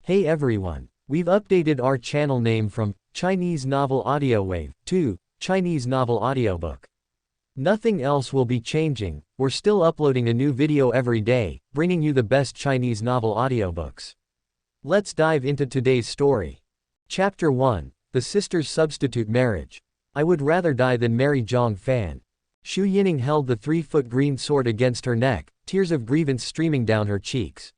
Hey everyone, we've updated our channel name from Chinese Novel Audiobook to Chinese Novel Audiobook. Nothing else will be changing, we're still uploading a new video every day, bringing you the best Chinese novel audiobooks. Let's dive into today's story. Chapter 1, The Sisters' Substitute Marriage. I would rather die than marry Jiang Fan. Xu Yining held the 3-foot green sword against her neck, tears of grievance streaming down her cheeks.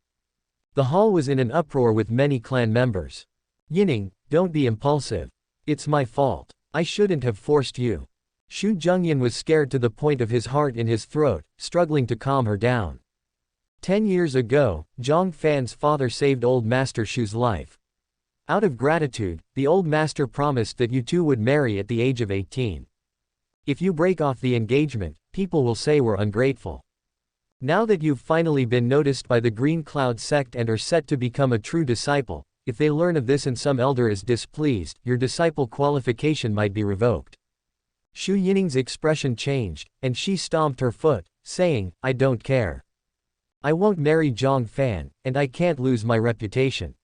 The hall was in an uproar with many clan members. Yining, don't be impulsive. It's my fault. I shouldn't have forced you. Xu Zhengyan was scared to the point of his heart in his throat, struggling to calm her down. 10 years ago, Jiang Fan's father saved old Master Xu's life. Out of gratitude, the old master promised that you two would marry at the age of 18. If you break off the engagement, people will say we're ungrateful. Now that you've finally been noticed by the Green Cloud sect and are set to become a true disciple, if they learn of this and some elder is displeased, your disciple qualification might be revoked. Xu Yining's expression changed, and she stomped her foot, saying, I don't care. I won't marry Jiang Fan, and I can't lose my reputation.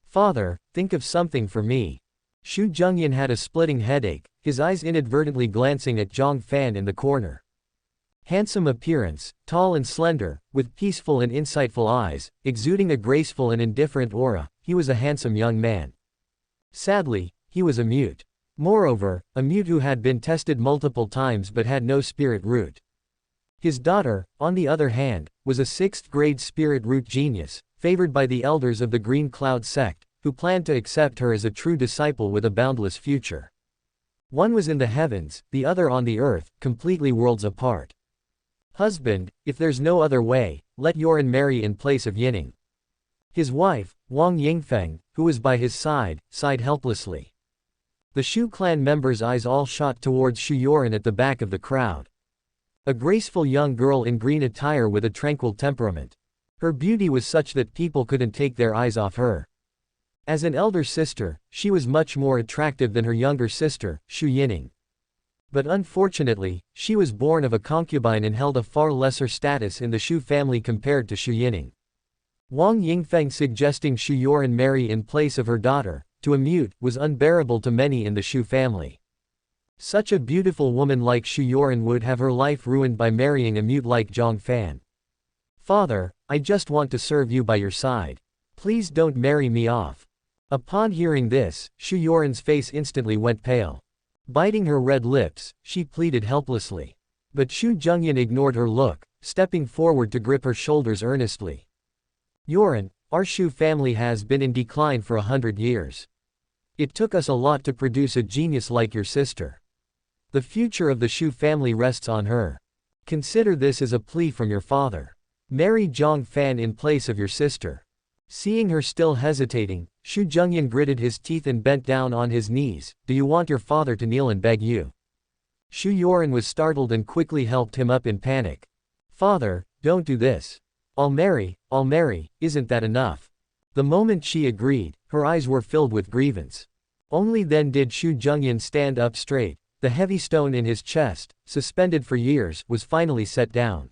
Father, think of something for me. Xu Zhengyan had a splitting headache, his eyes inadvertently glancing at Jiang Fan in the corner. Handsome appearance, tall and slender, with peaceful and insightful eyes, exuding a graceful and indifferent aura, he was a handsome young man. Sadly, he was a mute. Moreover, a mute who had been tested multiple times but had no spirit root. His daughter, on the other hand, was a 6th-grade spirit root genius, favored by the elders of the Green Cloud sect, who planned to accept her as a true disciple with a boundless future. One was in the heavens, the other on the earth, completely worlds apart. Husband, if there's no other way, let Yoren marry in place of Yining. His wife, Wang Yingfeng, who was by his side, sighed helplessly. The Xu clan members' eyes all shot towards Xu Yoren at the back of the crowd. A graceful young girl in green attire with a tranquil temperament. Her beauty was such that people couldn't take their eyes off her. As an elder sister, she was much more attractive than her younger sister, Xu Yining. But unfortunately, she was born of a concubine and held a far lesser status in the Xu family compared to Xu Yining. Wang Yingfeng suggesting Xu Yoren marry in place of her daughter, to a mute, was unbearable to many in the Xu family. Such a beautiful woman like Xu Yoren would have her life ruined by marrying a mute like Jiang Fan. Father, I just want to serve you by your side. Please don't marry me off. Upon hearing this, Xu Yoren's face instantly went pale. Biting her red lips, she pleaded helplessly. But Xu Zhengyan ignored her look, stepping forward to grip her shoulders earnestly. Yoren, our Xu family has been in decline for 100 years. It took us a lot to produce a genius like your sister. The future of the Xu family rests on her. Consider this as a plea from your father. Marry Jiang Fan in place of your sister. Seeing her still hesitating, Xu Zhengyan gritted his teeth and bent down on his knees. Do you want your father to kneel and beg you? Xu Yoren was startled and quickly helped him up in panic. Father, don't do this. I'll marry, isn't that enough? The moment she agreed, her eyes were filled with grievance. Only then did Xu Zhengyan stand up straight. The heavy stone in his chest, suspended for years, was finally set down.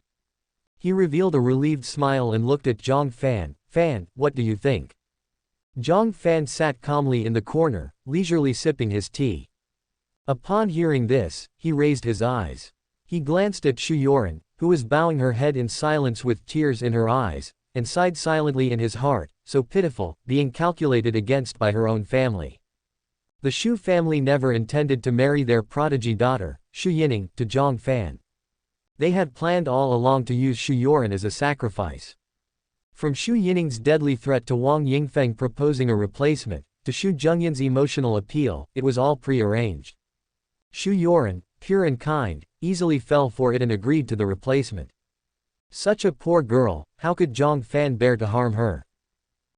He revealed a relieved smile and looked at Jiang Fan. Fan, what do you think? Jiang Fan sat calmly in the corner, leisurely sipping his tea. Upon hearing this, he raised his eyes. He glanced at Xu Yoren, who was bowing her head in silence with tears in her eyes, and sighed silently in his heart, so pitiful, being calculated against by her own family. The Xu family never intended to marry their prodigy daughter, Xu Yining, to Jiang Fan. They had planned all along to use Xu Yoren as a sacrifice. From Xu Yining's deadly threat to Wang Yingfeng proposing a replacement, to Xu Zhengyan's emotional appeal, it was all pre-arranged. Xu Yoren, pure and kind, easily fell for it and agreed to the replacement. Such a poor girl, how could Jiang Fan bear to harm her?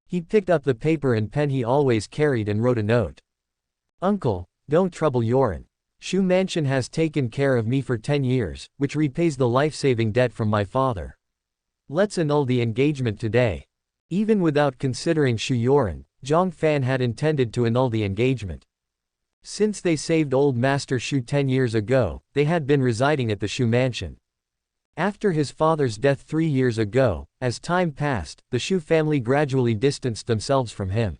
He picked up the paper and pen he always carried and wrote a note. Uncle, don't trouble Yoren. Xu Mansion has taken care of me for 10 years, which repays the life-saving debt from my father. Let's annul the engagement today. Even without considering Xu Yoren, Jiang Fan had intended to annul the engagement. Since they saved old Master Xu 10 years ago, they had been residing at the Xu Mansion. After his father's death 3 years ago, as time passed, the Xu family gradually distanced themselves from him.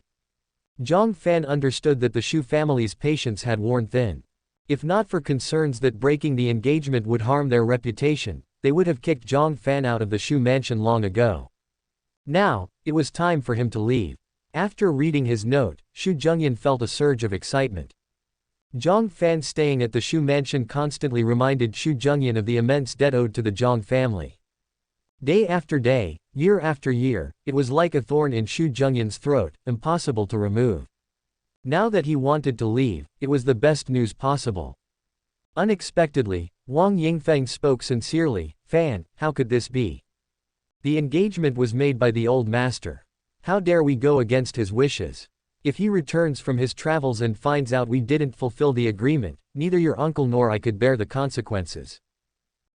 Jiang Fan understood that the Xu family's patience had worn thin. If not for concerns that breaking the engagement would harm their reputation, they would have kicked Jiang Fan out of the Xu mansion long ago. Now, it was time for him to leave. After reading his note, Xu Zhengyan felt a surge of excitement. Jiang Fan staying at the Xu mansion constantly reminded Xu Zhengyan of the immense debt owed to the Jiang family. Day after day, year after year, it was like a thorn in Xu Zhengyan's throat, impossible to remove. Now that he wanted to leave, it was the best news possible. Unexpectedly, Wang Yingfeng spoke sincerely, "Fan, how could this be? The engagement was made by the old master. How dare we go against his wishes? If he returns from his travels and finds out we didn't fulfill the agreement, neither your uncle nor I could bear the consequences.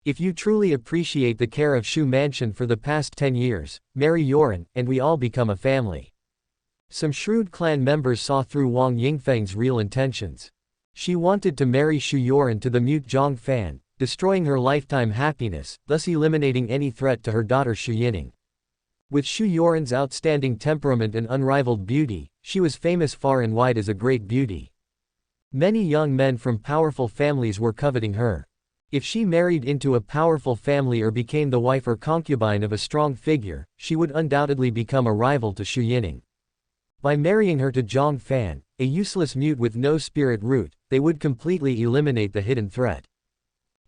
If you truly appreciate the care of Xu Mansion for the past 10 years, marry Yoren, and we all become a family." Some shrewd clan members saw through Wang Yingfeng's real intentions. She wanted to marry Xu Yoren to the mute Jiang Fan, destroying her lifetime happiness, thus eliminating any threat to her daughter Xu Yining. With Xu Yoren's outstanding temperament and unrivaled beauty, she was famous far and wide as a great beauty. Many young men from powerful families were coveting her. If she married into a powerful family or became the wife or concubine of a strong figure, she would undoubtedly become a rival to Xu Yining. By marrying her to Jiang Fan, a useless mute with no spirit root, they would completely eliminate the hidden threat.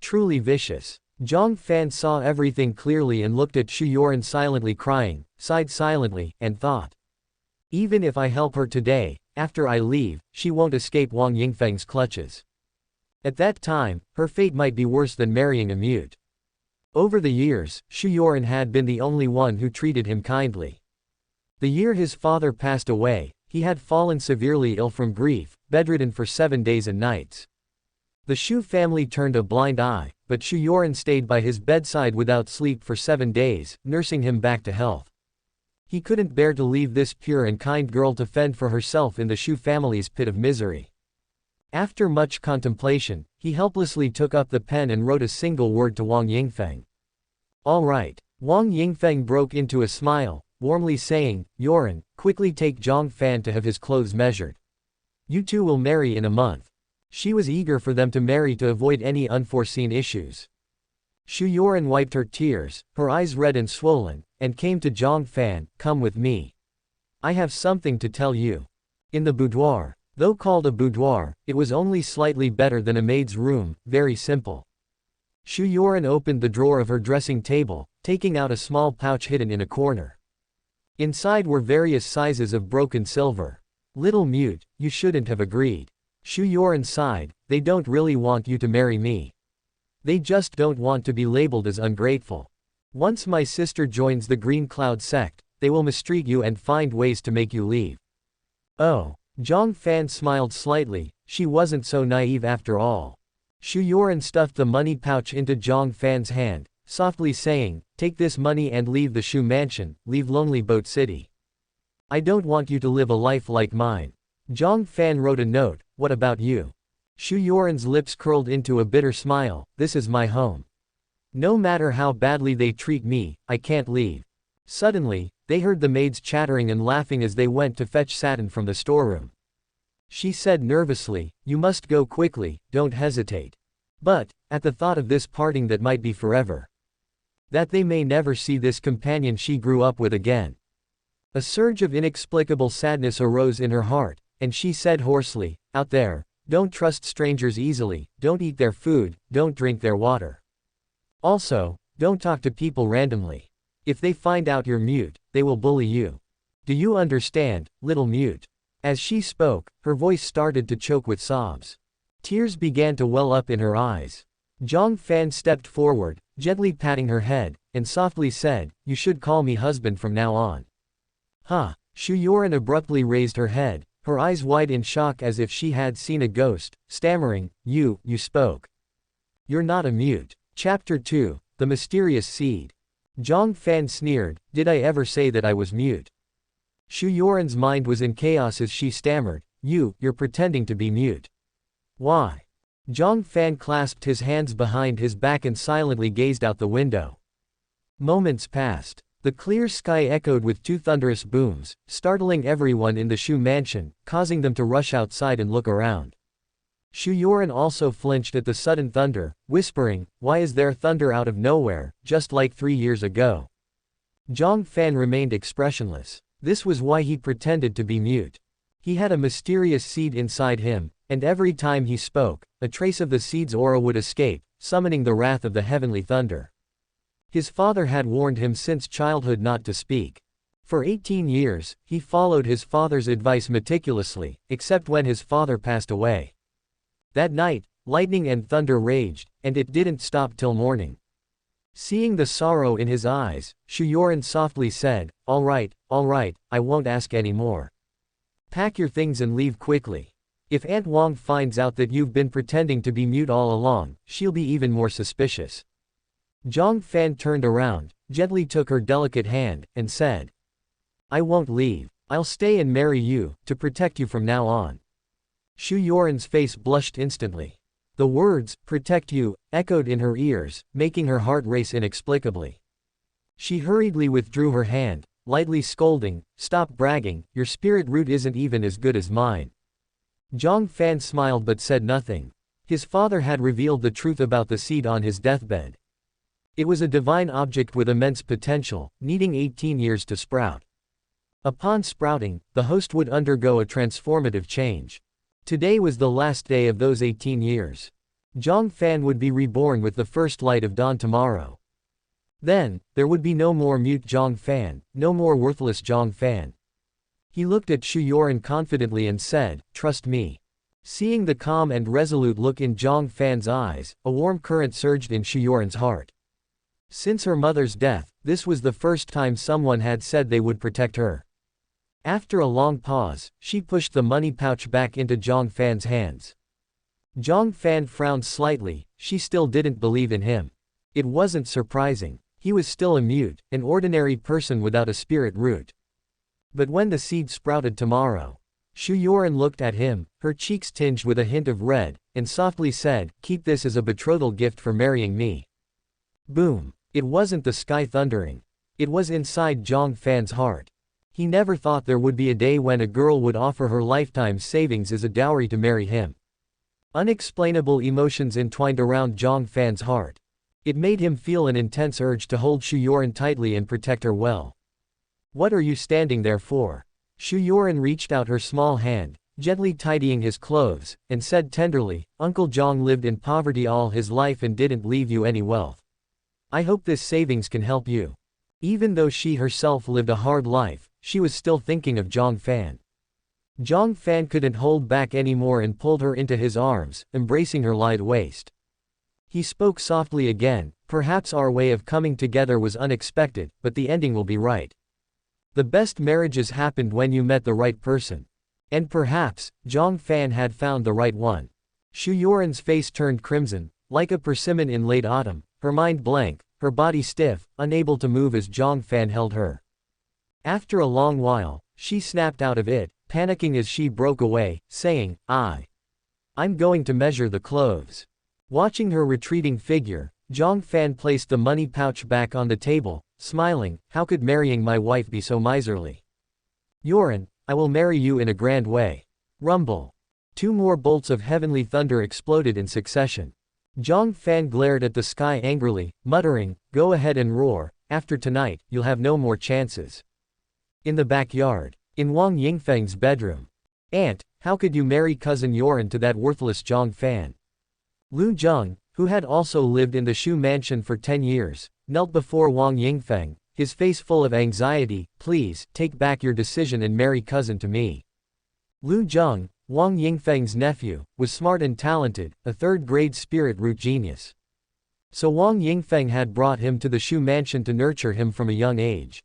Truly vicious. Jiang Fan saw everything clearly and looked at Xu Yoren silently crying, sighed silently, and thought. Even if I help her today, after I leave, she won't escape Wang Yingfeng's clutches. At that time, her fate might be worse than marrying a mute. Over the years, Xu Yoren had been the only one who treated him kindly. The year his father passed away, he had fallen severely ill from grief, bedridden for 7 days and nights. The Xu family turned a blind eye, but Xu Yoren stayed by his bedside without sleep for 7 days, nursing him back to health. He couldn't bear to leave this pure and kind girl to fend for herself in the Xu family's pit of misery. After much contemplation, he helplessly took up the pen and wrote a single word to Wang Yingfeng. "All right." Wang Yingfeng broke into a smile, warmly saying, "Yoren, quickly take Jiang Fan to have his clothes measured. You two will marry in a month." She was eager for them to marry to avoid any unforeseen issues. Xu Yoren wiped her tears, her eyes red and swollen, and came to Jiang Fan, "Come with me. I have something to tell you." In the boudoir. Though called a boudoir, it was only slightly better than a maid's room, very simple. Xu Yoren opened the drawer of her dressing table, taking out a small pouch hidden in a corner. Inside were various sizes of broken silver. "Little mute, you shouldn't have agreed." Xu Yoren sighed, "They don't really want you to marry me. They just don't want to be labeled as ungrateful. Once my sister joins the Green Cloud sect, they will mistreat you and find ways to make you leave." Oh. Jiang Fan smiled slightly, she wasn't so naive after all. Xu Yoren stuffed the money pouch into Jiang Fan's hand, softly saying, "Take this money and leave the Xu mansion, leave Lonely Boat City. I don't want you to live a life like mine." Jiang Fan wrote a note, "What about you?" Xu Yoren's lips curled into a bitter smile, "This is my home. No matter how badly they treat me, I can't leave." Suddenly, they heard the maids chattering and laughing as they went to fetch satin from the storeroom. She said nervously, "You must go quickly, don't hesitate." But, at the thought of this parting that might be forever, that they may never see this companion she grew up with again, a surge of inexplicable sadness arose in her heart, and she said hoarsely, "Out there, don't trust strangers easily, don't eat their food, don't drink their water. Also, don't talk to people randomly. If they find out you're mute, they will bully you. Do you understand, little mute?" As she spoke, her voice started to choke with sobs. Tears began to well up in her eyes. Jiang Fan stepped forward, gently patting her head, and softly said, "You should call me husband from now on." Huh. Xu Yoren abruptly raised her head, her eyes wide in shock as if she had seen a ghost, stammering, You spoke. You're not a mute." Chapter 2, The Mysterious Seed. Jiang Fan sneered, "Did I ever say that I was mute?" Xu Yoren's mind was in chaos as she stammered, You're pretending to be mute. Why? Jiang Fan clasped his hands behind his back and silently gazed out the window. Moments passed. The clear sky echoed with two thunderous booms, startling everyone in the Xu mansion, causing them to rush outside and look around. Xu Yining also flinched at the sudden thunder, whispering, "Why is there thunder out of nowhere, just like 3 years ago?" Jiang Fan remained expressionless. This was why he pretended to be mute. He had a mysterious seed inside him, and every time he spoke, a trace of the seed's aura would escape, summoning the wrath of the heavenly thunder. His father had warned him since childhood not to speak. For 18 years, he followed his father's advice meticulously, except when his father passed away. That night, lightning and thunder raged, and it didn't stop till morning. Seeing the sorrow in his eyes, Xu Yining softly said, all right, I won't ask any more. Pack your things and leave quickly. If Aunt Wang finds out that you've been pretending to be mute all along, she'll be even more suspicious." Jiang Fan turned around, gently took her delicate hand, and said, "I won't leave. I'll stay and marry you, to protect you from now on." Xu Yining's face blushed instantly. The words, "protect you," echoed in her ears, making her heart race inexplicably. She hurriedly withdrew her hand, lightly scolding, "Stop bragging, your spirit root isn't even as good as mine." Jiang Fan smiled but said nothing. His father had revealed the truth about the seed on his deathbed. It was a divine object with immense potential, needing 18 years to sprout. Upon sprouting, the host would undergo a transformative change. Today was the last day of those 18 years. Jiang Fan would be reborn with the first light of dawn tomorrow. Then, there would be no more mute Jiang Fan, no more worthless Jiang Fan. He looked at Xu Yining confidently and said, "Trust me." Seeing the calm and resolute look in Jiang Fan's eyes, a warm current surged in Xu Yining's heart. Since her mother's death, this was the first time someone had said they would protect her. After a long pause, she pushed the money pouch back into Jiang Fan's hands. Jiang Fan frowned slightly, she still didn't believe in him. It wasn't surprising. He was still a mute, an ordinary person without a spirit root. But when the seed sprouted tomorrow, Xu Yining looked at him, her cheeks tinged with a hint of red, and softly said, "Keep this as a betrothal gift for marrying me." Boom. It wasn't the sky thundering. It was inside Jiang Fan's heart. He never thought there would be a day when a girl would offer her lifetime savings as a dowry to marry him. Unexplainable emotions entwined around Jiang Fan's heart. It made him feel an intense urge to hold Xu Yining tightly and protect her well. "What are you standing there for?" Xu Yining reached out her small hand, gently tidying his clothes, and said tenderly, "Uncle Jiang lived in poverty all his life and didn't leave you any wealth. I hope this savings can help you." Even though she herself lived a hard life, she was still thinking of Jiang Fan. Jiang Fan couldn't hold back anymore and pulled her into his arms, embracing her light waist. He spoke softly again, "Perhaps our way of coming together was unexpected, but the ending will be right. The best marriages happened when you met the right person. And perhaps, Jiang Fan had found the right one." Xu Yining's face turned crimson, like a persimmon in late autumn, her mind blank, her body stiff, unable to move as Jiang Fan held her. After a long while, she snapped out of it, panicking as she broke away, saying, I'm going to measure the clothes." Watching her retreating figure, Jiang Fan placed the money pouch back on the table, smiling, "How could marrying my wife be so miserly? Yining, I will marry you in a grand way." Rumble. 2 more bolts of heavenly thunder exploded in succession. Jiang Fan glared at the sky angrily, muttering, "Go ahead and roar, after tonight, you'll have no more chances." In the backyard. In Wang Yingfeng's bedroom. "Aunt, how could you marry cousin Yining to that worthless Jiang Fan?" Lu Zheng, who had also lived in the Xu mansion for 10 years, knelt before Wang Yingfeng, his face full of anxiety. "Please, take back your decision and marry cousin to me." Lu Zheng, Wang Yingfeng's nephew, was smart and talented, a third-grade spirit root genius. So Wang Yingfeng had brought him to the Xu mansion to nurture him from a young age.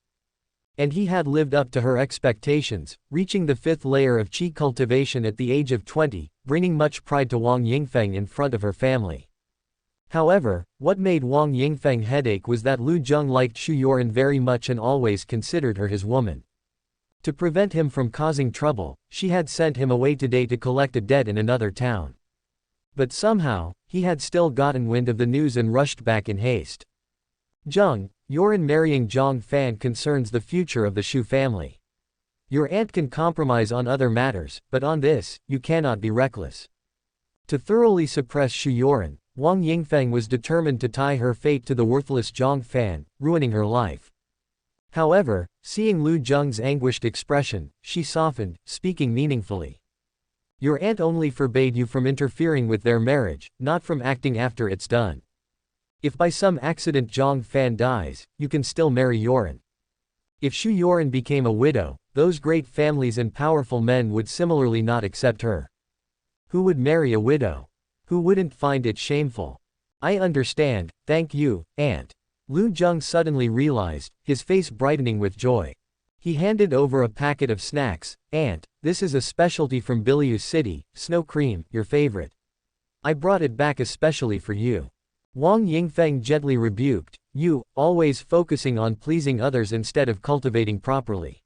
And he had lived up to her expectations, reaching the 5th layer of qi cultivation at the age of 20, bringing much pride to Wang Yingfeng in front of her family. However, what made Wang Yingfeng headache was that Lu Zheng liked Xu Yining very much and always considered her his woman. To prevent him from causing trouble, she had sent him away today to collect a debt in another town. But somehow, he had still gotten wind of the news and rushed back in haste. Jiang, Yoren marrying Jiang Fan concerns the future of the Xu family. Your aunt can compromise on other matters, but on this, you cannot be reckless. To thoroughly suppress Xu Yoren, Wang Yingfeng was determined to tie her fate to the worthless Jiang Fan, ruining her life. However, seeing Lu Zheng's anguished expression, she softened, speaking meaningfully. Your aunt only forbade you from interfering with their marriage, not from acting after it's done. If by some accident Jiang Fan dies, you can still marry Yoren. If Xu Yoren became a widow, those great families and powerful men would similarly not accept her. Who would marry a widow? Who wouldn't find it shameful? I understand, thank you, aunt. Lu Zheng suddenly realized, his face brightening with joy. He handed over a packet of snacks. Aunt, this is a specialty from Biliu City, snow cream, your favorite. I brought it back especially for you. Wang Yingfeng gently rebuked, you, always focusing on pleasing others instead of cultivating properly.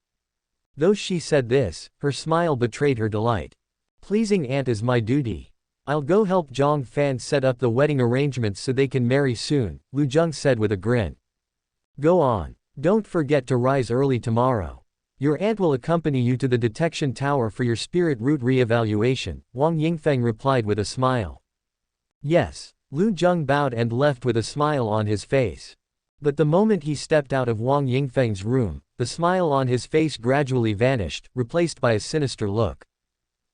Though she said this, her smile betrayed her delight. Pleasing aunt is my duty. I'll go help Jiang Fan set up the wedding arrangements so they can marry soon, Lu Zheng said with a grin. Go on. Don't forget to rise early tomorrow. Your aunt will accompany you to the detection tower for your spirit root re-evaluation, Wang Yingfeng replied with a smile. Yes. Lu Zheng bowed and left with a smile on his face. But the moment he stepped out of Wang Yingfeng's room, the smile on his face gradually vanished, replaced by a sinister look.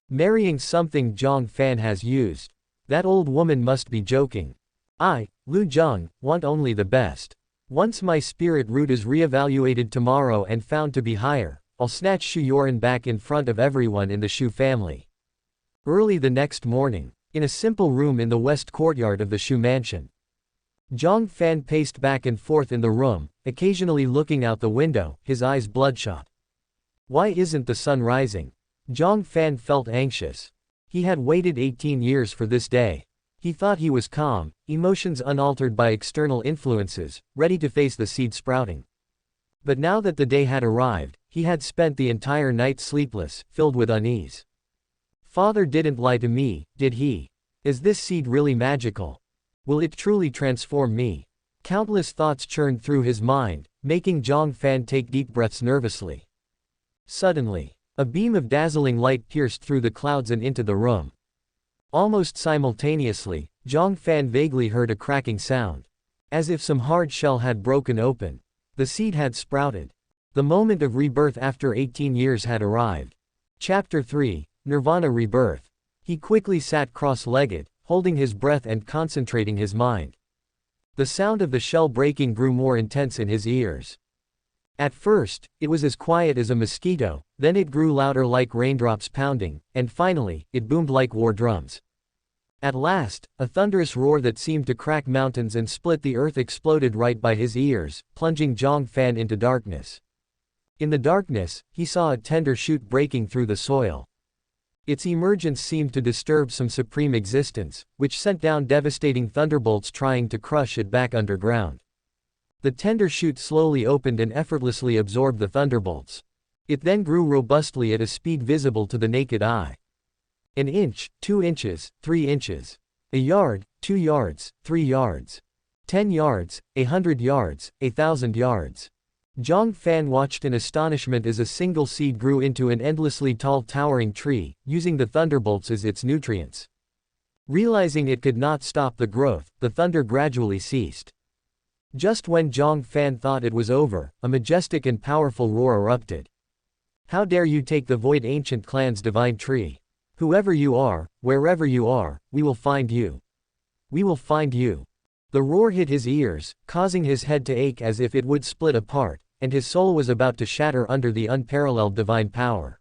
Marrying something Jiang Fan has used. That old woman must be joking. I, Lu Zheng, want only the best. Once my spirit root is re-evaluated tomorrow and found to be higher, I'll snatch Xu Yoren back in front of everyone in the Xu family. Early the next morning, in a simple room in the west courtyard of the Xu mansion, Jiang Fan paced back and forth in the room, occasionally looking out the window, his eyes bloodshot. Why isn't the sun rising? Jiang Fan felt anxious. He had waited 18 years for this day. He thought he was calm, emotions unaltered by external influences, ready to face the seed sprouting. But now that the day had arrived, he had spent the entire night sleepless, filled with unease. Father didn't lie to me, did he? Is this seed really magical? Will it truly transform me? Countless thoughts churned through his mind, making Jiang Fan take deep breaths nervously. Suddenly, a beam of dazzling light pierced through the clouds and into the room. Almost simultaneously, Jiang Fan vaguely heard a cracking sound. As if some hard shell had broken open. The seed had sprouted. The moment of rebirth after 18 years had arrived. Chapter 3, Nirvana Rebirth. He quickly sat cross-legged, holding his breath and concentrating his mind. The sound of the shell breaking grew more intense in his ears. At first, it was as quiet as a mosquito, then it grew louder like raindrops pounding, and finally, it boomed like war drums. At last, a thunderous roar that seemed to crack mountains and split the earth exploded right by his ears, plunging Jiang Fan into darkness. In the darkness, he saw a tender shoot breaking through the soil. Its emergence seemed to disturb some supreme existence, which sent down devastating thunderbolts trying to crush it back underground. The tender shoot slowly opened and effortlessly absorbed the thunderbolts. It then grew robustly at a speed visible to the naked eye. An inch, 2 inches, 3 inches. A yard, 2 yards, 3 yards. 10 yards, 100 yards, 1,000 yards. Jiang Fan watched in astonishment as a single seed grew into an endlessly tall towering tree, using the thunderbolts as its nutrients. Realizing it could not stop the growth, the thunder gradually ceased. Just when Jiang Fan thought it was over, a majestic and powerful roar erupted. How dare you take the Void Ancient Clan's divine tree? Whoever you are, wherever you are, we will find you. We will find you. The roar hit his ears, causing his head to ache as if it would split apart, and his soul was about to shatter under the unparalleled divine power.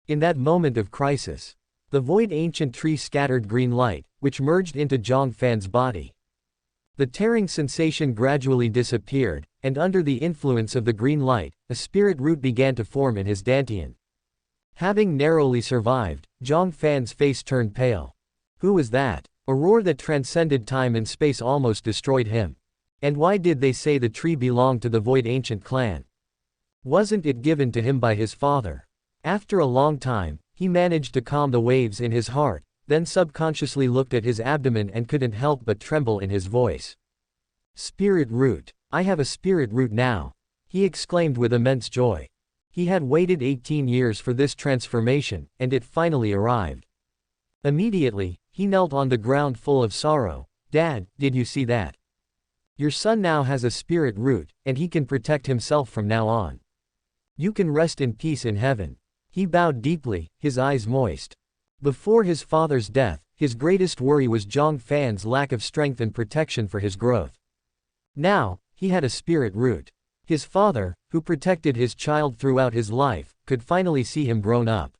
In that moment of crisis, the Void Ancient Tree scattered green light, which merged into Jiang Fan's body. The tearing sensation gradually disappeared, and under the influence of the green light, a spirit root began to form in his dantian. Having narrowly survived, Jiang Fan's face turned pale. Who was that? A roar that transcended time and space almost destroyed him. And why did they say the tree belonged to the Void Ancient Clan? Wasn't it given to him by his father? After a long time, he managed to calm the waves in his heart, then subconsciously looked at his abdomen and couldn't help but tremble in his voice. Spirit root. I have a spirit root now, he exclaimed with immense joy. He had waited 18 years for this transformation, and it finally arrived. Immediately, he knelt on the ground full of sorrow. Dad, did you see that? Your son now has a spirit root, and he can protect himself from now on. You can rest in peace in heaven. He bowed deeply, his eyes moist. Before his father's death, his greatest worry was Jiang Fan's lack of strength and protection for his growth. Now, he had a spirit root. His father, who protected his child throughout his life, could finally see him grown up.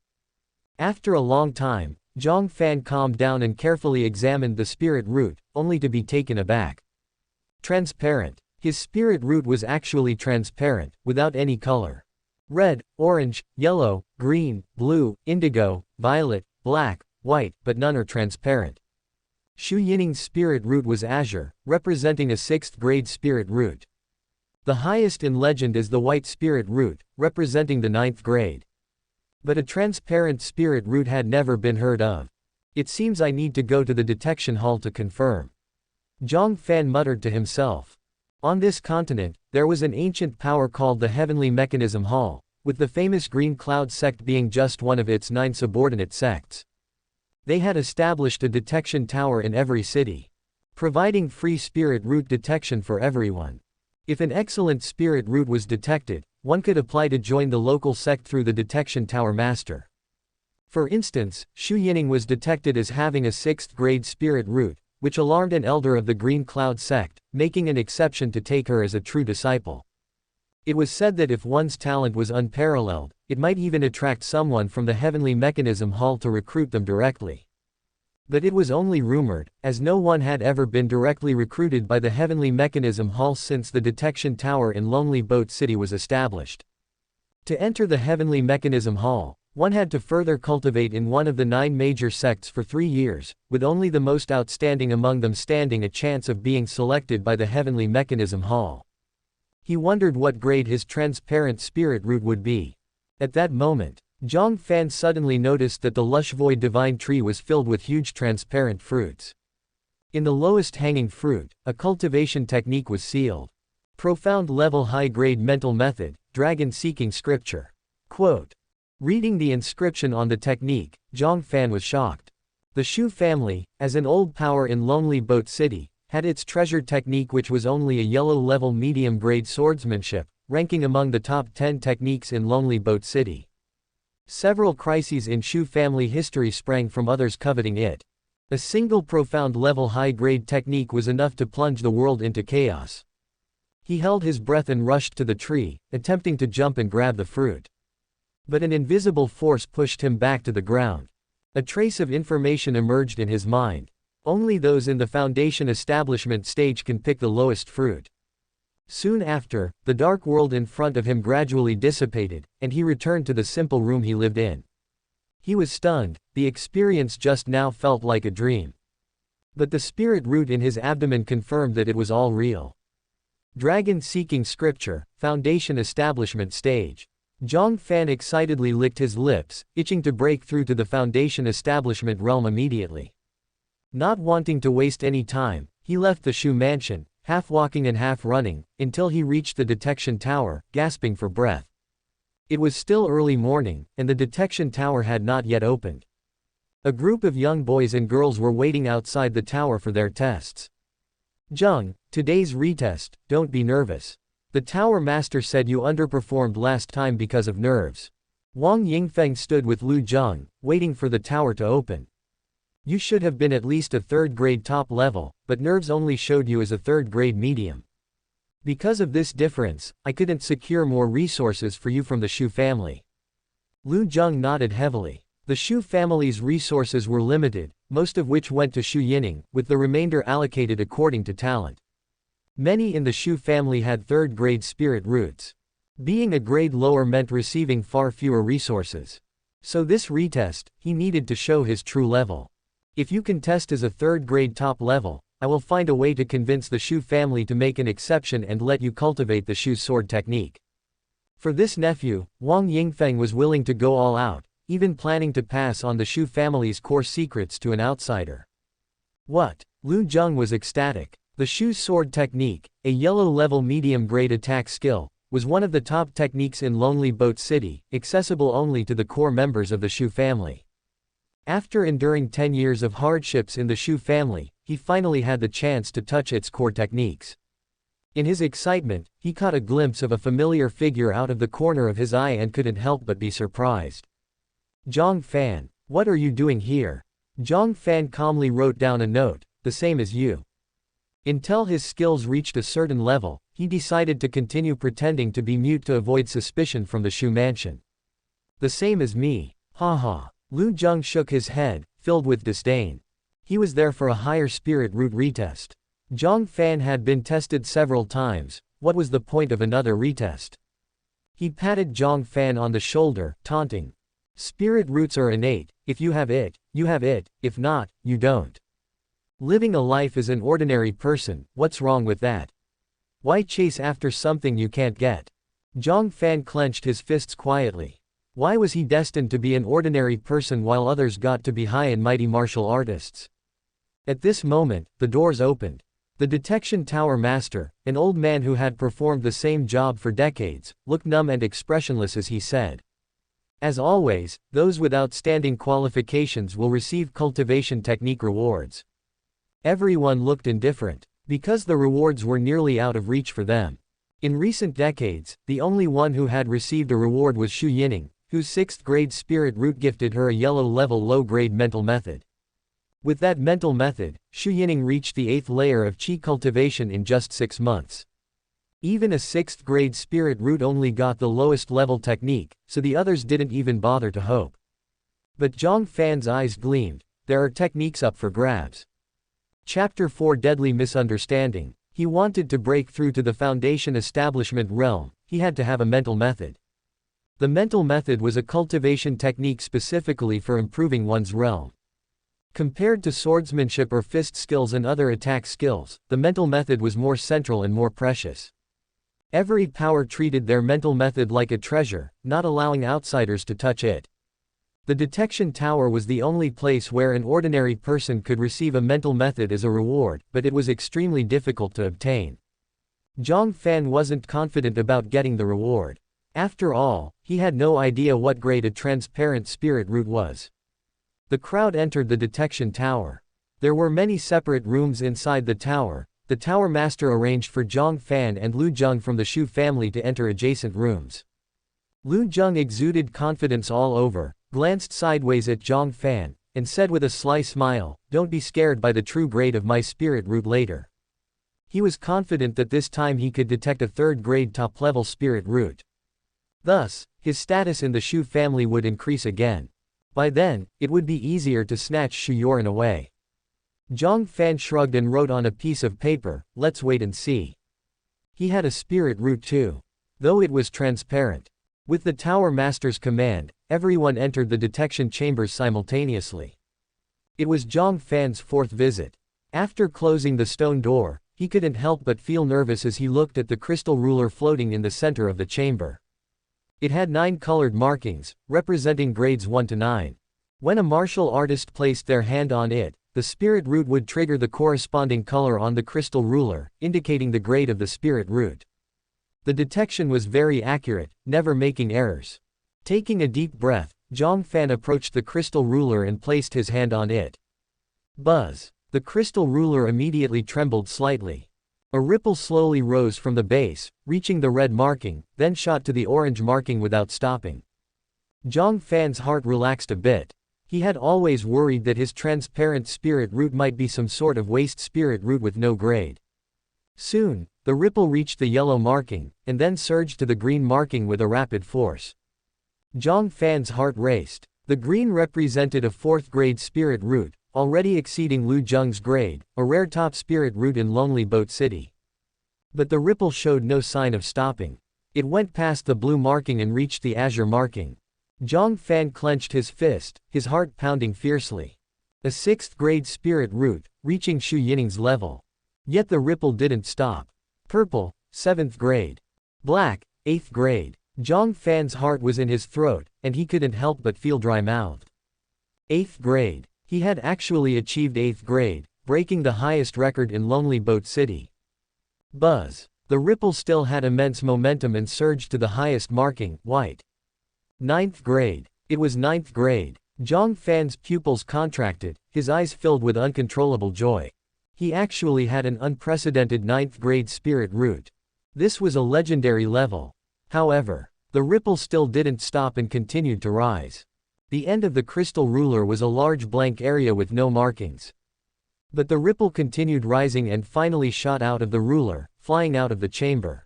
After a long time, Jiang Fan calmed down and carefully examined the spirit root, only to be taken aback. Transparent. His spirit root was actually transparent, without any color. Red, orange, yellow, green, blue, indigo, violet, black, white, but none are transparent. Xu Yining's spirit root was azure, representing a 6th grade spirit root. The highest in legend is the white spirit root, representing the 9th grade. But a transparent spirit root had never been heard of. It seems I need to go to the detection hall to confirm. Jiang Fan muttered to himself. On this continent, there was an ancient power called the Heavenly Mechanism Hall, with the famous Green Cloud sect being just one of its 9 subordinate sects. They had established a detection tower in every city, providing free spirit root detection for everyone. If an excellent spirit root was detected, one could apply to join the local sect through the detection tower master. For instance, Xu Yining was detected as having a 6th grade spirit root, which alarmed an elder of the Green Cloud sect, making an exception to take her as a true disciple. It was said that if one's talent was unparalleled, it might even attract someone from the Heavenly Mechanism Hall to recruit them directly. But it was only rumored, as no one had ever been directly recruited by the Heavenly Mechanism Hall since the detection tower in Lonely Boat City was established. To enter the Heavenly Mechanism Hall, one had to further cultivate in one of the 9 major sects for 3 years, with only the most outstanding among them standing a chance of being selected by the Heavenly Mechanism Hall. He wondered what grade his transparent spirit root would be. At that moment, Jiang Fan suddenly noticed that the lush void divine tree was filled with huge transparent fruits. In the lowest hanging fruit, a cultivation technique was sealed. Profound level high-grade mental method, dragon-seeking scripture. Quote. Reading the inscription on the technique, Jiang Fan was shocked. The Xu family, as an old power in Lonely Boat City, had its treasured technique which was only a yellow-level medium-grade swordsmanship, ranking among the top 10 techniques in Lonely Boat City. Several crises in Xu family history sprang from others coveting it. A single profound level high-grade technique was enough to plunge the world into chaos. He held his breath and rushed to the tree, attempting to jump and grab the fruit. But an invisible force pushed him back to the ground. A trace of information emerged in his mind. Only those in the foundation establishment stage can pick the lowest fruit. Soon after, the dark world in front of him gradually dissipated, and he returned to the simple room he lived in. He was stunned, the experience just now felt like a dream. But the spirit root in his abdomen confirmed that it was all real. Dragon-seeking scripture, foundation establishment stage. Jiang Fan excitedly licked his lips, itching to break through to the foundation establishment realm immediately. Not wanting to waste any time, he left the Xu mansion, half walking and half running, until he reached the detection tower, gasping for breath. It was still early morning, and the detection tower had not yet opened. A group of young boys and girls were waiting outside the tower for their tests. Jiang, today's retest, don't be nervous. The tower master said you underperformed last time because of nerves. Wang Yingfeng stood with Lu Zheng, waiting for the tower to open. You should have been at least a 3rd grade top level, but nerves only showed you as a 3rd grade medium. Because of this difference, I couldn't secure more resources for you from the Xu family. Lu Zheng nodded heavily. The Xu family's resources were limited, most of which went to Xu Yining, with the remainder allocated according to talent. Many in the Xu family had 3rd grade spirit roots. Being a grade lower meant receiving far fewer resources. So this retest, he needed to show his true level. If you can test as a 3rd grade top level, I will find a way to convince the Xu family to make an exception and let you cultivate the Xu sword technique. For this nephew, Wang Yingfeng was willing to go all out, even planning to pass on the Xu family's core secrets to an outsider. What? Lu Jung was ecstatic. The Xu sword technique, a yellow-level medium-grade attack skill, was one of the top techniques in Lonely Boat City, accessible only to the core members of the Xu family. After enduring 10 years of hardships in the Xu family, he finally had the chance to touch its core techniques. In his excitement, he caught a glimpse of a familiar figure out of the corner of his eye and couldn't help but be surprised. Jiang Fan, what are you doing here? Jiang Fan calmly wrote down a note, the same as you. Until his skills reached a certain level, he decided to continue pretending to be mute to avoid suspicion from the Xu mansion. The same as me, haha. Lu Jung shook his head, filled with disdain. He was there for a higher spirit root retest. Jiang Fan had been tested several times, what was the point of another retest? He patted Jiang Fan on the shoulder, taunting. Spirit roots are innate, if you have it, you have it, if not, you don't. Living a life as an ordinary person, what's wrong with that? Why chase after something you can't get? Jiang Fan clenched his fists quietly. Why was he destined to be an ordinary person while others got to be high and mighty martial artists? At this moment, the doors opened. The detection tower master, an old man who had performed the same job for decades, looked numb and expressionless as he said. As always, those with outstanding qualifications will receive cultivation technique rewards. Everyone looked indifferent, because the rewards were nearly out of reach for them. In recent decades, the only one who had received a reward was Xu Yining, whose 6th grade spirit root gifted her a yellow-level low-grade mental method. With that mental method, Xu Yining reached the 8th layer of qi cultivation in just 6 months. Even a 6th grade spirit root only got the lowest level technique, so the others didn't even bother to hope. But Jiang Fan's eyes gleamed. There are techniques up for grabs. Chapter 4 Deadly Misunderstanding. He wanted to break through to the foundation establishment realm, he had to have a mental method. The mental method was a cultivation technique specifically for improving one's realm. Compared to swordsmanship or fist skills and other attack skills, the mental method was more central and more precious. Every power treated their mental method like a treasure, not allowing outsiders to touch it. The detection tower was the only place where an ordinary person could receive a mental method as a reward, but it was extremely difficult to obtain. Jiang Fan wasn't confident about getting the reward. After all, he had no idea what grade a transparent spirit root was. The crowd entered the detection tower. There were many separate rooms inside the tower. The tower master arranged for Jiang Fan and Lu Jung from the Xu family to enter adjacent rooms. Lu Jung exuded confidence all over, glanced sideways at Jiang Fan, and said with a sly smile, "Don't be scared by the true grade of my spirit root later." He was confident that this time he could detect a 3rd grade top-level spirit root. Thus, his status in the Xu family would increase again. By then, it would be easier to snatch Xu Yoran away. Jiang Fan shrugged and wrote on a piece of paper, "Let's wait and see." He had a spirit root too. Though it was transparent. With the tower master's command, everyone entered the detection chambers simultaneously. It was Jiang Fan's 4th visit. After closing the stone door, he couldn't help but feel nervous as he looked at the crystal ruler floating in the center of the chamber. It had 9 colored markings, representing grades 1 to 9. When a martial artist placed their hand on it, the spirit root would trigger the corresponding color on the crystal ruler, indicating the grade of the spirit root. The detection was very accurate, never making errors. Taking a deep breath, Jiang Fan approached the crystal ruler and placed his hand on it. Buzz! The crystal ruler immediately trembled slightly. A ripple slowly rose from the base, reaching the red marking, then shot to the orange marking without stopping. Jiang Fan's heart relaxed a bit. He had always worried that his transparent spirit root might be some sort of waste spirit root with no grade. Soon, the ripple reached the yellow marking, and then surged to the green marking with a rapid force. Jiang Fan's heart raced. The green represented a 4th grade spirit root, already exceeding Lu Jung's grade, a rare top spirit root in Lonely Boat City. But the ripple showed no sign of stopping. It went past the blue marking and reached the azure marking. Jiang Fan clenched his fist, his heart pounding fiercely. A 6th grade spirit root, reaching Xu Yining's level. Yet the ripple didn't stop. Purple, 7th grade. Black, 8th grade. Jiang Fan's heart was in his throat, and he couldn't help but feel dry-mouthed. 8th grade. He had actually achieved 8th grade, breaking the highest record in Lonely Boat City. Buzz. The ripple still had immense momentum and surged to the highest marking, white. 9th grade. It was 9th grade. Jiang Fan's pupils contracted, his eyes filled with uncontrollable joy. He actually had an unprecedented 9th grade spirit root. This was a legendary level. However, the ripple still didn't stop and continued to rise. The end of the crystal ruler was a large blank area with no markings. But the ripple continued rising and finally shot out of the ruler, flying out of the chamber.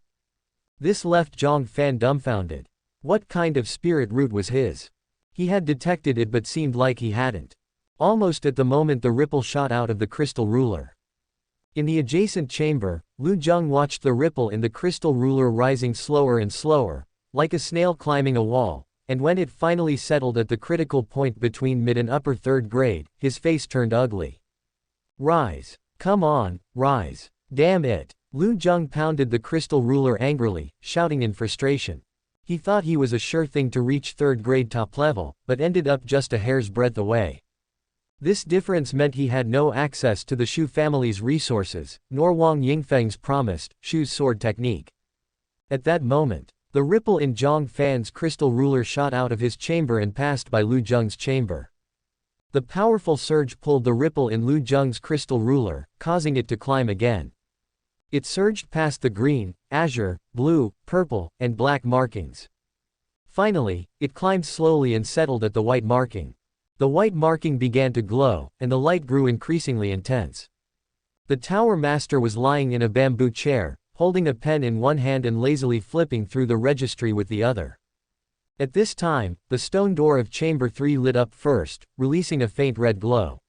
This left Jiang Fan dumbfounded. What kind of spirit root was his? He had detected it but seemed like he hadn't. Almost at the moment the ripple shot out of the crystal ruler. In the adjacent chamber, Lu Zheng watched the ripple in the crystal ruler rising slower and slower, like a snail climbing a wall, and when it finally settled at the critical point between mid and upper 3rd grade, his face turned ugly. Rise. Come on, rise. Damn it. Lu Zheng pounded the crystal ruler angrily, shouting in frustration. He thought he was a sure thing to reach 3rd grade top level, but ended up just a hair's breadth away. This difference meant he had no access to the Xu family's resources, nor Wang Yingfeng's promised, Xu's sword technique. At that moment, the ripple in Jiang Fan's crystal ruler shot out of his chamber and passed by Lu Zheng's chamber. The powerful surge pulled the ripple in Lu Zheng's crystal ruler, causing it to climb again. It surged past the green, azure, blue, purple, and black markings. Finally, it climbed slowly and settled at the white marking. The white marking began to glow, and the light grew increasingly intense. The Tower Master was lying in a bamboo chair, holding a pen in one hand and lazily flipping through the registry with the other. At this time, the stone door of Chamber 3 lit up first, releasing a faint red glow.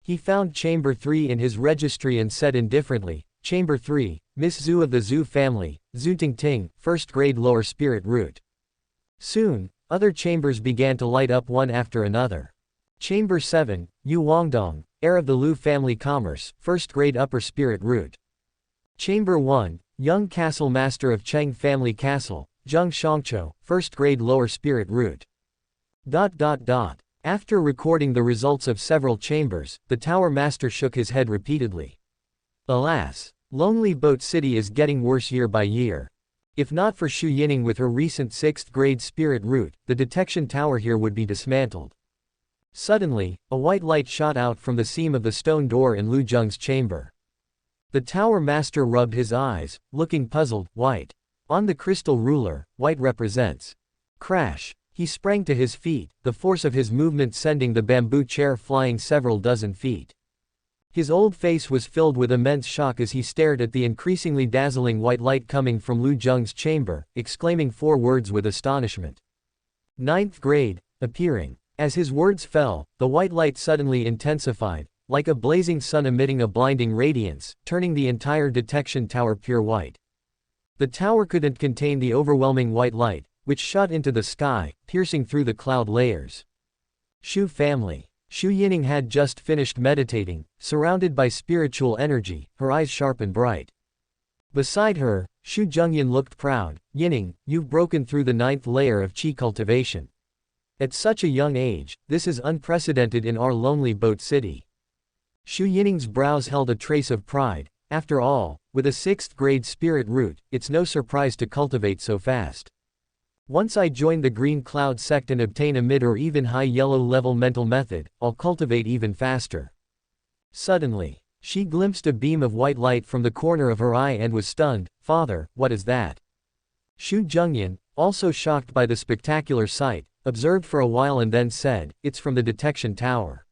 He found Chamber 3 in his registry and said indifferently, Chamber 3, Miss Zhu of the Zhu family, Zhu Tingting, 1st grade lower spirit root. Soon, other chambers began to light up one after another. Chamber 7, Yu Wangdong, heir of the Lu family commerce, 1st grade upper spirit root. Chamber 1, young castle master of Cheng family castle, Zheng Shangqiu, 1st grade lower spirit root. After recording the results of several chambers, the Tower Master shook his head repeatedly. Alas, Lonely Boat City is getting worse year by year. If not for Xu Yining with her recent 6th grade spirit root, the detection tower here would be dismantled. Suddenly, a white light shot out from the seam of the stone door in Lu Zheng's chamber. The Tower Master rubbed his eyes, looking puzzled. White. On the crystal ruler, white represents. Crash. He sprang to his feet, the force of his movement sending the bamboo chair flying several dozen feet. His old face was filled with immense shock as he stared at the increasingly dazzling white light coming from Lu Zheng's chamber, exclaiming 4 words with astonishment. 9th grade, appearing. As his words fell, the white light suddenly intensified, like a blazing sun emitting a blinding radiance, turning the entire detection tower pure white. The tower couldn't contain the overwhelming white light, which shot into the sky, piercing through the cloud layers. Xu family. Xu Yining had just finished meditating, surrounded by spiritual energy, her eyes sharp and bright. Beside her, Xu Zhengyan looked proud. Yining, you've broken through the 9th layer of qi cultivation. At such a young age, this is unprecedented in our Lonely Boat City. Xu Yining's brows held a trace of pride. After all, with a 6th grade spirit root, it's no surprise to cultivate so fast. Once I join the Green Cloud sect and obtain a mid or even high yellow level mental method, I'll cultivate even faster. Suddenly, she glimpsed a beam of white light from the corner of her eye and was stunned. Father, what is that? Xu Zhengyan, also shocked by the spectacular sight, observed for a while and then said, it's from the detection tower.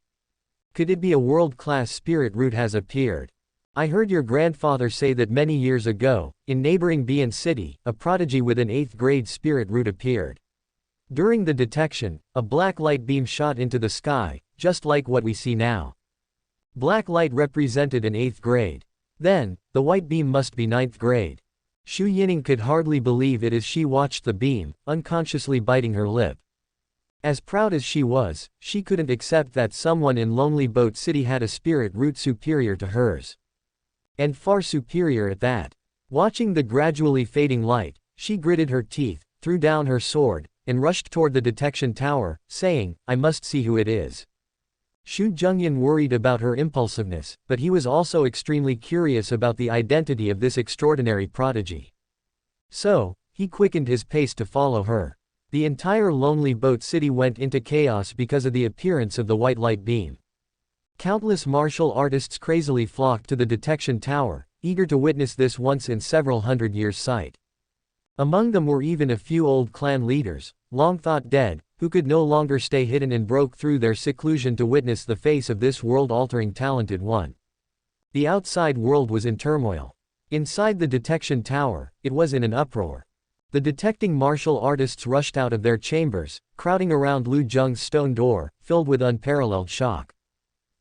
Could it be a world-class spirit root has appeared? I heard your grandfather say that many years ago, in neighboring Bian City, a prodigy with an 8th grade spirit root appeared. During the detection, a black light beam shot into the sky, just like what we see now. Black light represented an 8th grade. Then, the white beam must be 9th grade. Xu Yining could hardly believe it as she watched the beam, unconsciously biting her lip. As proud as she was, she couldn't accept that someone in Lonely Boat City had a spirit root superior to hers. And far superior at that. Watching the gradually fading light, she gritted her teeth, threw down her sword, and rushed toward the detection tower, saying, "I must see who it is." Xu Yining worried about her impulsiveness, but he was also extremely curious about the identity of this extraordinary prodigy. So, he quickened his pace to follow her. The entire lonely boat city went into chaos because of the appearance of the white light beam. Countless martial artists crazily flocked to the detection tower, eager to witness this once in several hundred years' sight. Among them were even a few old clan leaders, long thought dead, who could no longer stay hidden and broke through their seclusion to witness the face of this world-altering talented one. The outside world was in turmoil. Inside the detection tower, it was in an uproar. The detecting martial artists rushed out of their chambers, crowding around Lu Zheng's stone door, filled with unparalleled shock.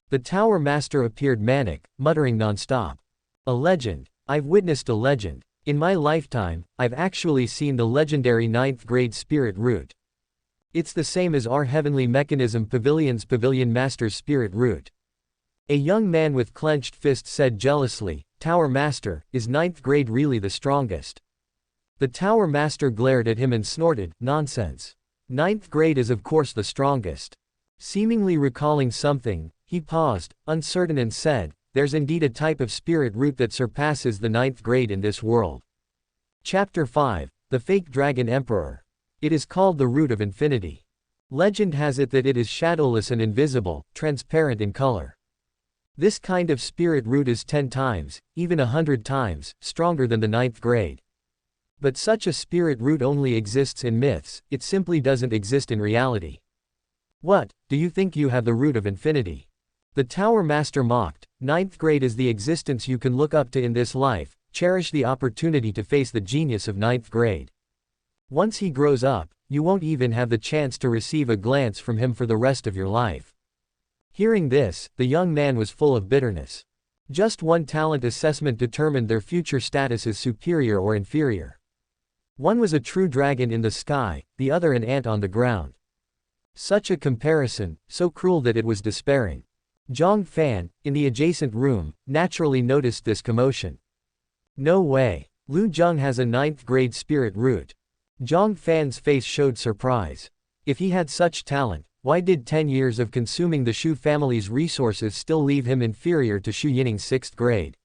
The tower master appeared manic, muttering non-stop. "A legend. I've witnessed a legend. In my lifetime, I've actually seen the legendary 9th grade spirit root. It's the same as our heavenly mechanism pavilion's pavilion master's spirit root." A young man with clenched fists said jealously, "Tower master, is 9th grade really the strongest?" The tower master glared at him and snorted, "Nonsense. 9th grade is of course the strongest." Seemingly recalling something, he paused, uncertain and said, "There's indeed a type of spirit root that surpasses the 9th grade in this world." Chapter 5, The Fake Dragon Emperor. It is called the Root of Infinity. Legend has it that it is shadowless and invisible, transparent in color. This kind of spirit root is 10 times, even 100 times, stronger than the 9th grade. But such a spirit root only exists in myths, it simply doesn't exist in reality. "What, do you think you have the root of infinity?" The tower master mocked. 9th grade is the existence you can look up to in this life, cherish the opportunity to face the genius of 9th grade. Once he grows up, you won't even have the chance to receive a glance from him for the rest of your life. Hearing this, the young man was full of bitterness. Just one talent assessment determined their future status as superior or inferior. One was a true dragon in the sky, the other an ant on the ground. Such a comparison, so cruel that it was despairing. Jiang Fan, in the adjacent room, naturally noticed this commotion. "No way. Lu Zheng has a 9th grade spirit root." Jiang Fan's face showed surprise. If he had such talent, why did 10 years of consuming the Xu family's resources still leave him inferior to Xu Yining's 6th grade?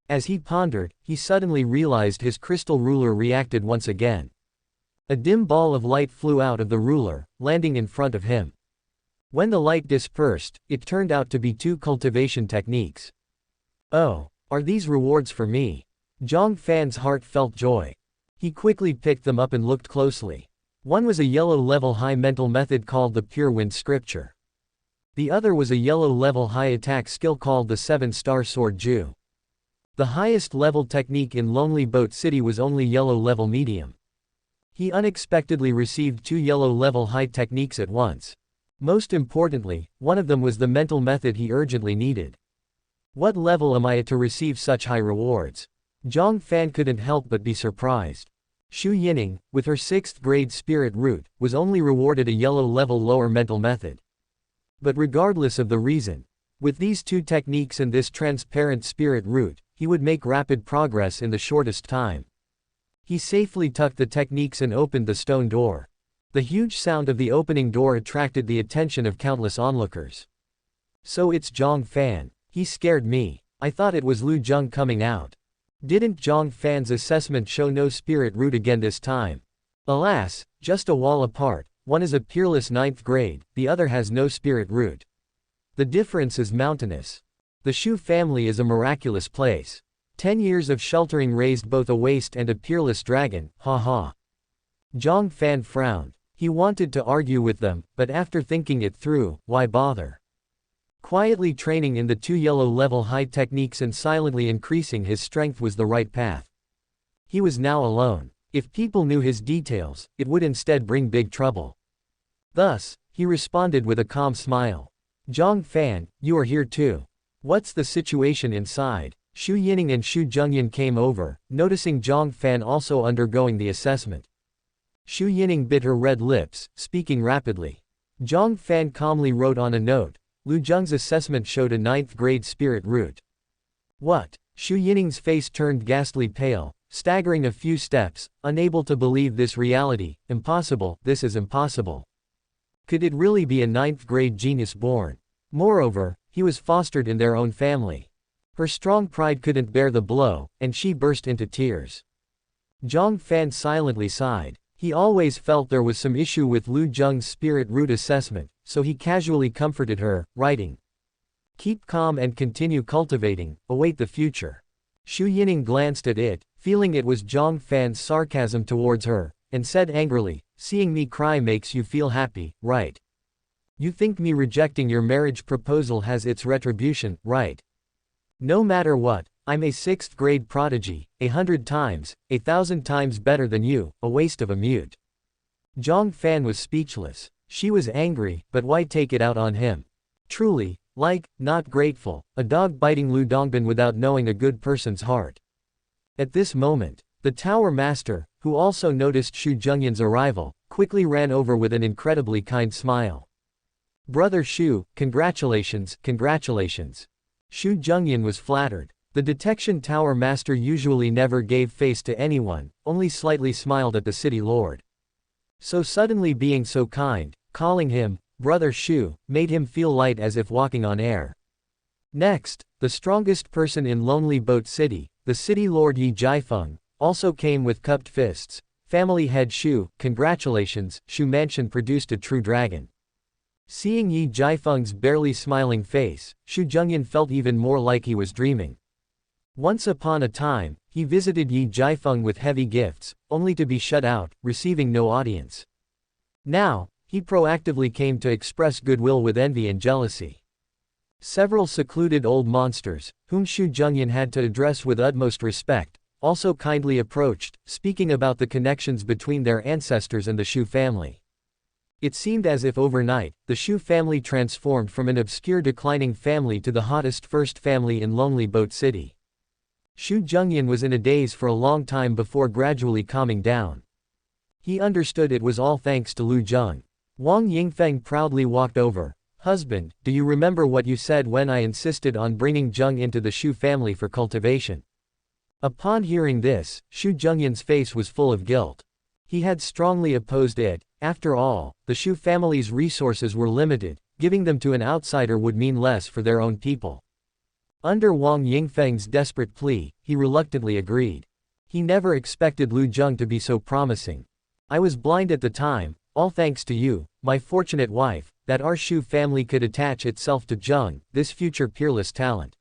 As he pondered, he suddenly realized his crystal ruler reacted once again. A dim ball of light flew out of the ruler, landing in front of him. When the light dispersed, it turned out to be 2 cultivation techniques. "Oh, are these rewards for me?" Jiang Fan's heart felt joy. He quickly picked them up and looked closely. One was a yellow-level high mental method called the Pure Wind Scripture. The other was a yellow-level high attack skill called the 7-star Sword Ju. The highest level technique in Lonely Boat City was only yellow-level medium. He unexpectedly received 2 yellow-level high techniques at once. Most importantly, one of them was the mental method he urgently needed. What level am I at to receive such high rewards? Jiang Fan couldn't help but be surprised. Xu Yining, with her 6th grade spirit root, was only rewarded a yellow-level lower mental method. But regardless of the reason, with these 2 techniques and this transparent spirit root, he would make rapid progress in the shortest time. He safely tucked the techniques and opened the stone door. The huge sound of the opening door attracted the attention of countless onlookers. "So it's Jiang Fan. He scared me. I thought it was Lu Zheng coming out. Didn't Jiang Fan's assessment show no spirit root again this time? Alas, just a wall apart, one is a peerless 9th grade, the other has no spirit root. The difference is mountainous. The Xu family is a miraculous place. 10 years of sheltering raised both a waste and a peerless dragon, ha ha." Jiang Fan frowned. He wanted to argue with them, but after thinking it through, why bother? Quietly training in the 2 yellow-level high techniques and silently increasing his strength was the right path. He was now alone. If people knew his details, it would instead bring big trouble. Thus, he responded with a calm smile. "Jiang Fan, you are here too. What's the situation inside?" Xu Yining and Xu Zhengyan came over, noticing Jiang Fan also undergoing the assessment. Xu Yining bit her red lips, speaking rapidly. Jiang Fan calmly wrote on a note, "Lu Zheng's assessment showed a 9th grade spirit root." "What?" Xu Yining's face turned ghastly pale, staggering a few steps, unable to believe this reality. Impossible, this is impossible. Could it really be a ninth-grade genius born? Moreover, he was fostered in their own family. Her strong pride couldn't bear the blow, and she burst into tears. Jiang Fan silently sighed. He always felt there was some issue with Lu Zheng's spirit root assessment, so he casually comforted her, writing, "Keep calm and continue cultivating, await the future." Xu Yining glanced at it, feeling it was Jiang Fan's sarcasm towards her, and said angrily, "Seeing me cry makes you feel happy, right? You think me rejecting your marriage proposal has its retribution, right? No matter what, I'm a 6th grade prodigy, 100 times, 1,000 times better than you, a waste of a mute." Jiang Fan was speechless. She was angry, but why take it out on him? Truly, not grateful, a dog biting Lu Dongbin without knowing a good person's heart. At this moment, the tower master, who also noticed Xu Zhengyan's arrival, quickly ran over with an incredibly kind smile. "Brother Xu, congratulations, congratulations." Xu Zhengyan was flattered. The detection tower master usually never gave face to anyone, only slightly smiled at the city lord. So suddenly being so kind, calling him Brother Xu, made him feel light as if walking on air. Next, the strongest person in Lonely Boat City, the city lord Yi Jiafeng, also came with cupped fists. "Family head Xu, congratulations, Xu Mansion produced a true dragon." Seeing Yi Jiafeng's barely smiling face, Xu Zhengyan felt even more like he was dreaming. Once upon a time, he visited Yi Jiafeng with heavy gifts, only to be shut out, receiving no audience. Now, he proactively came to express goodwill with envy and jealousy. Several secluded old monsters, whom Xu Zhengyan had to address with utmost respect, also kindly approached, speaking about the connections between their ancestors and the Xu family. It seemed as if overnight, the Xu family transformed from an obscure declining family to the hottest first family in Lonely Boat City. Xu Zhengyan was in a daze for a long time before gradually calming down. He understood it was all thanks to Lu Zheng. Wang Yingfeng proudly walked over. "Husband, do you remember what you said when I insisted on bringing Zheng into the Xu family for cultivation?" Upon hearing this, Xu Zhengyan's face was full of guilt. He had strongly opposed it. After all, the Xu family's resources were limited, giving them to an outsider would mean less for their own people. Under Wang Yingfeng's desperate plea, he reluctantly agreed. He never expected Lu Zheng to be so promising. "I was blind at the time, all thanks to you, my fortunate wife, that our Xu family could attach itself to Zheng, this future peerless talent."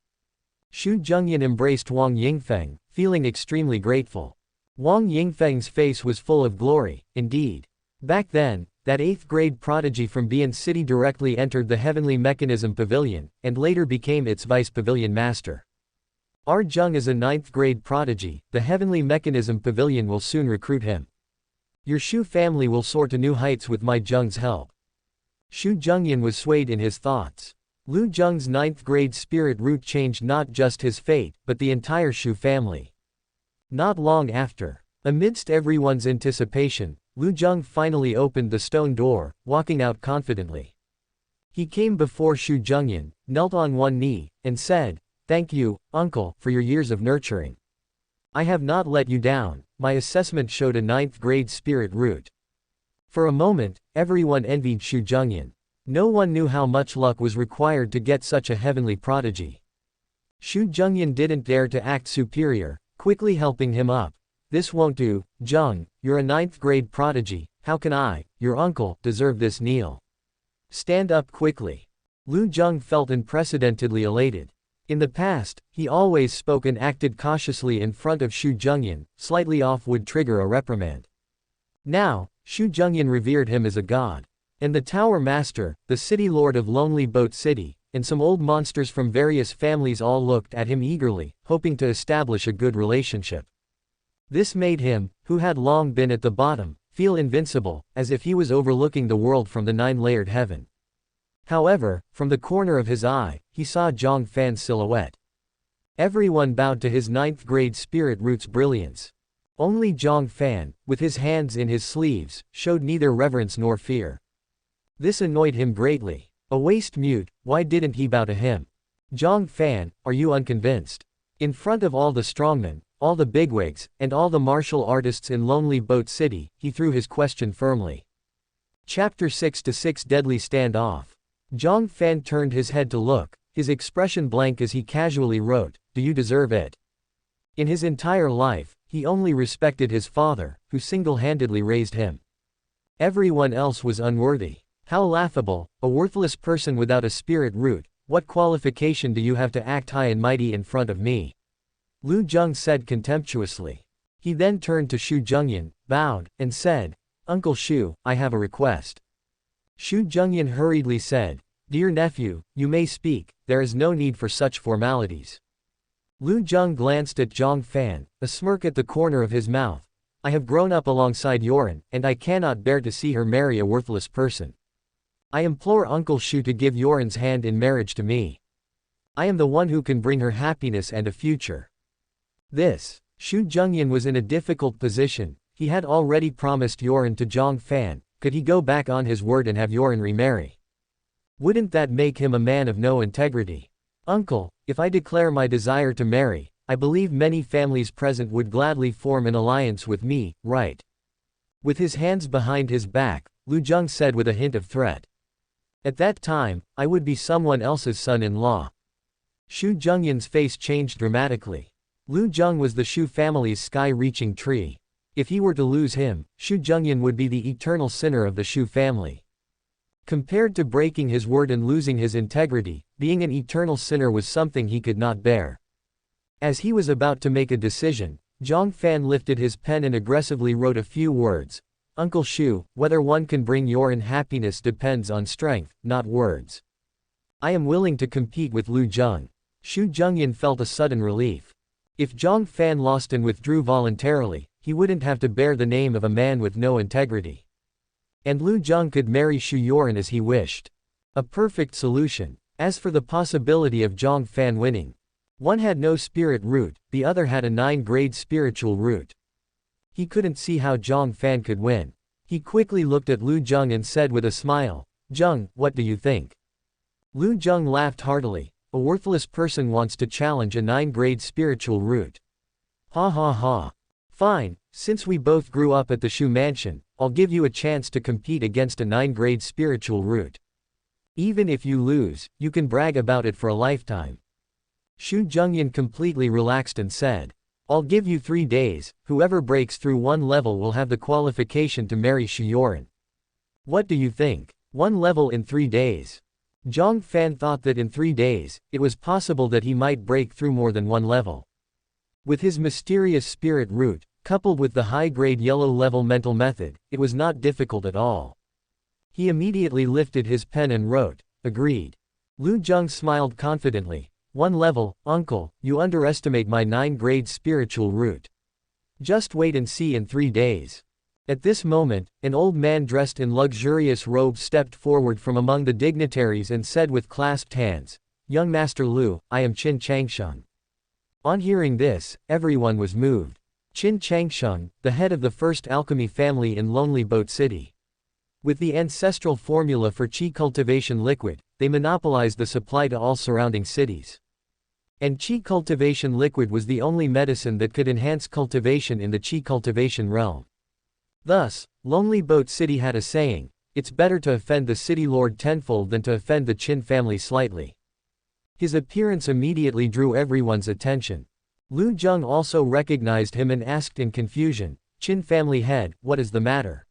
Xu Zhengyan embraced Wang Yingfeng, feeling extremely grateful. Wang Yingfeng's face was full of glory, indeed. Back then, that 8th grade prodigy from Bian City directly entered the Heavenly Mechanism Pavilion, and later became its vice pavilion master. Our Zheng is a 9th grade prodigy, the Heavenly Mechanism Pavilion will soon recruit him. Your Xu family will soar to new heights with my Zheng's help. Xu Zhengyan was swayed in his thoughts. Lu Zheng's 9th grade spirit root changed not just his fate, but the entire Xu family. Not long after, amidst everyone's anticipation, Lu Zheng finally opened the stone door, walking out confidently. He came before Xu Zhengyan, knelt on one knee, and said, "Thank you, uncle, for your years of nurturing. I have not let you down, my assessment showed a 9th grade spirit root." For a moment, everyone envied Xu Zhengyan. No one knew how much luck was required to get such a heavenly prodigy. Xu Zhengyan didn't dare to act superior, quickly helping him up. "This won't do, Zheng, you're a 9th grade prodigy, how can I, your uncle, deserve this kneel? Stand up quickly." Lu Zheng felt unprecedentedly elated. In the past, he always spoke and acted cautiously in front of Xu Zhengyan, slightly off would trigger a reprimand. Now, Xu Zhengyan revered him as a god. And the tower master, the city lord of Lonely Boat City, and some old monsters from various families all looked at him eagerly, hoping to establish a good relationship. This made him, who had long been at the bottom, feel invincible, as if he was overlooking the world from the 9-layered heaven. However, from the corner of his eye, he saw Jiang Fan's silhouette. Everyone bowed to his 9th grade spirit root's brilliance. Only Jiang Fan, with his hands in his sleeves, showed neither reverence nor fear. This annoyed him greatly. A waste mute, why didn't he bow to him? "Jiang Fan, are you unconvinced?" In front of all the strongmen, all the bigwigs, and all the martial artists in Lonely Boat City, he threw his question firmly. Chapter 6-6 Deadly Standoff. Jiang Fan turned his head to look, his expression blank as he casually wrote, "Do you deserve it?" In his entire life, he only respected his father, who single-handedly raised him. Everyone else was unworthy. How laughable, a worthless person without a spirit root, what qualification do you have to act high and mighty in front of me? Lu Zheng said contemptuously. He then turned to Xu Zhengyan, bowed, and said, "Uncle Xu, I have a request." Xu Zhengyan hurriedly said, "Dear nephew, you may speak, there is no need for such formalities." Lu Zheng glanced at Jiang Fan, a smirk at the corner of his mouth. "I have grown up alongside Yoren, and I cannot bear to see her marry a worthless person. I implore Uncle Xu to give Yoren's hand in marriage to me. I am the one who can bring her happiness and a future." Xu Zhengyan was in a difficult position. He had already promised Yoren to Jiang Fan. Could he go back on his word and have Yoren remarry? Wouldn't that make him a man of no integrity? "Uncle, if I declare my desire to marry, I believe many families present would gladly form an alliance with me, right?" With his hands behind his back, Lu Zheng said with a hint of threat. "At that time, I would be someone else's son-in-law." Xu Zhengyan's face changed dramatically. Lu Zheng was the Xu family's sky-reaching tree. If he were to lose him, Xu Zhengyan would be the eternal sinner of the Xu family. Compared to breaking his word and losing his integrity, being an eternal sinner was something he could not bear. As he was about to make a decision, Jiang Fan lifted his pen and aggressively wrote a few words. "Uncle Xu, whether one can bring Yoren happiness depends on strength, not words. I am willing to compete with Lu Zheng." Xu Zhengyan felt a sudden relief. If Jiang Fan lost and withdrew voluntarily, he wouldn't have to bear the name of a man with no integrity. And Lu Zheng could marry Xu Yoren as he wished. A perfect solution. As for the possibility of Jiang Fan winning, one had no spirit root, the other had a 9-grade spiritual root. He couldn't see how Jiang Fan could win. He quickly looked at Lu Zheng and said with a smile, "Zheng, what do you think?" Lu Zheng laughed heartily. "A worthless person wants to challenge a 9-grade spiritual root. Ha ha ha. Fine, since we both grew up at the Xu mansion, I'll give you a chance to compete against a 9-grade spiritual root. Even if you lose, you can brag about it for a lifetime." Xu Zhengyan completely relaxed and said, "I'll give you 3 days, whoever breaks through one level will have the qualification to marry Xu Yoren. What do you think? 1 level in 3 days?" Jiang Fan thought that in 3 days, it was possible that he might break through more than 1 level. With his mysterious spirit root, coupled with the high-grade yellow-level mental method, it was not difficult at all. He immediately lifted his pen and wrote, "Agreed." Lu Zheng smiled confidently. "1 level, uncle, you underestimate my 9-grade spiritual root. Just wait and see in 3 days." At this moment, an old man dressed in luxurious robes stepped forward from among the dignitaries and said with clasped hands, "Young Master Lu, I am Qin Changsheng." On hearing this, everyone was moved. Qin Changsheng, the head of the first alchemy family in Lonely Boat City. With the ancestral formula for qi cultivation liquid, they monopolized the supply to all surrounding cities. And qi cultivation liquid was the only medicine that could enhance cultivation in the qi cultivation realm. Thus, Lonely Boat City had a saying, "It's better to offend the city lord tenfold than to offend the Qin family slightly." His appearance immediately drew everyone's attention. Lu Zheng also recognized him and asked in confusion, "Qin family head, what is the matter?"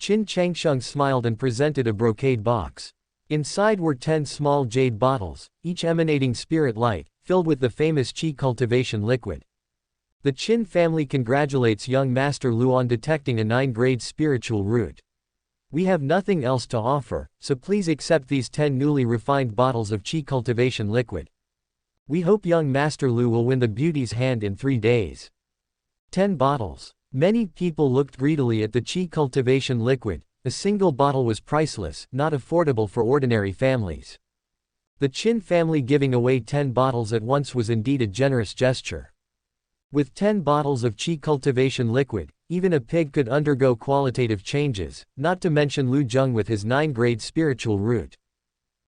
Qin Changsheng smiled and presented a brocade box. Inside were 10 small jade bottles, each emanating spirit light, filled with the famous qi cultivation liquid. The Qin family congratulates young Master Lu on detecting a 9-grade spiritual root. We have nothing else to offer, so please accept these 10 newly refined bottles of qi cultivation liquid. We hope young Master Lu will win the beauty's hand in 3 days. 10 bottles. Many people looked greedily at the qi cultivation liquid. A single bottle was priceless, not affordable for ordinary families. The Qin family giving away 10 bottles at once was indeed a generous gesture. With 10 bottles of qi cultivation liquid, even a pig could undergo qualitative changes, not to mention Lu Zheng with his 9-grade spiritual root.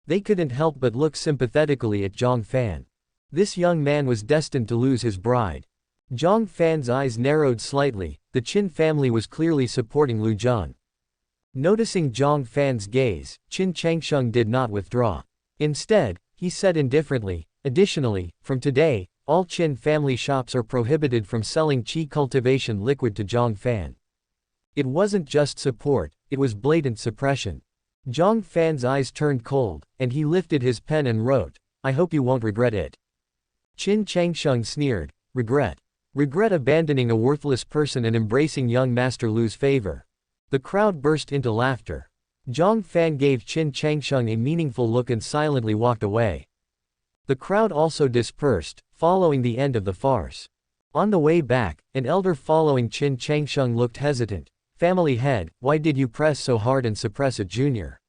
They couldn't help but look sympathetically at Jiang Fan. This young man was destined to lose his bride. Jiang Fan's eyes narrowed slightly. The Qin family was clearly supporting Lu Zheng. Noticing Jiang Fan's gaze, Qin Changsheng did not withdraw. Instead, he said indifferently, "Additionally, from today, all Qin family shops are prohibited from selling qi cultivation liquid to Jiang Fan." It wasn't just support, it was blatant suppression. Jiang Fan's eyes turned cold, and he lifted his pen and wrote, "I hope you won't regret it." Qin Changsheng sneered, "Regret? Regret abandoning a worthless person and embracing young Master Lu's favor." The crowd burst into laughter. Jiang Fan gave Qin Changsheng a meaningful look and silently walked away. The crowd also dispersed, following the end of the farce. On the way back, an elder following Qin Changsheng looked hesitant. "Family head, why did you press so hard and suppress a junior?"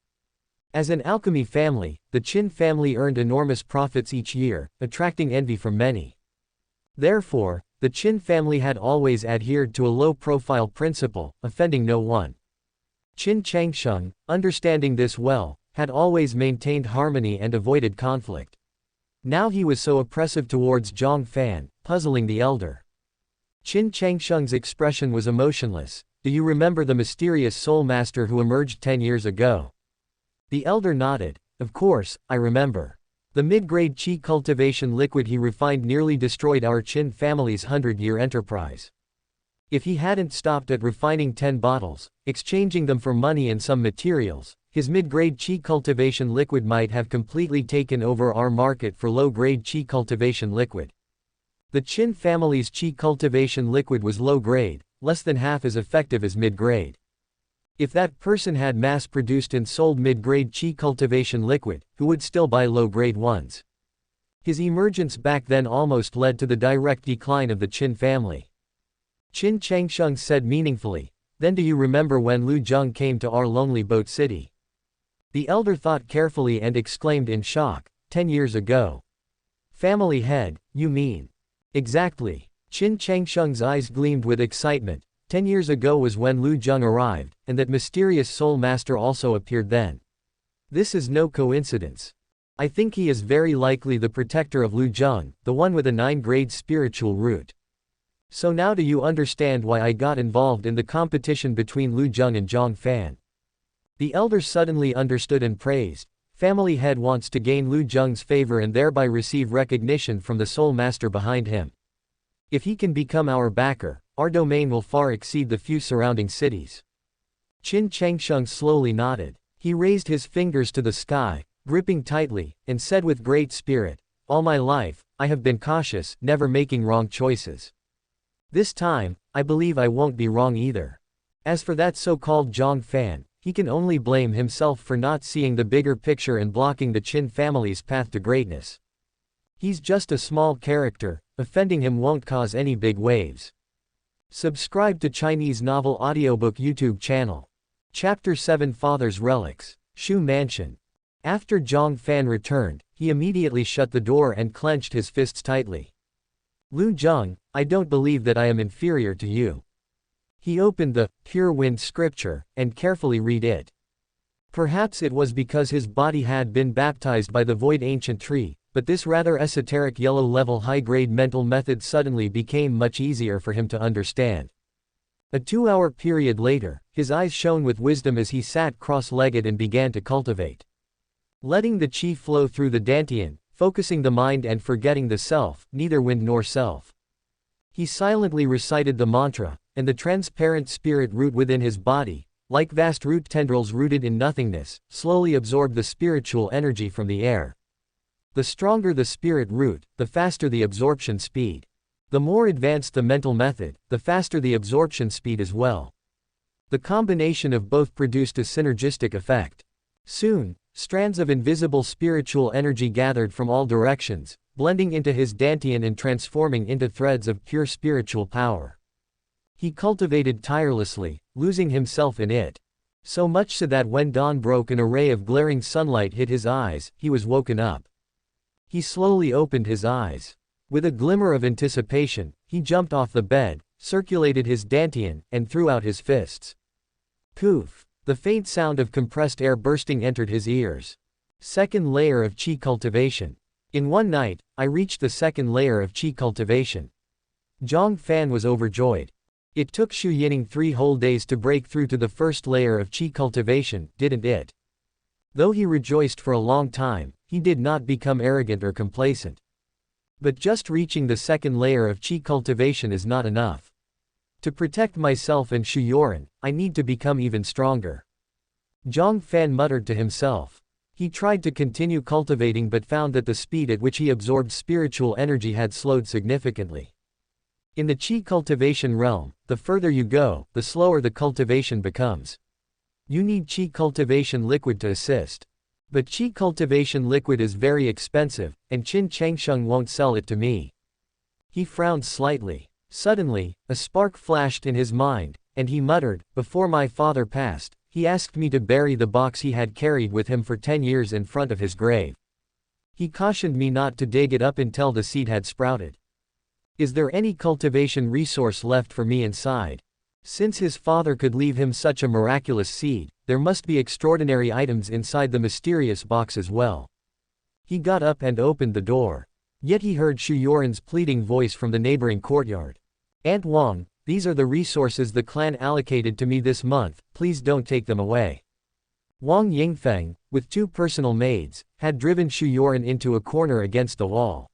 As an alchemy family, the Qin family earned enormous profits each year, attracting envy from many. Therefore, the Qin family had always adhered to a low-profile principle, offending no one. Qin Changsheng, understanding this well, had always maintained harmony and avoided conflict. Now he was so oppressive towards Jiang Fan, puzzling the elder. Qin Changsheng's expression was emotionless. "Do you remember the mysterious soul master who emerged 10 years ago?" The elder nodded. "Of course, I remember. The mid-grade qi cultivation liquid he refined nearly destroyed our Qin family's 100-year enterprise. If he hadn't stopped at refining 10 bottles, exchanging them for money and some materials, his mid-grade qi cultivation liquid might have completely taken over our market for low-grade qi cultivation liquid. The Qin family's qi cultivation liquid was low-grade, less than half as effective as mid-grade. If that person had mass-produced and sold mid-grade qi cultivation liquid, who would still buy low-grade ones? His emergence back then almost led to the direct decline of the Qin family." Qin Changsheng said meaningfully, "Then do you remember when Lu Zheng came to our lonely boat city?" The elder thought carefully and exclaimed in shock, 10 years ago. "Family head, you mean?" "Exactly." Qin Changsheng's eyes gleamed with excitement. 10 years ago was when Lu Zheng arrived, and that mysterious soul master also appeared then. This is no coincidence. I think he is very likely the protector of Lu Zheng, the one with a 9-grade spiritual root. So now do you understand why I got involved in the competition between Lu Zheng and Jiang Fan? The elder suddenly understood and praised. Family head wants to gain Lu Zheng's favor and thereby receive recognition from the soul master behind him. If he can become our backer, our domain will far exceed the few surrounding cities. Qin Changsheng slowly nodded. He raised his fingers to the sky, gripping tightly, and said with great spirit, "All my life, I have been cautious, never making wrong choices. This time, I believe I won't be wrong either. As for that so-called Jiang Fan, he can only blame himself for not seeing the bigger picture and blocking the Qin family's path to greatness. He's just a small character, offending him won't cause any big waves." Subscribe to Chinese Novel Audiobook YouTube channel. Chapter 7 Father's Relics. Xu Mansion. After Jiang Fan returned, he immediately shut the door and clenched his fists tightly. "Lu Zheng, I don't believe that I am inferior to you." He opened the Pure Wind scripture and carefully read it. Perhaps it was because his body had been baptized by the void ancient tree, but this rather esoteric yellow-level high-grade mental method suddenly became much easier for him to understand. A 2-hour period later, his eyes shone with wisdom as he sat cross-legged and began to cultivate. Letting the qi flow through the dantian, focusing the mind and forgetting the self, neither wind nor self. He silently recited the mantra, and the transparent spirit root within his body, like vast root tendrils rooted in nothingness, slowly absorbed the spiritual energy from the air. The stronger the spirit root, the faster the absorption speed. The more advanced the mental method, the faster the absorption speed as well. The combination of both produced a synergistic effect. Soon, strands of invisible spiritual energy gathered from all directions, blending into his dantian and transforming into threads of pure spiritual power. He cultivated tirelessly, losing himself in it. So much so that when dawn broke and a ray of glaring sunlight hit his eyes, he was woken up. He slowly opened his eyes. With a glimmer of anticipation, he jumped off the bed, circulated his dantian, and threw out his fists. Poof! The faint sound of compressed air bursting entered his ears. Second layer of qi cultivation. In one night, I reached the second layer of qi cultivation. Jiang Fan was overjoyed. It took Xu Yining 3 whole days to break through to the first layer of qi cultivation, didn't it? Though he rejoiced for a long time, he did not become arrogant or complacent. But just reaching the second layer of qi cultivation is not enough. To protect myself and Xu Yining, I need to become even stronger. Jiang Fan muttered to himself. He tried to continue cultivating but found that the speed at which he absorbed spiritual energy had slowed significantly. In the qi cultivation realm, the further you go, the slower the cultivation becomes. You need qi cultivation liquid to assist. But qi cultivation liquid is very expensive, and Qin Changsheng won't sell it to me. He frowned slightly. Suddenly, a spark flashed in his mind, and he muttered, before my father passed, he asked me to bury the box he had carried with him for 10 years in front of his grave. He cautioned me not to dig it up until the seed had sprouted. Is there any cultivation resource left for me inside? Since his father could leave him such a miraculous seed, there must be extraordinary items inside the mysterious box as well. He got up and opened the door. Yet he heard Xu Yining's pleading voice from the neighboring courtyard. Aunt Wang, these are the resources the clan allocated to me this month, please don't take them away. Wang Yingfeng, with 2 personal maids, had driven Xu Yining into a corner against the wall.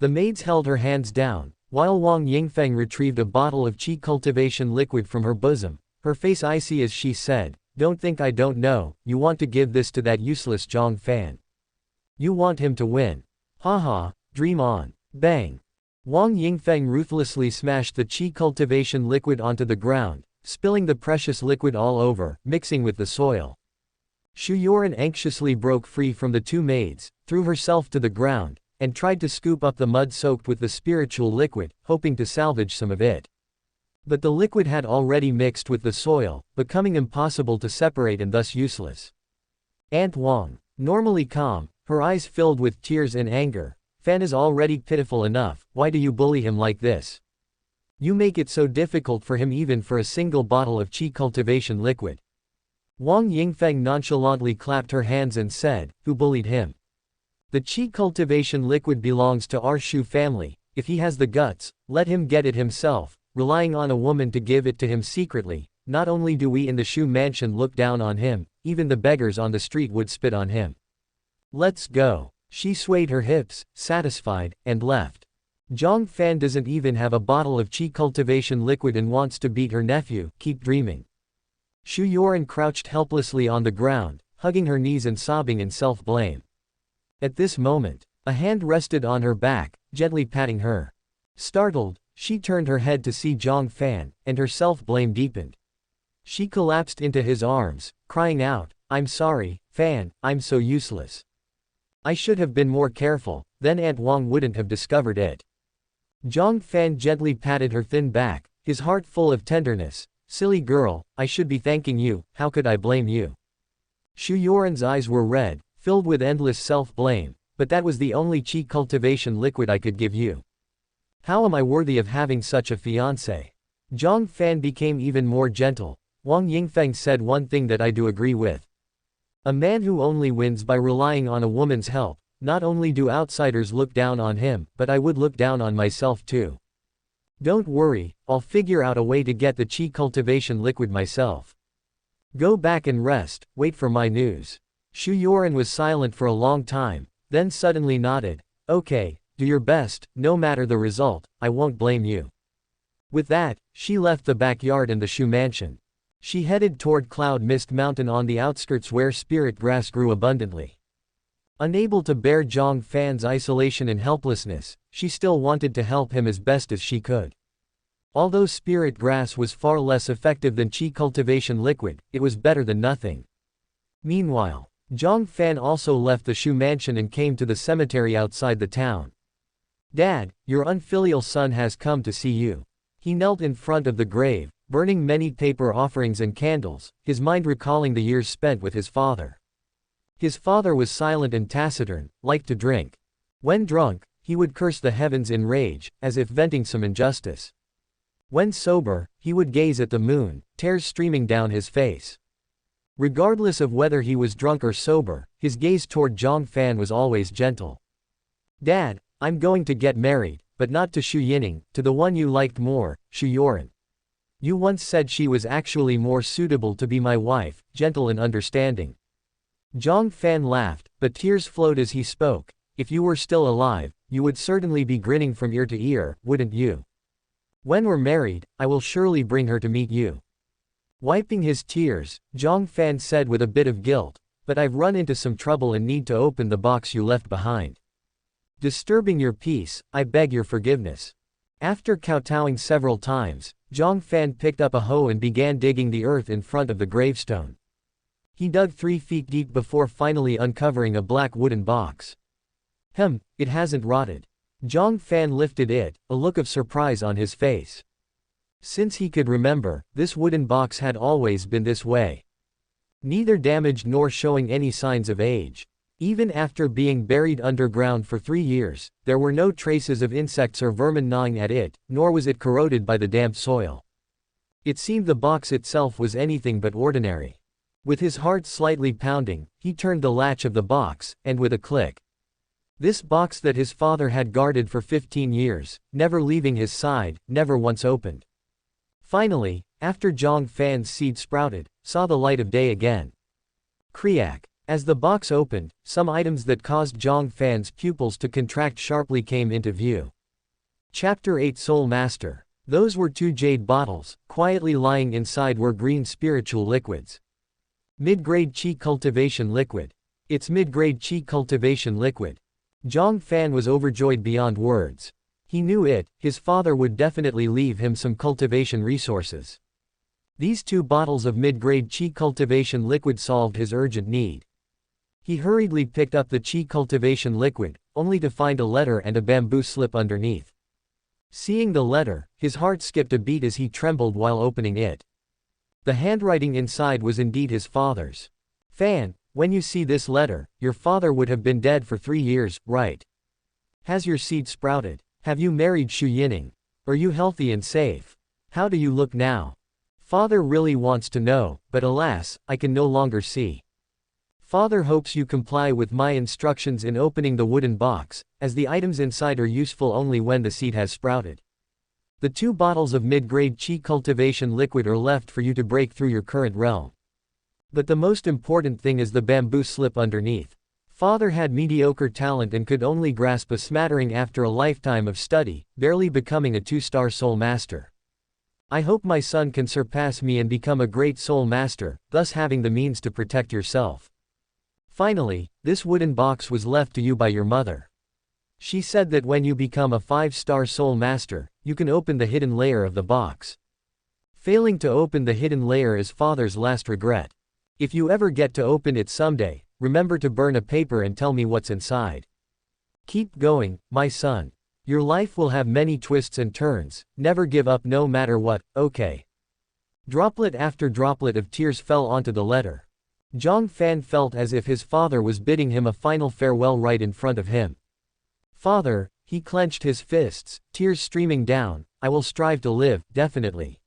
The maids held her hands down, while Wang Yingfeng retrieved a bottle of qi cultivation liquid from her bosom, her face icy as she said, don't think I don't know, you want to give this to that useless Jiang Fan. You want him to win. Haha, dream on. Bang. Wang Yingfeng ruthlessly smashed the qi cultivation liquid onto the ground, spilling the precious liquid all over, mixing with the soil. Xu Yining anxiously broke free from the 2 maids, threw herself to the ground, and tried to scoop up the mud soaked with the spiritual liquid, hoping to salvage some of it. But the liquid had already mixed with the soil, becoming impossible to separate and thus useless. Aunt Wang, normally calm, her eyes filled with tears and anger, Fan is already pitiful enough, why do you bully him like this? You make it so difficult for him even for a single bottle of qi cultivation liquid. Wang Yingfeng nonchalantly clapped her hands and said, who bullied him? The qi cultivation liquid belongs to our Xu family, if he has the guts, let him get it himself, relying on a woman to give it to him secretly. Not only do we in the Xu mansion look down on him, even the beggars on the street would spit on him. Let's go. She swayed her hips, satisfied, and left. Jiang Fan doesn't even have a bottle of qi cultivation liquid and wants to beat her nephew, keep dreaming. Xu Yining crouched helplessly on the ground, hugging her knees and sobbing in self-blame. At this moment, a hand rested on her back, gently patting her. Startled, she turned her head to see Jiang Fan, and her self-blame deepened. She collapsed into his arms, crying out, I'm sorry, Fan, I'm so useless. I should have been more careful, then Aunt Wang wouldn't have discovered it. Jiang Fan gently patted her thin back, his heart full of tenderness. Silly girl, I should be thanking you, how could I blame you? Xu Yining's eyes were red, filled with endless self-blame, but that was the only qi cultivation liquid I could give you. How am I worthy of having such a fiancé? Jiang Fan became even more gentle. Wang Yingfeng said one thing that I do agree with. A man who only wins by relying on a woman's help, not only do outsiders look down on him, but I would look down on myself too. Don't worry, I'll figure out a way to get the qi cultivation liquid myself. Go back and rest, wait for my news. Xu Yining was silent for a long time, then suddenly nodded. Okay, do your best, no matter the result, I won't blame you. With that, she left the backyard and the Xu mansion. She headed toward Cloud Mist Mountain on the outskirts where spirit grass grew abundantly. Unable to bear Jiang Fan's isolation and helplessness, she still wanted to help him as best as she could. Although spirit grass was far less effective than qi cultivation liquid, it was better than nothing. Meanwhile, Jiang Fan also left the Xu mansion and came to the cemetery outside the town. Dad, your unfilial son has come to see you. He knelt in front of the grave, burning many paper offerings and candles, his mind recalling the years spent with his father. His father was silent and taciturn, liked to drink. When drunk, he would curse the heavens in rage, as if venting some injustice. When sober, he would gaze at the moon, tears streaming down his face. Regardless of whether he was drunk or sober, his gaze toward Jiang Fan was always gentle. Dad, I'm going to get married, but not to Xu Yining, to the one you liked more, Xu Yining. You once said she was actually more suitable to be my wife, gentle and understanding. Jiang Fan laughed, but tears flowed as he spoke. If you were still alive, you would certainly be grinning from ear to ear, wouldn't you? When we're married, I will surely bring her to meet you. Wiping his tears, Jiang Fan said with a bit of guilt, but I've run into some trouble and need to open the box you left behind. Disturbing your peace, I beg your forgiveness. After kowtowing several times, Jiang Fan picked up a hoe and began digging the earth in front of the gravestone. He dug 3 feet deep before finally uncovering a black wooden box. It hasn't rotted. Jiang Fan lifted it, a look of surprise on his face. Since he could remember, this wooden box had always been this way. Neither damaged nor showing any signs of age. Even after being buried underground for 3 years, there were no traces of insects or vermin gnawing at it, nor was it corroded by the damp soil. It seemed the box itself was anything but ordinary. With his heart slightly pounding, he turned the latch of the box, and with a click. This box that his father had guarded for 15 years, never leaving his side, never once opened. Finally, after Jiang Fan's seed sprouted, saw the light of day again. Kriak. As the box opened, some items that caused Jiang Fan's pupils to contract sharply came into view. Chapter 8 Soul Master. Those were 2 jade bottles, quietly lying inside were green spiritual liquids. Mid-grade Qi cultivation liquid. It's mid-grade Qi cultivation liquid. Jiang Fan was overjoyed beyond words. He knew his father would definitely leave him some cultivation resources. These 2 bottles of mid-grade Qi cultivation liquid solved his urgent need. He hurriedly picked up the Qi cultivation liquid, only to find a letter and a bamboo slip underneath. Seeing the letter, his heart skipped a beat as he trembled while opening it. The handwriting inside was indeed his father's. Fan, when you see this letter, your father would have been dead for 3 years, right? Has your seed sprouted? Have you married Xu Yining? Are you healthy and safe? How do you look now? Father really wants to know, but alas, I can no longer see. Father hopes you comply with my instructions in opening the wooden box, as the items inside are useful only when the seed has sprouted. The 2 bottles of mid-grade Qi cultivation liquid are left for you to break through your current realm. But the most important thing is the bamboo slip underneath. Father had mediocre talent and could only grasp a smattering after a lifetime of study, barely becoming a 2-star soul master. I hope my son can surpass me and become a great soul master, thus having the means to protect yourself. Finally, this wooden box was left to you by your mother. She said that when you become a 5-star soul master, you can open the hidden layer of the box. Failing to open the hidden layer is father's last regret. If you ever get to open it someday, remember to burn a paper and tell me what's inside. Keep going, my son. Your life will have many twists and turns, never give up no matter what, okay? Droplet after droplet of tears fell onto the letter. Jiang Fan felt as if his father was bidding him a final farewell right in front of him. Father, he clenched his fists, tears streaming down, I will strive to live, definitely.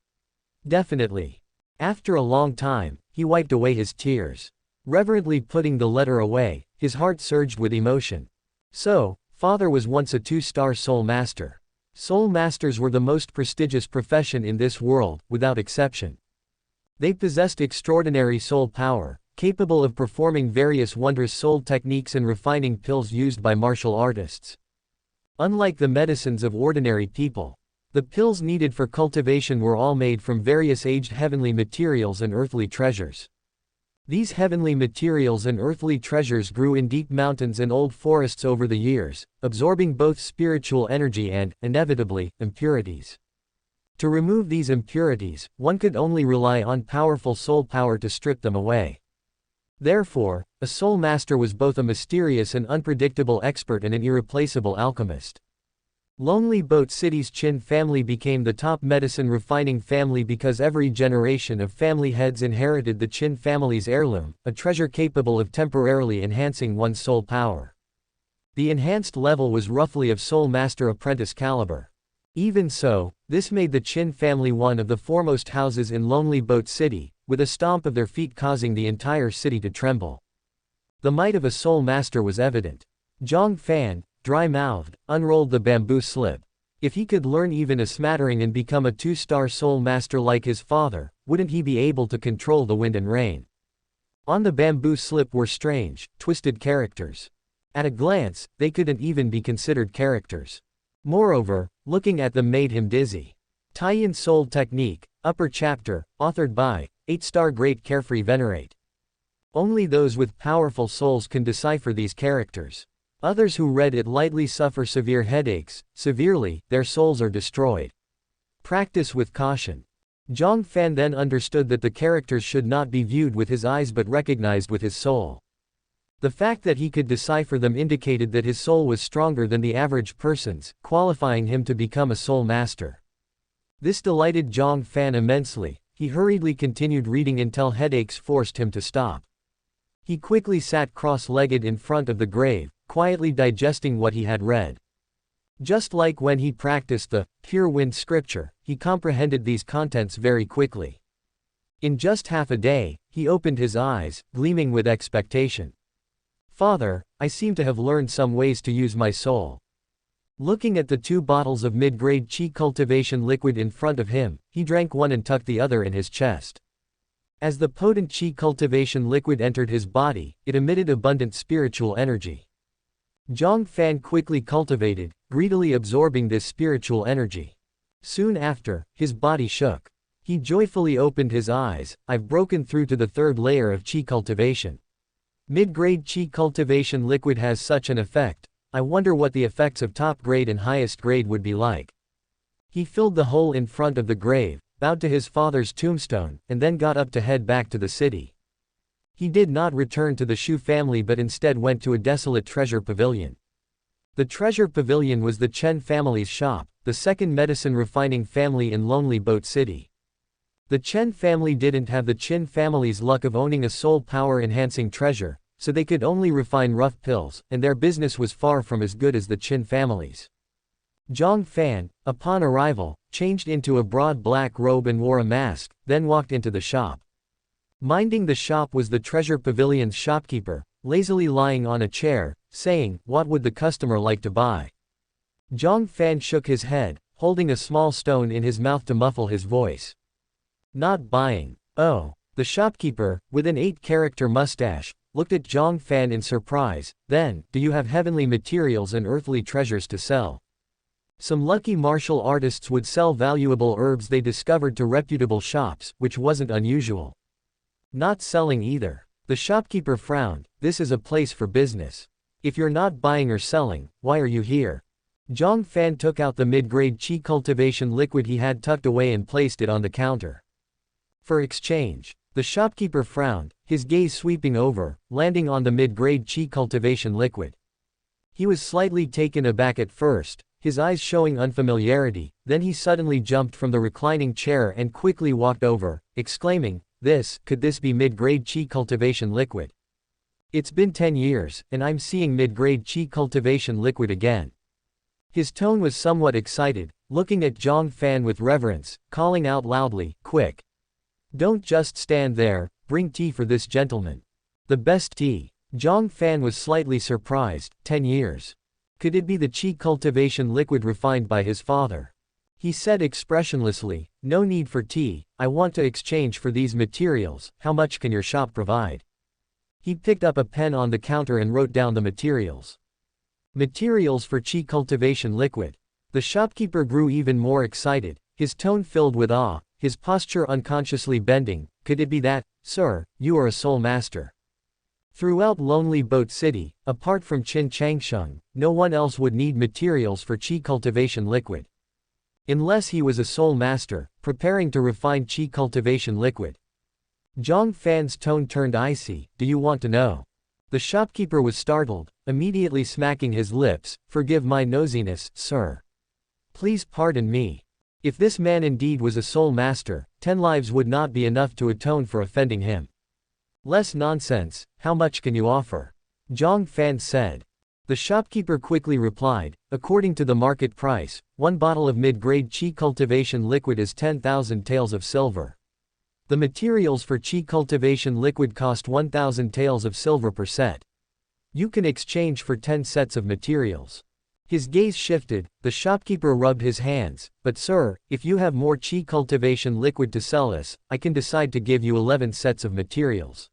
Definitely. After a long time, he wiped away his tears. Reverently putting the letter away, his heart surged with emotion. So, father was once a 2-star soul master. Soul masters were the most prestigious profession in this world, without exception. They possessed extraordinary soul power, capable of performing various wondrous soul techniques and refining pills used by martial artists. Unlike the medicines of ordinary people, the pills needed for cultivation were all made from various aged heavenly materials and earthly treasures. These heavenly materials and earthly treasures grew in deep mountains and old forests over the years, absorbing both spiritual energy and, inevitably, impurities. To remove these impurities, one could only rely on powerful soul power to strip them away. Therefore, a soul master was both a mysterious and unpredictable expert and an irreplaceable alchemist. Lonely Boat City's Qin family became the top medicine refining family because every generation of family heads inherited the Qin family's heirloom, a treasure capable of temporarily enhancing one's soul power. The enhanced level was roughly of soul master apprentice caliber. Even so, this made the Qin family one of the foremost houses in Lonely Boat City, with a stomp of their feet causing the entire city to tremble. The might of a soul master was evident. Jiang Fan, dry-mouthed, unrolled the bamboo slip. If he could learn even a smattering and become a 2-star soul master like his father, wouldn't he be able to control the wind and rain? On the bamboo slip were strange, twisted characters. At a glance, they couldn't even be considered characters. Moreover, looking at them made him dizzy. Taiyan Soul Technique, Upper Chapter, authored by 8-star Great Carefree Venerate. Only those with powerful souls can decipher these characters. Others who read it lightly suffer severe headaches, severely, their souls are destroyed. Practice with caution. Jiang Fan then understood that the characters should not be viewed with his eyes but recognized with his soul. The fact that he could decipher them indicated that his soul was stronger than the average person's, qualifying him to become a soul master. This delighted Jiang Fan immensely. He hurriedly continued reading until headaches forced him to stop. He quickly sat cross-legged in front of the grave, quietly digesting what he had read. Just like when he practiced the pure wind scripture, he comprehended these contents very quickly. In just half a day, he opened his eyes, gleaming with expectation. "Father, I seem to have learned some ways to use my soul." Looking at the 2 bottles of mid-grade qi cultivation liquid in front of him, he drank one and tucked the other in his chest. As the potent qi cultivation liquid entered his body, it emitted abundant spiritual energy. Jiang Fan quickly cultivated, greedily absorbing this spiritual energy. Soon after, his body shook. He joyfully opened his eyes. "I've broken through to the 3rd layer of qi cultivation. Mid-grade qi cultivation liquid has such an effect. I wonder what the effects of top grade and highest grade would be like." He filled the hole in front of the grave, bowed to his father's tombstone, and then got up to head back to the city. He did not return to the Xu family but instead went to a desolate treasure pavilion. The treasure pavilion was the Chen family's shop, the 2nd medicine refining family in Lonely Boat City. The Chen family didn't have the Qin family's luck of owning a soul power enhancing treasure, so they could only refine rough pills, and their business was far from as good as the Qin family's. Jiang Fan, upon arrival, changed into a broad black robe and wore a mask, then walked into the shop. Minding the shop was the treasure pavilion's shopkeeper, lazily lying on a chair, saying, "What would the customer like to buy?" Jiang Fan shook his head, holding a small stone in his mouth to muffle his voice. "Not buying." "Oh." The shopkeeper, with an 8-character mustache, looked at Jiang Fan in surprise. "Then, do you have heavenly materials and earthly treasures to sell?" Some lucky martial artists would sell valuable herbs they discovered to reputable shops, which wasn't unusual. "Not selling either." The shopkeeper frowned. "This is a place for business. If you're not buying or selling, why are you here?" Jiang Fan took out the mid-grade qi cultivation liquid he had tucked away and placed it on the counter. "For exchange." The shopkeeper frowned, his gaze sweeping over, landing on the mid-grade qi cultivation liquid. He was slightly taken aback at first, his eyes showing unfamiliarity, then he suddenly jumped from the reclining chair and quickly walked over, exclaiming, Could this be mid-grade qi cultivation liquid? It's been 10 years, and I'm seeing mid-grade qi cultivation liquid again." His tone was somewhat excited, looking at Jiang Fan with reverence, calling out loudly, "Quick! Don't just stand there, bring tea for this gentleman. The best tea." Jiang Fan was slightly surprised. 10 years. Could it be the qi cultivation liquid refined by his father? He said expressionlessly, "No need for tea, I want to exchange for these materials. How much can your shop provide?" He picked up a pen on the counter and wrote down the materials. Materials for qi cultivation liquid. The shopkeeper grew even more excited, his tone filled with awe, his posture unconsciously bending. "Could it be that, sir, you are a soul master?" Throughout Lonely Boat City, apart from Qin Changsheng, no one else would need materials for qi cultivation liquid. Unless he was a soul master, preparing to refine qi cultivation liquid. Jiang Fan's tone turned icy. "Do you want to know?" The shopkeeper was startled, immediately smacking his lips. "Forgive my nosiness, sir. Please pardon me. If this man indeed was a soul master, 10 lives would not be enough to atone for offending him." "Less nonsense, how much can you offer?" Jiang Fan said. The shopkeeper quickly replied, "According to the market price, 1 bottle of mid-grade qi cultivation liquid is 10,000 taels of silver. The materials for qi cultivation liquid cost 1,000 taels of silver per set. You can exchange for 10 sets of materials." His gaze shifted, the shopkeeper rubbed his hands. But sir, if you have more qi cultivation liquid to sell us, I can decide to give you 11 sets of materials.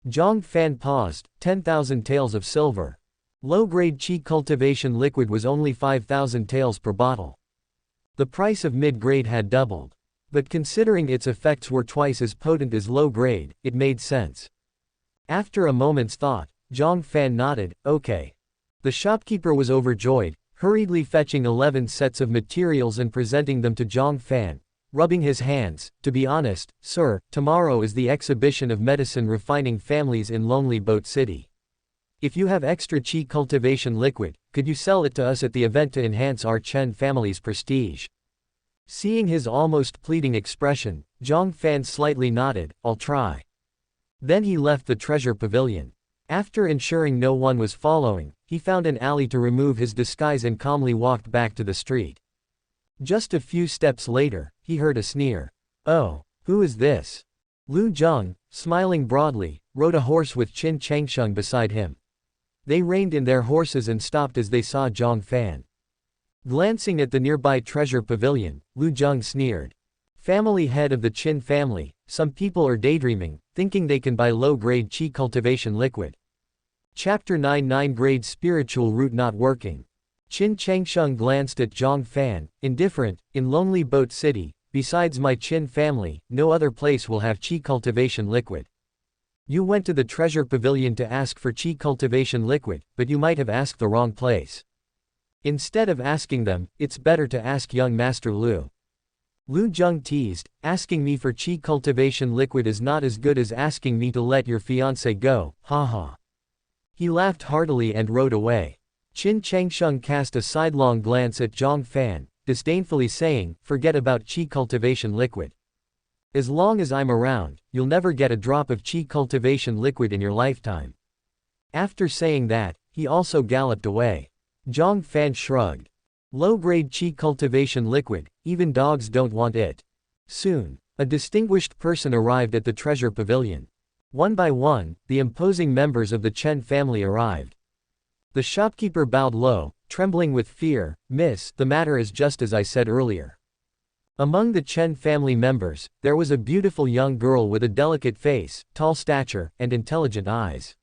Jiang Fan paused, 10,000 taels of silver. Low-grade qi cultivation liquid was only 5,000 taels per bottle. The price of mid-grade had doubled. But considering its effects were twice as potent as low-grade, it made sense. After a moment's thought, Jiang Fan nodded, okay. The shopkeeper was overjoyed, hurriedly fetching 11 sets of materials and presenting them to Jiang Fan, rubbing his hands. To be honest, sir, tomorrow is the exhibition of medicine refining families in Lonely Boat City. If you have extra qi cultivation liquid, could you sell it to us at the event to enhance our Chen family's prestige? Seeing his almost pleading expression, Jiang Fan slightly nodded, I'll try. Then he left the treasure pavilion. After ensuring no one was following, he found an alley to remove his disguise and calmly walked back to the street. Just a few steps later, he heard a sneer. Oh, who is this? Lu Zheng, smiling broadly, rode a horse with Qin Changsheng beside him. They reined in their horses and stopped as they saw Jiang Fan. Glancing at the nearby treasure pavilion, Lu Zheng sneered. Family head of the Qin family, some people are daydreaming, thinking they can buy low-grade qi cultivation liquid. Chapter 9 grade spiritual route not working. Qin Changsheng glanced at Jiang Fan, indifferent, in Lonely Boat City, besides my Qin family, no other place will have qi cultivation liquid. You went to the treasure pavilion to ask for qi cultivation liquid, but you might have asked the wrong place. Instead of asking them, it's better to ask young Master Lu. Lu Zheng teased, asking me for qi cultivation liquid is not as good as asking me to let your fiancé go, haha. He laughed heartily and rode away. Qin Changsheng cast a sidelong glance at Jiang Fan, disdainfully saying, forget about qi cultivation liquid. As long as I'm around, you'll never get a drop of qi cultivation liquid in your lifetime. After saying that, he also galloped away. Jiang Fan shrugged. Low-grade qi cultivation liquid, even dogs don't want it. Soon, a distinguished person arrived at the treasure pavilion. One by one, the imposing members of the Chen family arrived. The shopkeeper bowed low, trembling with fear, Miss, the matter is just as I said earlier. Among the Chen family members, there was a beautiful young girl with a delicate face, tall stature, and intelligent eyes.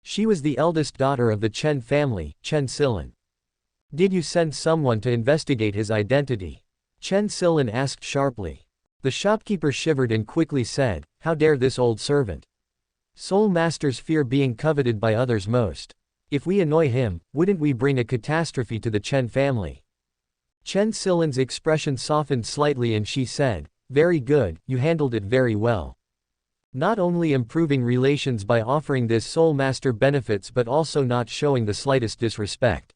She was the eldest daughter of the Chen family, Chen Silin. Did you send someone to investigate his identity? Chen Silin asked sharply. The shopkeeper shivered and quickly said, how dare this old servant? Soul masters fear being coveted by others most. If we annoy him, wouldn't we bring a catastrophe to the Chen family? Chen Silin's expression softened slightly and she said, very good, you handled it very well. Not only improving relations by offering this soul master benefits but also not showing the slightest disrespect.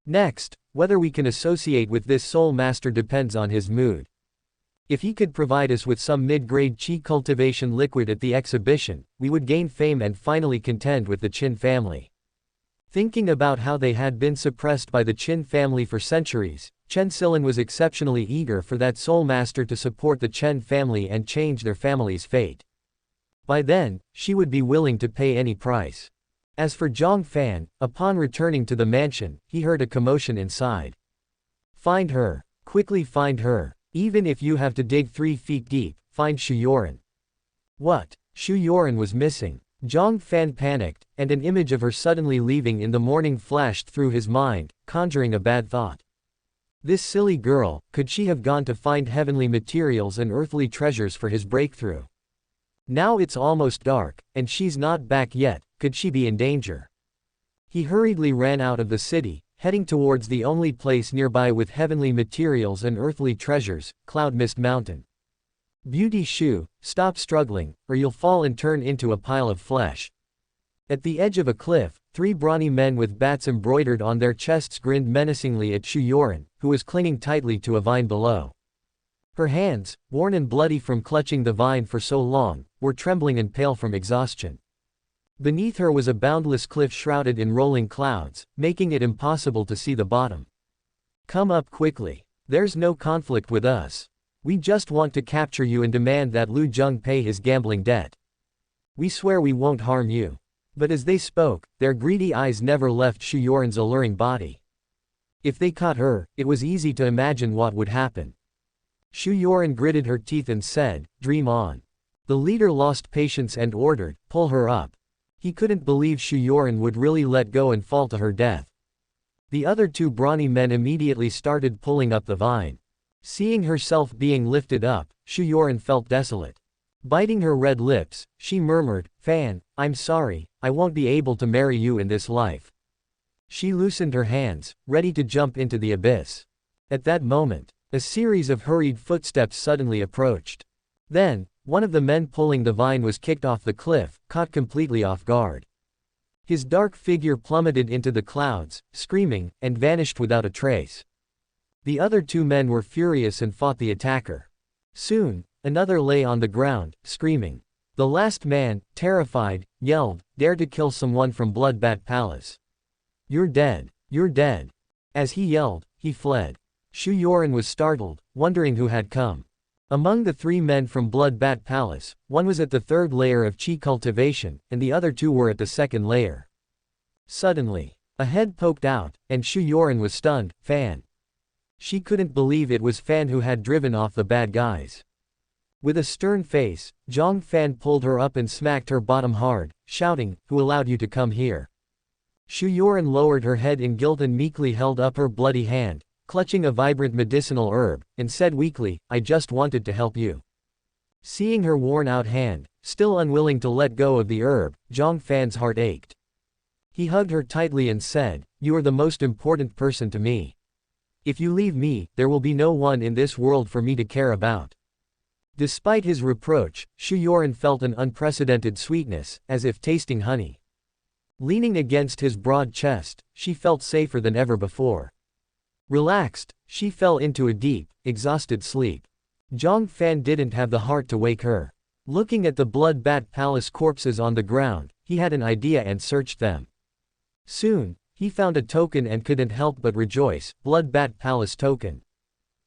Next, whether we can associate with this soul master depends on his mood. If he could provide us with some mid-grade qi cultivation liquid at the exhibition, we would gain fame and finally contend with the Qin family. Thinking about how they had been suppressed by the Qin family for centuries, Chen Silin was exceptionally eager for that soul master to support the Chen family and change their family's fate. By then, she would be willing to pay any price. As for Jiang Fan, upon returning to the mansion, he heard a commotion inside. Find her. Quickly find her. Even if you have to dig 3 feet deep, find Xu Yining. What? Xu Yining was missing. Jiang Fan panicked, and an image of her suddenly leaving in the morning flashed through his mind, conjuring a bad thought. This silly girl, could she have gone to find heavenly materials and earthly treasures for his breakthrough? Now it's almost dark, and she's not back yet, could she be in danger? He hurriedly ran out of the city, heading towards the only place nearby with heavenly materials and earthly treasures, Cloud Mist Mountain. Beauty Shu, stop struggling, or you'll fall and turn into a pile of flesh. At the edge of a cliff, 3 brawny men with bats embroidered on their chests grinned menacingly at Xu Yining, who was clinging tightly to a vine below. Her hands, worn and bloody from clutching the vine for so long, were trembling and pale from exhaustion. Beneath her was a boundless cliff shrouded in rolling clouds, making it impossible to see the bottom. Come up quickly. There's no conflict with us. We just want to capture you and demand that Lu Zheng pay his gambling debt. We swear we won't harm you. But as they spoke, their greedy eyes never left Xu Yining's alluring body. If they caught her, it was easy to imagine what would happen. Xu Yining gritted her teeth and said, "Dream on." The leader lost patience and ordered, "Pull her up." He couldn't believe Xu Yining would really let go and fall to her death. The other two brawny men immediately started pulling up the vine. Seeing herself being lifted up, Xu Yining felt desolate. Biting her red lips, she murmured, "Fan, I'm sorry, I won't be able to marry you in this life." She loosened her hands, ready to jump into the abyss. At that moment, a series of hurried footsteps suddenly approached. Then, one of the men pulling the vine was kicked off the cliff, caught completely off guard. His dark figure plummeted into the clouds, screaming, and vanished without a trace. The other two men were furious and fought the attacker. Soon, another lay on the ground, screaming. The last man, terrified, yelled, "Dare to kill someone from Bloodbat Palace. You're dead. You're dead." As he yelled, he fled. Xu Yining was startled, wondering who had come. Among the three men from Bloodbat Palace, one was at the third layer of Qi cultivation, and the other two were at the second layer. Suddenly, a head poked out, and Xu Yining was stunned. "Fan." She couldn't believe it was Fan who had driven off the bad guys. With a stern face, Jiang Fan pulled her up and smacked her bottom hard, shouting, "Who allowed you to come here?" Xu Yining lowered her head in guilt and meekly held up her bloody hand, clutching a vibrant medicinal herb, and said weakly, "I just wanted to help you." Seeing her worn-out hand, still unwilling to let go of the herb, Jiang Fan's heart ached. He hugged her tightly and said, "You are the most important person to me. If you leave me, there will be no one in this world for me to care about." Despite his reproach, Xu Yining felt an unprecedented sweetness, as if tasting honey. Leaning against his broad chest, she felt safer than ever before. Relaxed, she fell into a deep, exhausted sleep. Jiang Fan didn't have the heart to wake her. Looking at the Bloodbat Palace corpses on the ground, he had an idea and searched them. Soon, he found a token and couldn't help but rejoice. Bloodbat Palace token.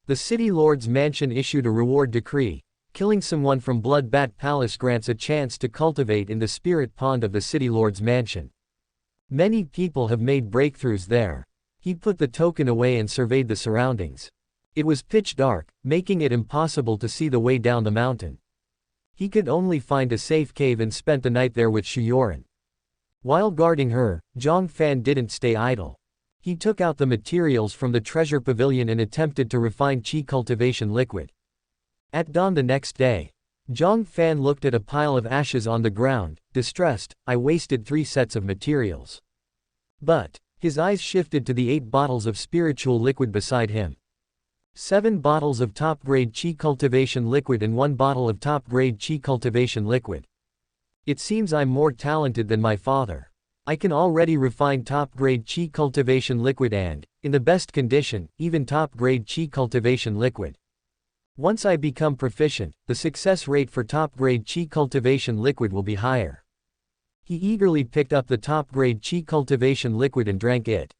The City Lord's mansion issued a reward decree. Killing someone from Bloodbat Palace grants a chance to cultivate in the spirit pond of the City Lord's mansion. Many people have made breakthroughs there. He put the token away and surveyed the surroundings. It was pitch dark, making it impossible to see the way down the mountain. He could only find a safe cave and spent the night there with Xu Yining. While guarding her, Jiang Fan didn't stay idle. He took out the materials from the treasure pavilion and attempted to refine Qi cultivation liquid. At dawn the next day, Jiang Fan looked at a pile of ashes on the ground, distressed. "I wasted 3 sets of materials." But his eyes shifted to the 8 bottles of spiritual liquid beside him. 7 bottles of top-grade Qi cultivation liquid and 1 bottle of top-grade Qi cultivation liquid. "It seems I'm more talented than my father. I can already refine top-grade Qi cultivation liquid and, in the best condition, even top-grade Qi cultivation liquid. Once I become proficient, the success rate for top-grade Qi cultivation liquid will be higher." He eagerly picked up the top-grade Qi cultivation liquid and drank it.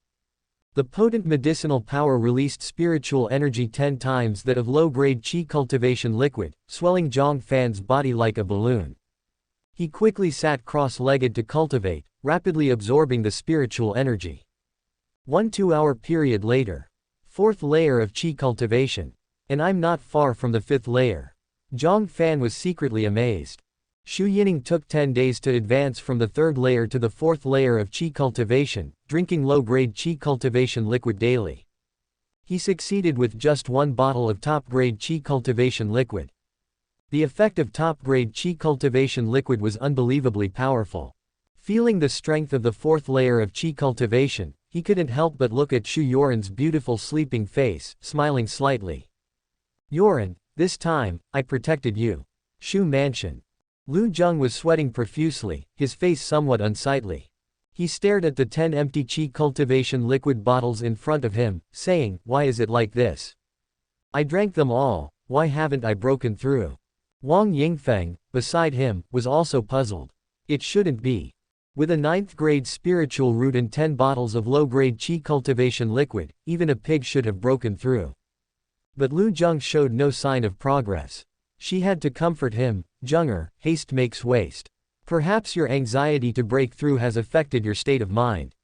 The potent medicinal power released spiritual energy 10 times that of low-grade Qi cultivation liquid, swelling Jiang Fan's body like a balloon. He quickly sat cross-legged to cultivate, rapidly absorbing the spiritual energy. 1 2-hour period later. 4th layer of Qi cultivation. And I'm not far from the 5th layer. Jiang Fan was secretly amazed. Xu Yining took 10 days to advance from the 3rd layer to the 4th layer of Qi cultivation, drinking low-grade Qi cultivation liquid daily. He succeeded with just 1 bottle of top-grade Qi cultivation liquid. The effect of top-grade Qi cultivation liquid was unbelievably powerful. Feeling the strength of the 4th layer of Qi cultivation, he couldn't help but look at Xu Yining's beautiful sleeping face, smiling slightly. "Yining, this time, I protected you." Xu Mansion. Lu Zheng was sweating profusely, his face somewhat unsightly. He stared at the 10 empty Qi cultivation liquid bottles in front of him, saying, "Why is it like this? I drank them all, why haven't I broken through?" Wang Yingfeng, beside him, was also puzzled. It shouldn't be. With a 9th grade spiritual root and 10 bottles of low-grade Qi cultivation liquid, even a pig should have broken through. But Lu Zheng showed no sign of progress. She had to comfort him. "Zhenger, haste makes waste. Perhaps your anxiety to break through has affected your state of mind.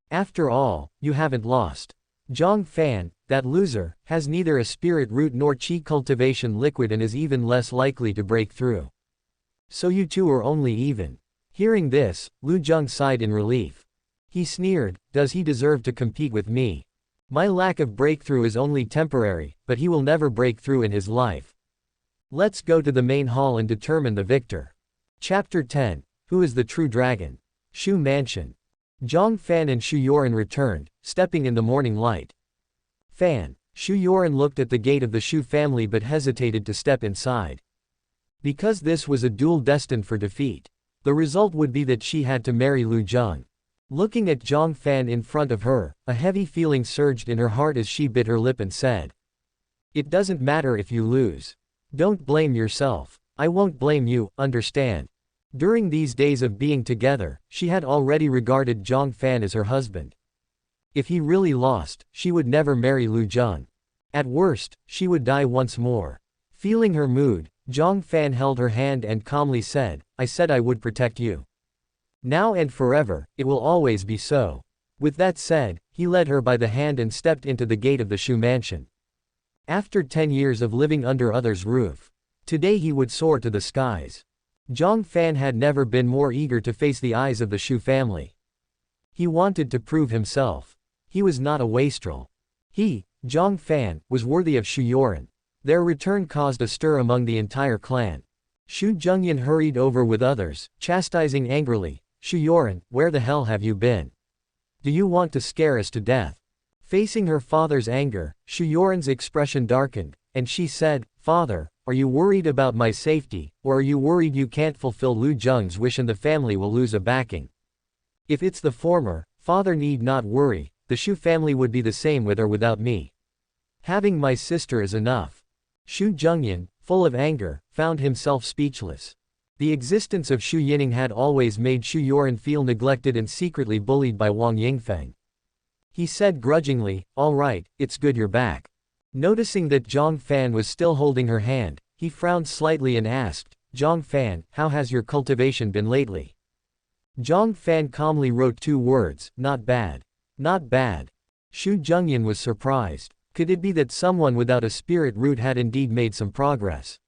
After all, you haven't lost." Jiang Fan, that loser, has neither a spirit root nor qi cultivation liquid and is even less likely to break through. So you two are only even. Hearing this, Lu Zheng sighed in relief. He sneered, does he deserve to compete with me? My lack of breakthrough is only temporary, but he will never break through in his life. Let's go to the main hall and determine the victor. Chapter 10. Who is the true dragon? Xu Mansion. Jiang Fan and Xu Yining returned, stepping in the morning light. Fan. Xu Yining looked at the gate of the Xu family but hesitated to step inside. Because this was a duel destined for defeat. The result would be that she had to marry Lu Zheng. Looking at Jiang Fan in front of her, a heavy feeling surged in her heart as she bit her lip and said, "It doesn't matter if you lose. Don't blame yourself. I won't blame you, understand?" During these days of being together, she had already regarded Jiang Fan as her husband. If he really lost, she would never marry Lu Zheng. At worst, she would die once more. Feeling her mood, Jiang Fan held her hand and calmly said, "I said I would protect you. Now and forever, it will always be so." With that said, he led her by the hand and stepped into the gate of the Xu mansion. After 10 years of living under others' roof, today he would soar to the skies. Jiang Fan had never been more eager to face the eyes of the Xu family. He wanted to prove himself. He was not a wastrel. He, Jiang Fan, was worthy of Xu Yining. Their return caused a stir among the entire clan. Xu Zhengyan hurried over with others, chastising angrily, "Xu Yining, where the hell have you been? Do you want to scare us to death?" Facing her father's anger, Xu Yining's expression darkened, and she said, "Father, are you worried about my safety, or are you worried you can't fulfill Lu Zheng's wish and the family will lose a backing? If it's the former, father need not worry, the Xu family would be the same with or without me. Having my sister is enough." Xu Zhengyan, full of anger, found himself speechless. The existence of Xu Yining had always made Xu Yining feel neglected and secretly bullied by Wang Yingfeng. He said grudgingly, "All right, it's good you're back." Noticing that Jiang Fan was still holding her hand, he frowned slightly and asked, "Jiang Fan, how has your cultivation been lately?" Jiang Fan calmly wrote 2 words, "Not bad." Not bad. Xu Zhengyan was surprised. Could it be that someone without a spirit root had indeed made some progress?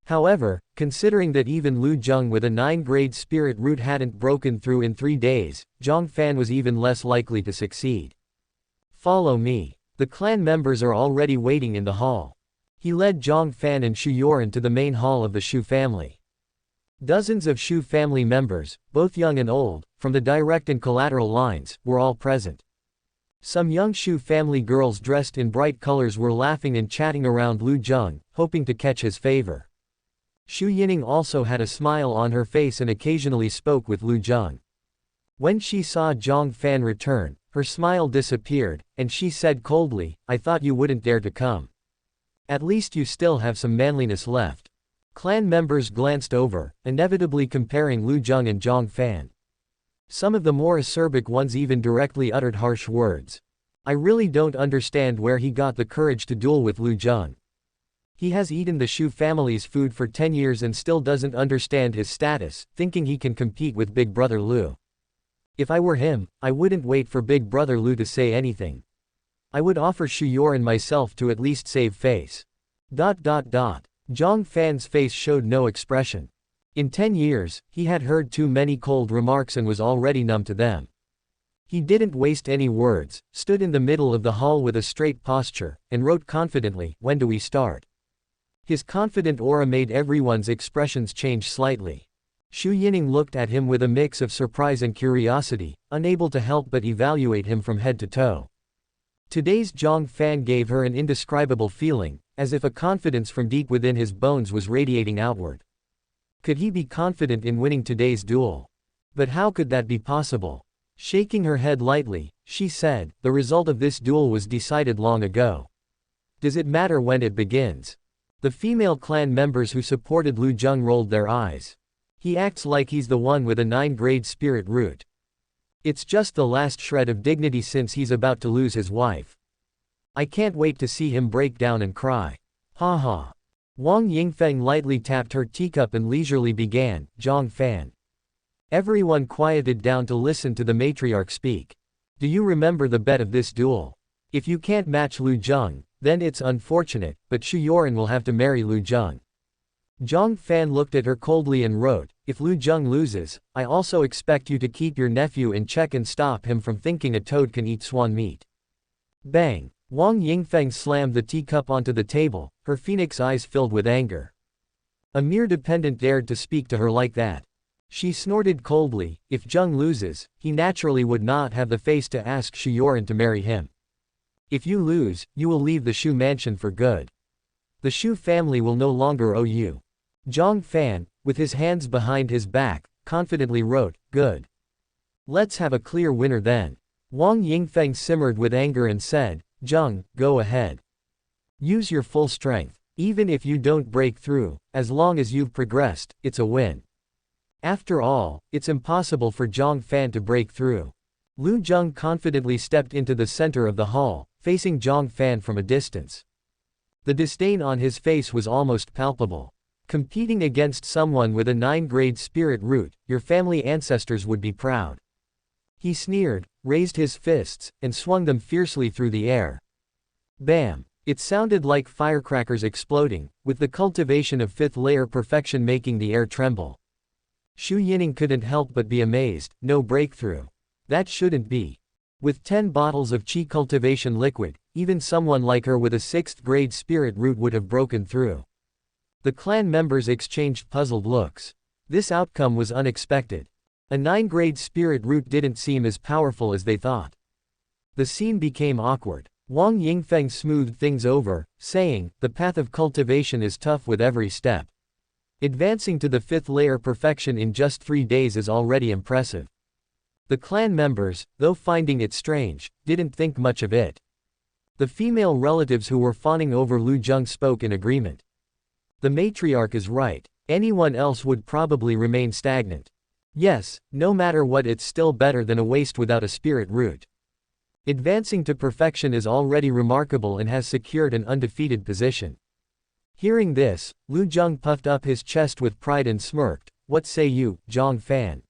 However, considering that even Lu Zheng with a 9-grade spirit root hadn't broken through in 3 days, Jiang Fan was even less likely to succeed. "Follow me. The clan members are already waiting in the hall." He led Jiang Fan and Xu Yining to the main hall of the Xu family. Dozens of Xu family members, both young and old, from the direct and collateral lines, were all present. Some young Xu family girls dressed in bright colors were laughing and chatting around Lu Zheng, hoping to catch his favor. Xu Yining also had a smile on her face and occasionally spoke with Lu Zheng. When she saw Jiang Fan return, her smile disappeared, and she said coldly, "I thought you wouldn't dare to come. At least you still have some manliness left." Clan members glanced over, inevitably comparing Lu Zheng and Jiang Fan. Some of the more acerbic ones even directly uttered harsh words. "I really don't understand where he got the courage to duel with Lu Zheng. He has eaten the Xu family's food for 10 years and still doesn't understand his status, thinking he can compete with Big Brother Lu. If I were him, I wouldn't wait for Big Brother Lu to say anything. I would offer Xu Yining myself to at least save face." Jiang Fan's face showed no expression. In 10 years, he had heard too many cold remarks and was already numb to them. He didn't waste any words, stood in the middle of the hall with a straight posture, and wrote confidently, "When do we start?" His confident aura made everyone's expressions change slightly. Xu Yining looked at him with a mix of surprise and curiosity, unable to help but evaluate him from head to toe. Today's Jiang Fan gave her an indescribable feeling, as if a confidence from deep within his bones was radiating outward. Could he be confident in winning today's duel? But how could that be possible? Shaking her head lightly, she said, "The result of this duel was decided long ago. Does it matter when it begins?" The female clan members who supported Lu Zheng rolled their eyes. He acts like he's the one with a 9-grade spirit root. It's just the last shred of dignity since he's about to lose his wife. I can't wait to see him break down and cry. Ha ha. Wang Yingfeng lightly tapped her teacup and leisurely began, "Jiang Fan." Everyone quieted down to listen to the matriarch speak. "Do you remember the bet of this duel? If you can't match Lu Zheng, then it's unfortunate, but Xu Yining will have to marry Lu Zheng. Jiang Fan looked at her coldly and wrote, "If Lu Zheng loses, I also expect you to keep your nephew in check and stop him from thinking a toad can eat swan meat." Bang! Wang Yingfeng slammed the teacup onto the table, her phoenix eyes filled with anger. A mere dependent dared to speak to her like that. She snorted coldly, if Zheng loses, he naturally would not have the face to ask Xu Yining to marry him. If you lose, you will leave the Xu mansion for good. The Xu family will no longer owe you. Jiang Fan, with his hands behind his back, confidently wrote, "Good. Let's have a clear winner then." Wang Yingfeng simmered with anger and said, "Zheng, go ahead. Use your full strength. Even if you don't break through, as long as you've progressed, it's a win." After all, it's impossible for Jiang Fan to break through. Lu Zheng confidently stepped into the center of the hall, facing Jiang Fan from a distance. The disdain on his face was almost palpable. Competing against someone with a 9-grade spirit root, your family ancestors would be proud. He sneered, raised his fists, and swung them fiercely through the air. Bam! It sounded like firecrackers exploding, with the cultivation of 5th layer perfection making the air tremble. Xu Yining couldn't help but be amazed. No breakthrough. That shouldn't be. With 10 bottles of Qi cultivation liquid, even someone like her with a 6th grade spirit root would have broken through. The clan members exchanged puzzled looks. This outcome was unexpected. A 9-grade spirit root didn't seem as powerful as they thought. The scene became awkward. Wang Yingfeng smoothed things over, saying, "The path of cultivation is tough with every step. Advancing to the 5th layer perfection in just 3 days is already impressive." The clan members, though finding it strange, didn't think much of it. The female relatives who were fawning over Lu Zheng spoke in agreement. The matriarch is right. Anyone else would probably remain stagnant. Yes, no matter what, it's still better than a waste without a spirit root. Advancing to perfection is already remarkable and has secured an undefeated position. Hearing this, Lu Zheng puffed up his chest with pride and smirked. "What say you, Jiang Fan?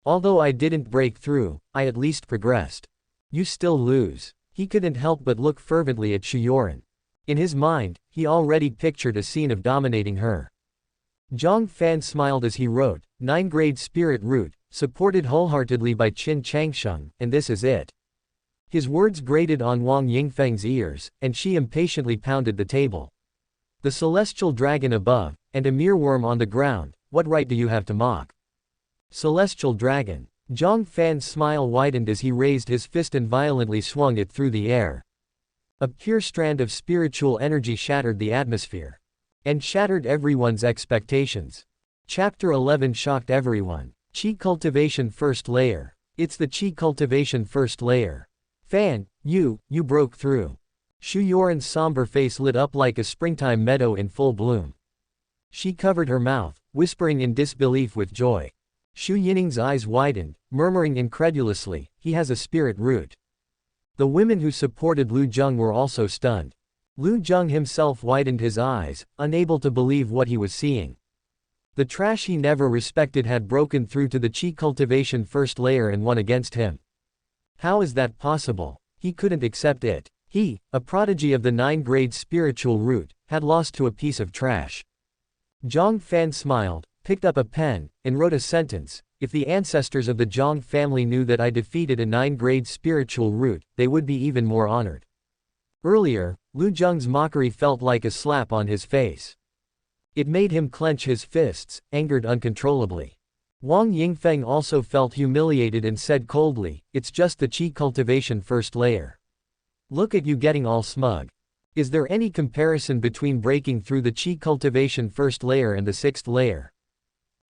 Although I didn't break through, I at least progressed. You still lose." He couldn't help but look fervently at Xu Yining. In his mind, he already pictured a scene of dominating her. Jiang Fan smiled as he wrote, 9-grade spirit root, supported wholeheartedly by Qin Changsheng, and this is it. His words grated on Wang Yingfeng's ears, and she impatiently pounded the table. The celestial dragon above, and a mere worm on the ground, what right do you have to mock? Celestial dragon. Jiang Fan's smile widened as he raised his fist and violently swung it through the air. A pure strand of spiritual energy shattered the atmosphere. And shattered everyone's expectations. Chapter 11 shocked everyone. Qi cultivation 1st layer. It's the Qi cultivation 1st layer. Fan, you broke through. Xu Yining's somber face lit up like a springtime meadow in full bloom. She covered her mouth, whispering in disbelief with joy. Xu Yining's eyes widened, murmuring incredulously, "He has a spirit root." The women who supported Lu Zheng were also stunned. Lu Zheng himself widened his eyes, unable to believe what he was seeing. The trash he never respected had broken through to the Qi cultivation 1st layer and won against him. How is that possible? He couldn't accept it. He, a prodigy of the 9-grade spiritual root, had lost to a piece of trash. Jiang Fan smiled, picked up a pen, and wrote a sentence. "If the ancestors of the Jiang family knew that I defeated a 9-grade spiritual root, they would be even more honored." Earlier, Lu Zheng's mockery felt like a slap on his face. It made him clench his fists, angered uncontrollably. Wang Yingfeng also felt humiliated and said coldly, "It's just the Qi cultivation 1st layer. Look at you getting all smug. Is there any comparison between breaking through the Qi cultivation 1st layer and the 6th layer?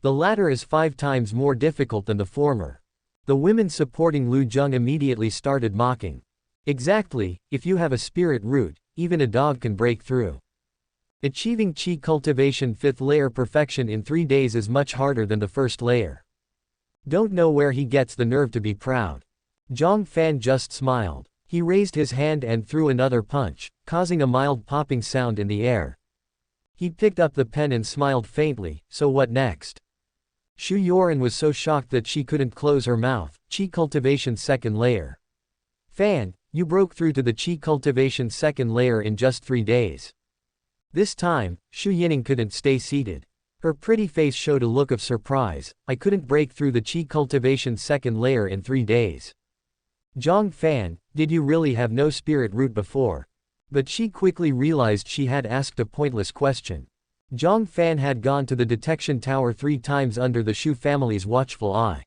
The latter is 5 times more difficult than the former." The women supporting Lu Zheng immediately started mocking. "Exactly, if you have a spirit root, even a dog can break through. Achieving Qi cultivation 5th layer perfection in 3 days is much harder than the 1st layer. Don't know where he gets the nerve to be proud." Jiang Fan just smiled. He raised his hand and threw another punch, causing a mild popping sound in the air. He picked up the pen and smiled faintly. So what next? Xu Yining was so shocked that she couldn't close her mouth. Qi cultivation 2nd layer. "Fan, You broke through to the Qi cultivation second layer in just 3 days. This time, Xu Yining couldn't stay seated. Her pretty face showed a look of surprise. I couldn't break through the Qi cultivation second layer in 3 days. Jiang Fan, did you really have no spirit root before? But she quickly realized she had asked a pointless question. Jiang Fan had gone to the detection tower 3 times under the Xu family's watchful eye.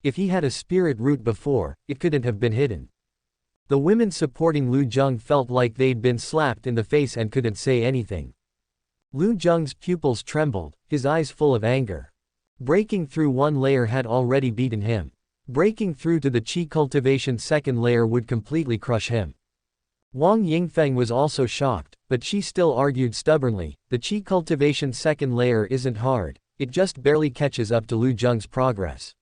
If he had a spirit root before, it couldn't have been hidden. The women supporting Lu Zheng felt like they'd been slapped in the face and couldn't say anything. Lu Zheng's pupils trembled, his eyes full of anger. Breaking through 1 layer had already beaten him. Breaking through to the Qi cultivation second layer would completely crush him. Wang Yingfeng was also shocked, but she still argued stubbornly, the Qi cultivation second layer isn't hard, it just barely catches up to Lu Zheng's progress.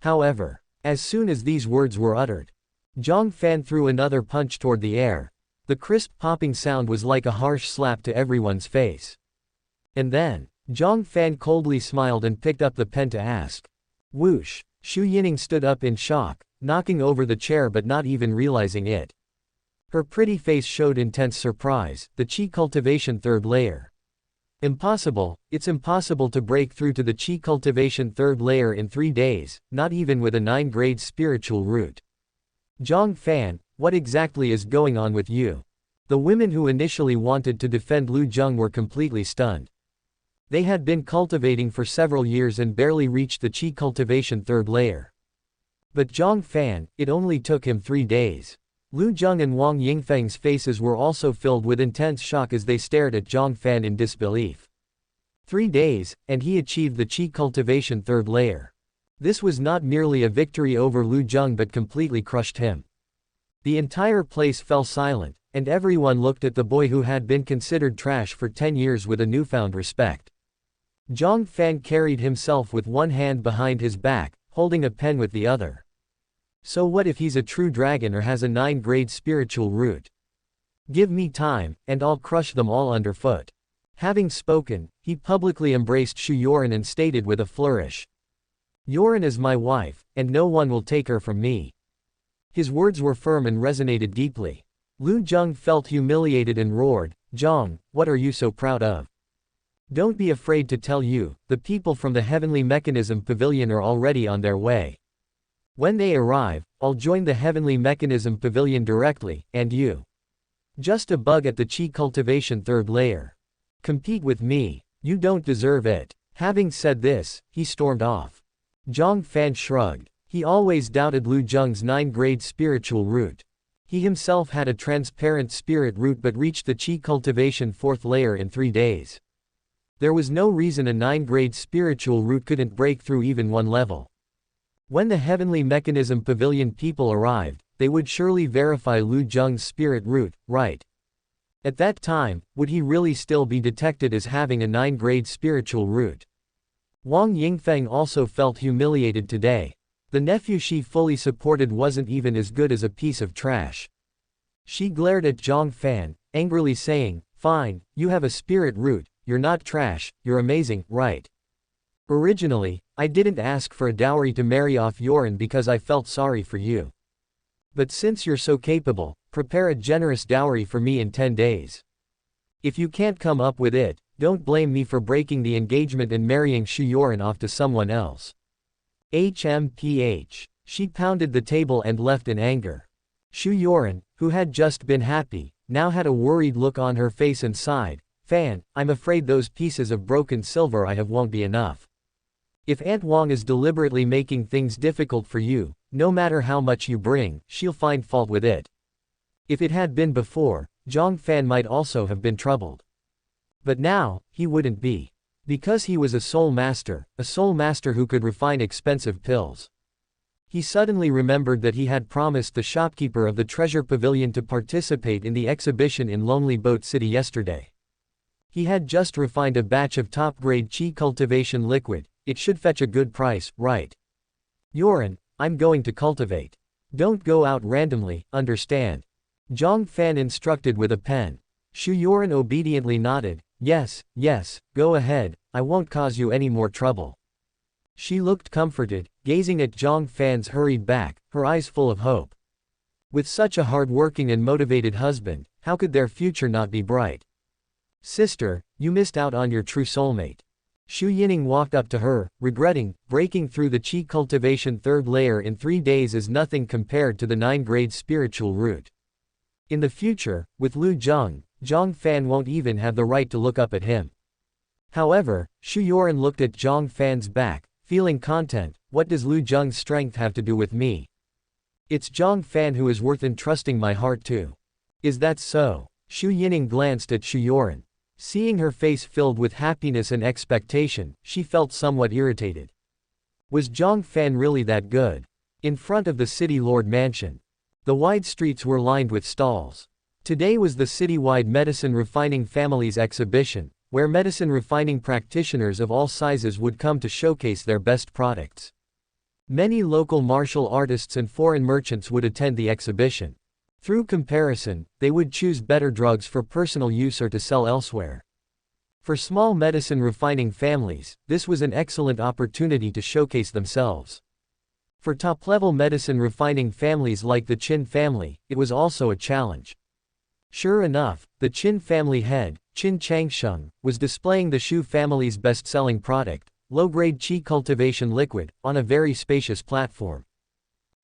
However, as soon as these words were uttered, Jiang Fan threw another punch toward the air. The crisp popping sound was like a harsh slap to everyone's face. And then, Jiang Fan coldly smiled and picked up the pen to ask. Whoosh! Xu Yining stood up in shock, knocking over the chair but not even realizing it. Her pretty face showed intense surprise, the Qi cultivation third layer. Impossible, it's impossible to break through to the Qi cultivation third layer in 3 days, not even with a 9-grade spiritual root. Jiang Fan, what exactly is going on with you? The women who initially wanted to defend Lu Zheng were completely stunned. They had been cultivating for several years and barely reached the Qi cultivation third layer. But Jiang Fan, it only took him 3 days. Lu Zheng and Wang Yingfeng's faces were also filled with intense shock as they stared at Jiang Fan in disbelief. 3 days, and he achieved the Qi cultivation third layer. This was not merely a victory over Lu Zheng but completely crushed him. The entire place fell silent, and everyone looked at the boy who had been considered trash for 10 years with a newfound respect. Jiang Fan carried himself with one hand behind his back, holding a pen with the other. So what if he's a true dragon or has a 9-grade spiritual root? Give me time, and I'll crush them all underfoot. Having spoken, he publicly embraced Xu Yining and stated with a flourish. Yining is my wife, and no one will take her from me. His words were firm and resonated deeply. Lu Zheng felt humiliated and roared, Jiang, what are you so proud of? Don't be afraid to tell you, the people from the Heavenly Mechanism Pavilion are already on their way. When they arrive, I'll join the Heavenly Mechanism Pavilion directly, and you. Just a bug at the Qi cultivation third layer. Compete with me, you don't deserve it. Having said this, he stormed off. Jiang Fan shrugged. He always doubted Lu Zheng's 9-grade spiritual root. He himself had a transparent spirit root but reached the Qi cultivation 4th layer in 3 days. There was no reason a 9-grade spiritual root couldn't break through even 1 level. When the Heavenly Mechanism Pavilion people arrived, they would surely verify Lu Zheng's spirit root, right? At that time, would he really still be detected as having a 9-grade spiritual root? Wang Yingfeng also felt humiliated today. The nephew she fully supported wasn't even as good as a piece of trash. She glared at Jiang Fan, angrily saying, fine, you have a spirit root, you're not trash, you're amazing, right? Originally, I didn't ask for a dowry to marry off Yining because I felt sorry for you. But since you're so capable, prepare a generous dowry for me in 10 days. If you can't come up with it, don't blame me for breaking the engagement and marrying Xu Yining off to someone else. HMPH. She pounded the table and left in anger. Xu Yining, who had just been happy, now had a worried look on her face and sighed, Fan, I'm afraid those pieces of broken silver I have won't be enough. If Aunt Wang is deliberately making things difficult for you, no matter how much you bring, she'll find fault with it. If it had been before, Jiang Fan might also have been troubled. But now, he wouldn't be. Because he was a soul master who could refine expensive pills. He suddenly remembered that he had promised the shopkeeper of the treasure pavilion to participate in the exhibition in Lonely Boat City yesterday. He had just refined a batch of top-grade Qi cultivation liquid. It should fetch a good price, right? Yining, I'm going to cultivate. Don't go out randomly, understand? Jiang Fan instructed with a pen. Xu Yining obediently nodded, yes, go ahead, I won't cause you any more trouble. She looked comforted, gazing at Jiang Fan's hurried back, her eyes full of hope. With such a hard-working and motivated husband, how could their future not be bright? Sister, you missed out on your true soulmate. Xu Yining walked up to her, regretting, breaking through the qi cultivation third layer in 3 days is nothing compared to the 9-grade spiritual root. In the future, with Lu Jiang, Jiang Fan won't even have the right to look up at him. However, Xu Yining looked at Jiang Fan's back, feeling content. What does Lu Jiang's strength have to do with me? It's Jiang Fan who is worth entrusting my heart to. Is that so? Xu Yining glanced at Xu Yining. Seeing her face filled with happiness and expectation, she felt somewhat irritated. Was Jiang Fan really that good? In front of the city lord mansion, the wide streets were lined with stalls. Today was the citywide medicine refining families exhibition, where medicine refining practitioners of all sizes would come to showcase their best products. Many local martial artists and foreign merchants would attend the exhibition. Through comparison, they would choose better drugs for personal use or to sell elsewhere. For small medicine refining families, this was an excellent opportunity to showcase themselves. For top-level medicine refining families like the Qin family, it was also a challenge. Sure enough, the Qin family head, Qin Changsheng, was displaying the Xu family's best-selling product, low-grade qi cultivation liquid, on a very spacious platform.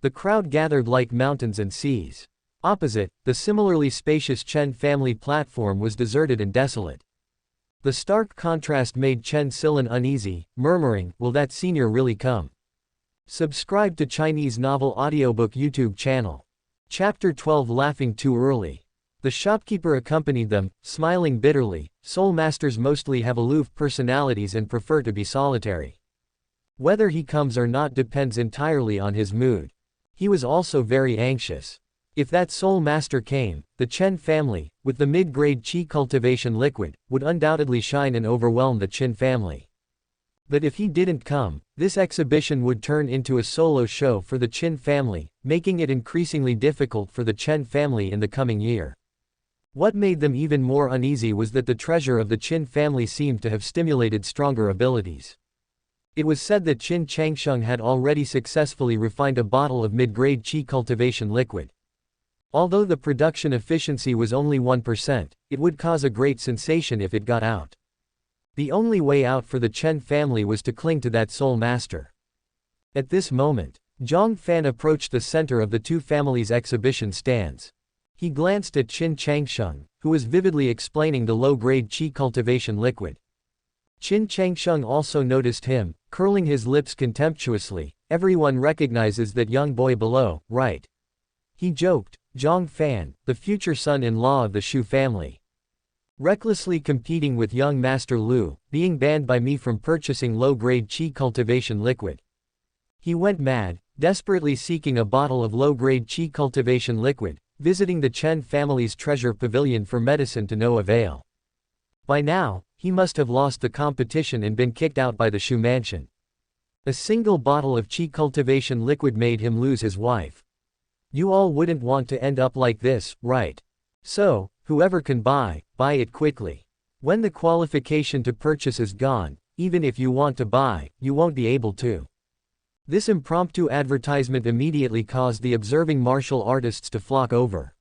The crowd gathered like mountains and seas. Opposite, the similarly spacious Chen family platform was deserted and desolate. The stark contrast made Chen Silin uneasy, murmuring, "Will that senior really come?" Subscribe to Chinese Novel Audiobook YouTube channel. Chapter 12 Laughing Too Early. The shopkeeper accompanied them, smiling bitterly. Soul masters mostly have aloof personalities and prefer to be solitary. Whether he comes or not depends entirely on his mood. He was also very anxious. If that soul master came, the Chen family, with the mid-grade qi cultivation liquid, would undoubtedly shine and overwhelm the Qin family. But if he didn't come, this exhibition would turn into a solo show for the Qin family, making it increasingly difficult for the Chen family in the coming year. What made them even more uneasy was that the treasure of the Qin family seemed to have stimulated stronger abilities. It was said that Qin Changsheng had already successfully refined a bottle of mid-grade qi cultivation liquid. Although the production efficiency was only 1%, it would cause a great sensation if it got out. The only way out for the Chen family was to cling to that soul master. At this moment, Jiang Fan approached the center of the two families' exhibition stands. He glanced at Qin Changsheng, who was vividly explaining the low-grade qi cultivation liquid. Qin Changsheng also noticed him, curling his lips contemptuously. Everyone recognizes that young boy below, right? He joked. Jiang Fan, the future son-in-law of the Xu family. Recklessly competing with young Master Lu, being banned by me from purchasing low-grade qi cultivation liquid. He went mad, desperately seeking a bottle of low-grade qi cultivation liquid, visiting the Chen family's treasure pavilion for medicine to no avail. By now, he must have lost the competition and been kicked out by the Xu mansion. A single bottle of qi cultivation liquid made him lose his wife. You all wouldn't want to end up like this, right? So, whoever can buy it quickly. When the qualification to purchase is gone, even if you want to buy, you won't be able to. This impromptu advertisement immediately caused the observing martial artists to flock over.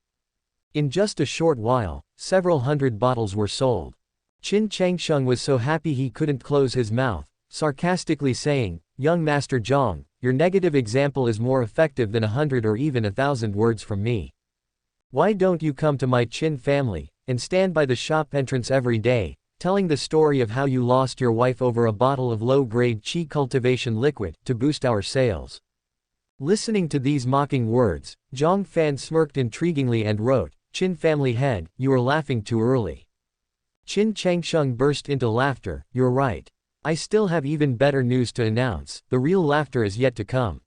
In just a short while, several hundred bottles were sold. Qin Changsheng was so happy he couldn't close his mouth, sarcastically saying, "Young Master Jiang, your negative example is more effective than 100 or even 1,000 words from me. Why don't you come to my Qin family, and stand by the shop entrance every day, telling the story of how you lost your wife over a bottle of low-grade qi cultivation liquid, to boost our sales?" Listening to these mocking words, Jiang Fan smirked intriguingly and wrote, "Qin family head, you are laughing too early." Qin Changsheng burst into laughter. "You're right. I still have even better news to announce, the real laughter is yet to come."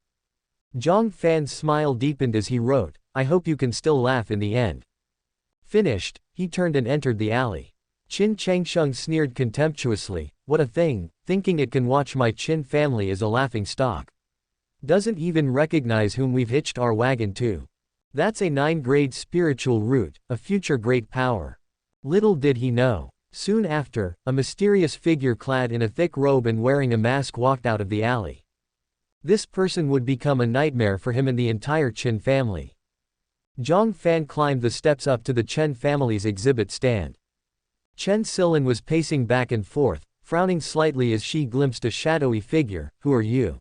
Jiang Fan's smile deepened as he wrote, "I hope you can still laugh in the end." Finished, he turned and entered the alley. Qin Changsheng sneered contemptuously, "What a thing, thinking it can watch my Qin family as a laughing stock. Doesn't even recognize whom we've hitched our wagon to. That's a 9-grade spiritual root, a future great power." Little did he know. Soon after, a mysterious figure clad in a thick robe and wearing a mask walked out of the alley. This person would become a nightmare for him and the entire Qin family. Jiang Fan climbed the steps up to the Chen family's exhibit stand. Chen Silin was pacing back and forth, frowning slightly as she glimpsed a shadowy figure. "Who are you?"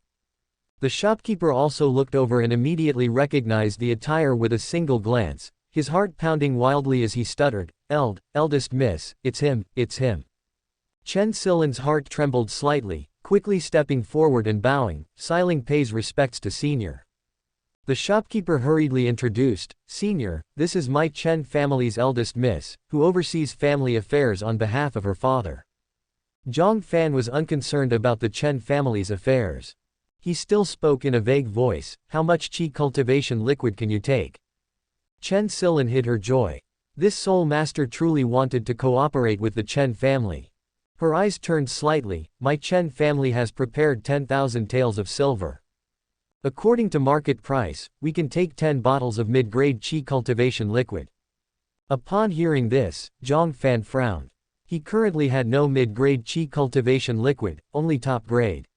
The shopkeeper also looked over and immediately recognized the attire with a single glance, his heart pounding wildly as he stuttered, Eldest miss, it's him, it's him." Chen Silin's heart trembled slightly, quickly stepping forward and bowing, Siling pays respects to Senior. The shopkeeper hurriedly introduced, "Senior, this is my Chen family's eldest miss, who oversees family affairs on behalf of her father." Jiang Fan was unconcerned about the Chen family's affairs. He still spoke in a vague voice, "How much qi cultivation liquid can you take?" Chen Silin hid her joy. This soul master truly wanted to cooperate with the Chen family. Her eyes turned slightly, "My Chen family has prepared 10,000 taels of silver. According to market price, we can take 10 bottles of mid-grade qi cultivation liquid." Upon hearing this, Jiang Fan frowned. He currently had no mid-grade qi cultivation liquid, only top-grade.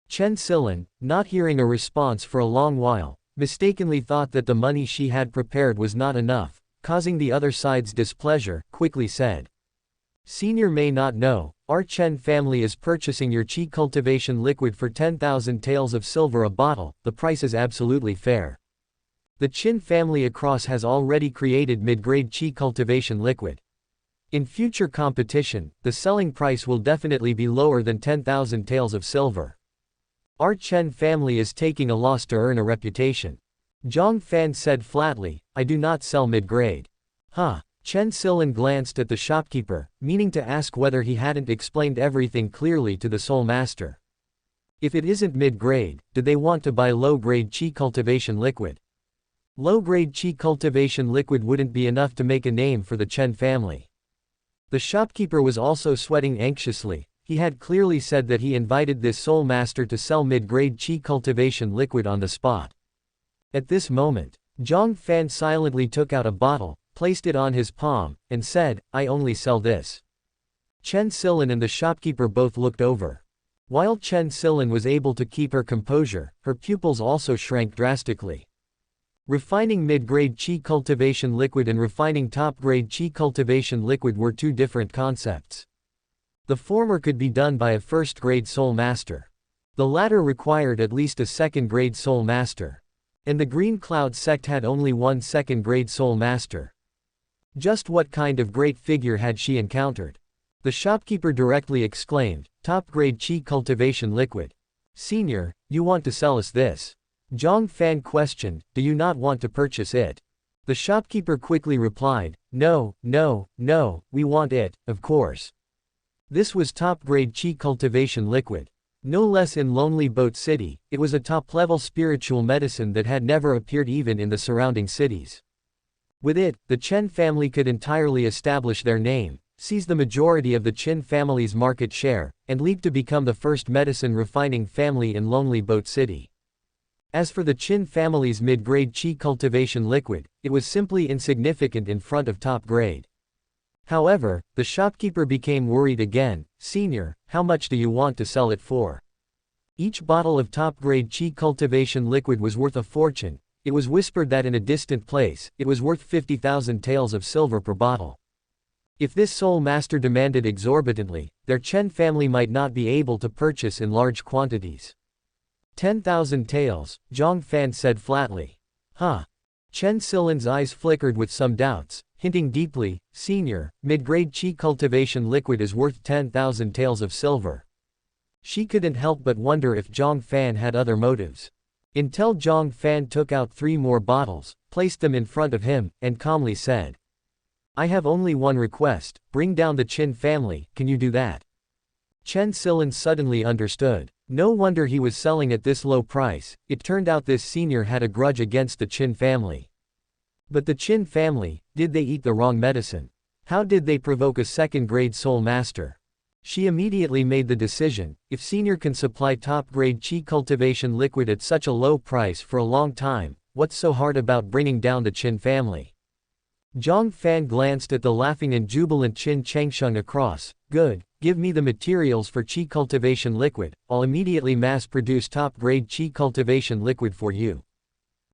Chen Silin, not hearing a response for a long while, mistakenly thought that the money she had prepared was not enough, causing the other side's displeasure, quickly said, "Senior may not know, our Chen family is purchasing your qi cultivation liquid for 10,000 taels of silver a bottle. The price is absolutely fair. The Qin family across has already created mid-grade qi cultivation liquid. In future competition, the selling price will definitely be lower than 10,000 taels of silver. Our Chen family is taking a loss to earn a reputation." Jiang Fan said flatly, "I do not sell mid-grade." "Huh." Chen Silin glanced at the shopkeeper, meaning to ask whether he hadn't explained everything clearly to the soul master. If it isn't mid-grade, do they want to buy low-grade qi cultivation liquid? Low-grade qi cultivation liquid wouldn't be enough to make a name for the Chen family. The shopkeeper was also sweating anxiously. He had clearly said that he invited this soul master to sell mid-grade qi cultivation liquid on the spot. At this moment, Jiang Fan silently took out a bottle, placed it on his palm, and said, "I only sell this." Chen Silin and the shopkeeper both looked over. While Chen Silin was able to keep her composure, her pupils also shrank drastically. Refining mid-grade qi cultivation liquid and refining top-grade qi cultivation liquid were two different concepts. The former could be done by a first-grade soul master. The latter required at least a second-grade soul master. And the Green Cloud sect had only one second-grade soul master. Just what kind of great figure had she encountered? The shopkeeper directly exclaimed, "Top-grade qi cultivation liquid. Senior, you want to sell us this?" Jiang Fan questioned, "Do you not want to purchase it?" The shopkeeper quickly replied, "No, no, no, we want it, of course." This was top-grade qi cultivation liquid. No less in Lonely Boat City, it was a top-level spiritual medicine that had never appeared even in the surrounding cities. With it, the Chen family could entirely establish their name, seize the majority of the Qin family's market share, and leap to become the first medicine refining family in Lonely Boat City. As for the Qin family's mid-grade qi cultivation liquid, it was simply insignificant in front of top-grade. However, the shopkeeper became worried again. "Senior, how much do you want to sell it for?" Each bottle of top-grade qi cultivation liquid was worth a fortune. It was whispered that in a distant place, it was worth 50,000 taels of silver per bottle. If this soul master demanded exorbitantly, their Chen family might not be able to purchase in large quantities. 10,000 taels, Jiang Fan said flatly. "Huh." Chen Silin's eyes flickered with some doubts, hinting deeply, "Senior, mid-grade qi cultivation liquid is worth 10,000 taels of silver." She couldn't help but wonder if Jiang Fan had other motives. Until Jiang Fan took out 3 more bottles, placed them in front of him, and calmly said, "I have only one request, bring down the Qin family, can you do that?" Chen Silin suddenly understood. No wonder he was selling at this low price. It turned out this senior had a grudge against the Qin family. But the Qin family, did they eat the wrong medicine? How did they provoke a second-grade soul master? She immediately made the decision, if Senior can supply top-grade qi cultivation liquid at such a low price for a long time, what's so hard about bringing down the Qin family? Jiang Fan glanced at the laughing and jubilant Qin Chengsheng across. "Good, give me the materials for qi cultivation liquid, I'll immediately mass-produce top-grade qi cultivation liquid for you."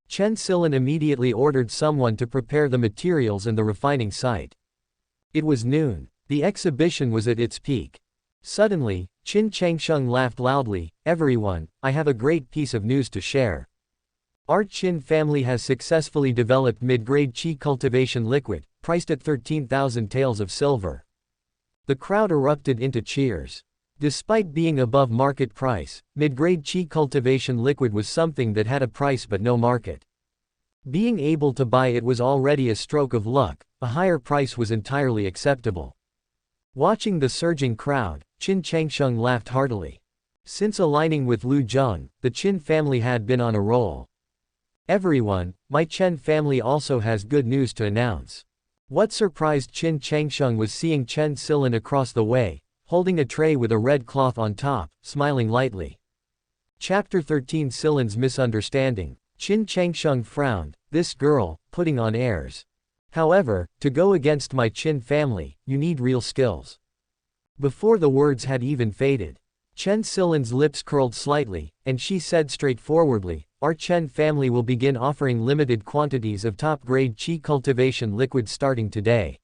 Chen Silin immediately ordered someone to prepare the materials and the refining site. It was noon. The exhibition was at its peak. Suddenly, Qin Changsheng laughed loudly. "Everyone, I have a great piece of news to share. Our Qin family has successfully developed mid-grade qi cultivation liquid, priced at 13,000 taels of silver." The crowd erupted into cheers. Despite being above market price, mid-grade qi cultivation liquid was something that had a price but no market. Being able to buy it was already a stroke of luck, a higher price was entirely acceptable. Watching the surging crowd, Qin Changsheng laughed heartily. Since aligning with Lu Zheng, the Qin family had been on a roll. "Everyone, my Chen family also has good news to announce." What surprised Qin Changsheng was seeing Chen Silin across the way, holding a tray with a red cloth on top, smiling lightly. Chapter 13 Silin's Misunderstanding. Qin Changsheng frowned. "This girl, putting on airs. However, to go against my Qin family, you need real skills." Before the words had even faded, Chen Silin's lips curled slightly, and she said straightforwardly, "Our Chen family will begin offering limited quantities of top-grade qi cultivation liquid starting today."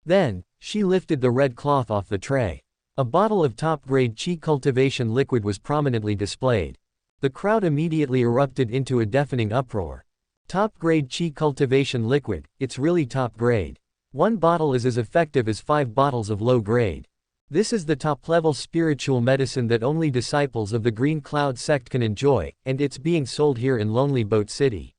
Then, she lifted the red cloth off the tray. A bottle of top-grade qi cultivation liquid was prominently displayed. The crowd immediately erupted into a deafening uproar. "Top-grade qi cultivation liquid, it's really top-grade. One bottle is as effective as 5 bottles of low-grade. This is the top-level spiritual medicine that only disciples of the Green Cloud sect can enjoy, and it's being sold here in Lonely Boat City.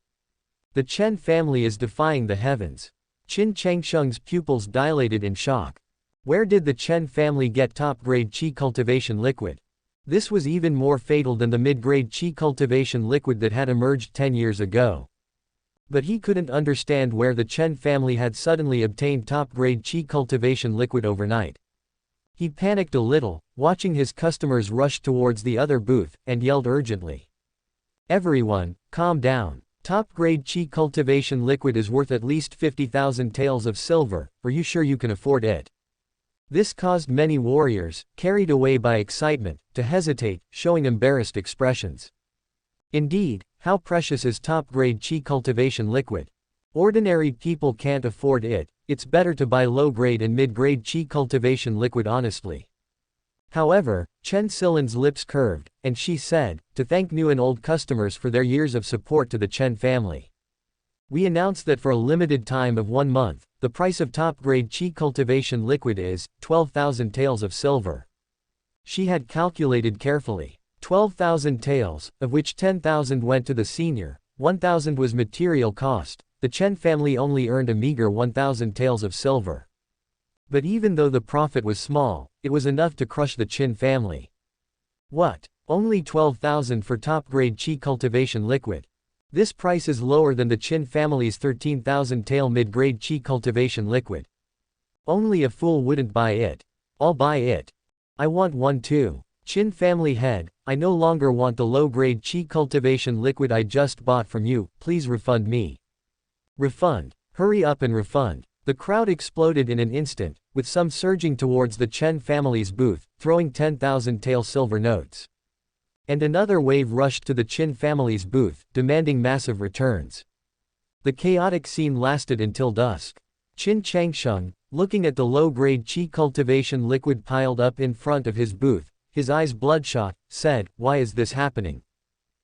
The Chen family is defying the heavens." Qin Changsheng's pupils dilated in shock. Where did the Chen family get top-grade qi cultivation liquid? This was even more fatal than the mid-grade qi cultivation liquid that had emerged 10 years ago. But he couldn't understand where the Chen family had suddenly obtained top-grade qi cultivation liquid overnight. He panicked a little, watching his customers rush towards the other booth, and yelled urgently, "Everyone, calm down. Top-grade qi cultivation liquid is worth at least 50,000 taels of silver, are you sure you can afford it?" This caused many warriors, carried away by excitement, to hesitate, showing embarrassed expressions. Indeed, how precious is top-grade qi cultivation liquid? Ordinary people can't afford it, it's better to buy low-grade and mid-grade qi cultivation liquid honestly. However, Chen Silin's lips curved, and she said, "To thank new and old customers for their years of support to the Chen family. We announce that for a limited time of 1 month, the price of top-grade qi cultivation liquid is 12,000 taels of silver." She had calculated carefully. 12,000 taels, of which 10,000 went to the senior, 1,000 was material cost. The Chen family only earned a meager 1,000 taels of silver. But even though the profit was small, it was enough to crush the Qin family. What? Only 12,000 for top-grade qi cultivation liquid? This price is lower than the Qin family's 13,000 tael mid-grade qi cultivation liquid. Only a fool wouldn't buy it. I'll buy it. I want one too. Qin family head, I no longer want the low-grade qi cultivation liquid I just bought from you, please refund me. Refund. Hurry up and refund. The crowd exploded in an instant, with some surging towards the Chen family's booth, throwing 10,000 tael silver notes. And another wave rushed to the Qin family's booth, demanding massive returns. The chaotic scene lasted until dusk. Qin Changsheng, looking at the low-grade qi cultivation liquid piled up in front of his booth, his eyes bloodshot, said, "Why is this happening?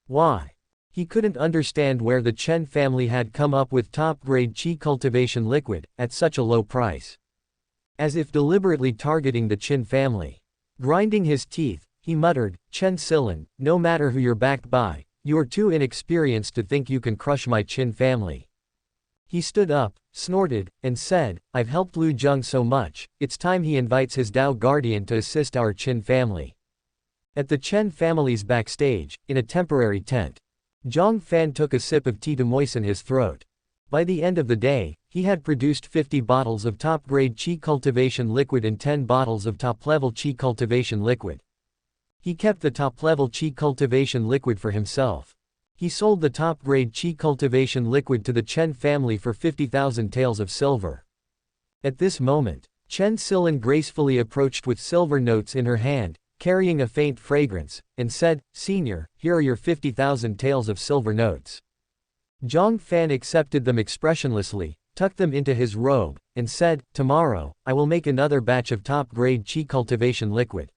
Why?" He couldn't understand where the Chen family had come up with top-grade qi cultivation liquid, at such a low price. As if deliberately targeting the Qin family. Grinding his teeth, he muttered, "Chen Silin, no matter who you're backed by, you are too inexperienced to think you can crush my Qin family." He stood up, snorted, and said, "I've helped Lu Zheng so much, it's time he invites his Dao guardian to assist our Qin family." At the Chen family's backstage, in a temporary tent, Jiang Fan took a sip of tea to moisten his throat. By the end of the day, he had produced 50 bottles of top-grade qi cultivation liquid and 10 bottles of top-level qi cultivation liquid. He kept the top-level qi cultivation liquid for himself. He sold the top-grade qi cultivation liquid to the Chen family for 50,000 taels of silver. At this moment, Chen Silin gracefully approached with silver notes in her hand, carrying a faint fragrance, and said, "Senior, here are your 50,000 taels of silver notes. Jiang Fan accepted them expressionlessly, tucked them into his robe, and said, "Tomorrow, I will make another batch of top-grade qi cultivation liquid.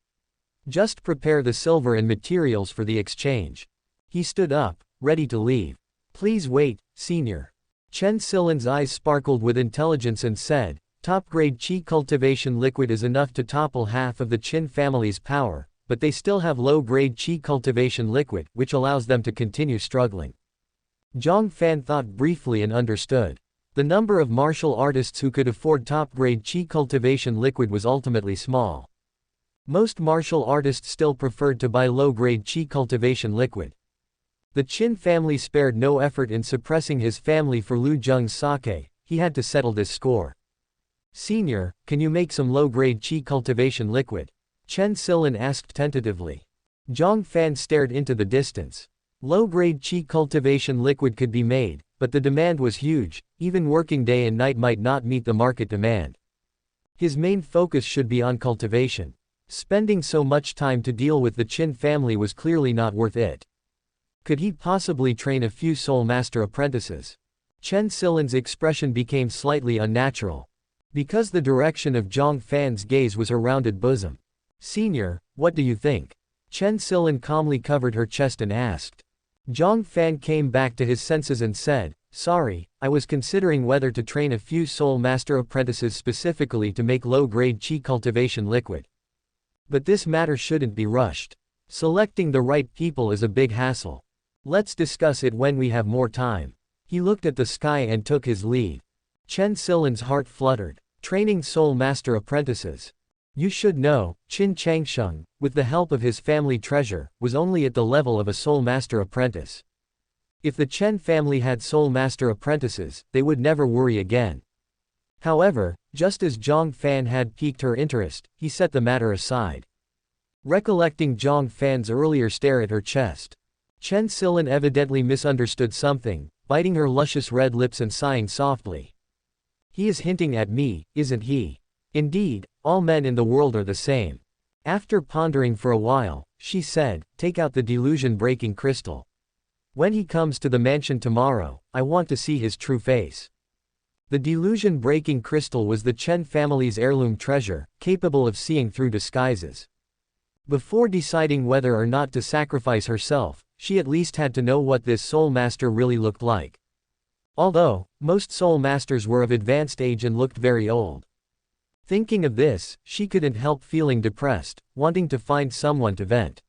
Just prepare the silver and materials for the exchange." He stood up, ready to leave. "Please wait, senior." Chen Silin's eyes sparkled with intelligence and said, "Top-grade qi cultivation liquid is enough to topple half of the Qin family's power, but they still have low-grade qi cultivation liquid, which allows them to continue struggling." Jiang Fan thought briefly and understood. The number of martial artists who could afford top-grade qi cultivation liquid was ultimately small. Most martial artists still preferred to buy low-grade qi cultivation liquid. The Qin family spared no effort in suppressing his family for Lu Zheng's sake. He had to settle this score. "Senior, can you make some low-grade qi cultivation liquid?" Chen Silin asked tentatively. Jiang Fan stared into the distance. Low-grade qi cultivation liquid could be made, but the demand was huge. Even working day and night might not meet the market demand. His main focus should be on cultivation. Spending so much time to deal with the Qin family was clearly not worth it. Could he possibly train a few soul master apprentices? Chen Silin's expression became slightly unnatural. Because the direction of Jiang Fan's gaze was her rounded bosom. "Senior, what do you think?" Chen Silin calmly covered her chest and asked. Jiang Fan came back to his senses and said, "Sorry, I was considering whether to train a few soul master apprentices specifically to make low-grade qi cultivation liquid. But this matter shouldn't be rushed. Selecting the right people is a big hassle. Let's discuss it when we have more time." He looked at the sky and took his leave. Chen Silin's heart fluttered. Training soul master apprentices. You should know, Qin Changsheng, with the help of his family treasure, was only at the level of a soul master apprentice. If the Chen family had soul master apprentices, they would never worry again. However, just as Jiang Fan had piqued her interest, he set the matter aside. Recollecting Jiang Fan's earlier stare at her chest, Chen Silin evidently misunderstood something, biting her luscious red lips and sighing softly. "He is hinting at me, isn't he? Indeed, all men in the world are the same." After pondering for a while, she said, "Take out the delusion-breaking crystal. When he comes to the mansion tomorrow, I want to see his true face." The delusion-breaking crystal was the Chen family's heirloom treasure, capable of seeing through disguises. Before deciding whether or not to sacrifice herself, she at least had to know what this soul master really looked like. Although, most soul masters were of advanced age and looked very old. Thinking of this, she couldn't help feeling depressed, wanting to find someone to vent.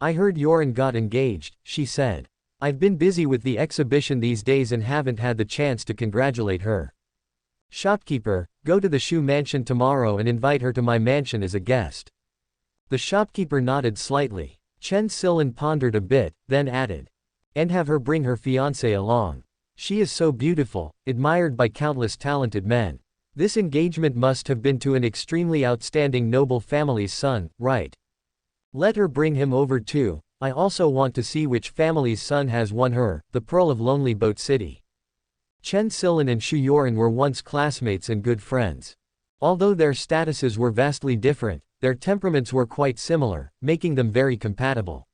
"I heard Yoren got engaged," she said. "I've been busy with the exhibition these days and haven't had the chance to congratulate her. Shopkeeper, go to the Xu mansion tomorrow and invite her to my mansion as a guest." The shopkeeper nodded slightly. Chen Silin pondered a bit, then added, "And have her bring her fiancé along. She is so beautiful, admired by countless talented men. This engagement must have been to an extremely outstanding noble family's son, right? Let her bring him over too. I also want to see which family's son has won her, the Pearl of Lonely Boat City." Chen Silin and Xu Yining were once classmates and good friends. Although their statuses were vastly different, their temperaments were quite similar, making them very compatible.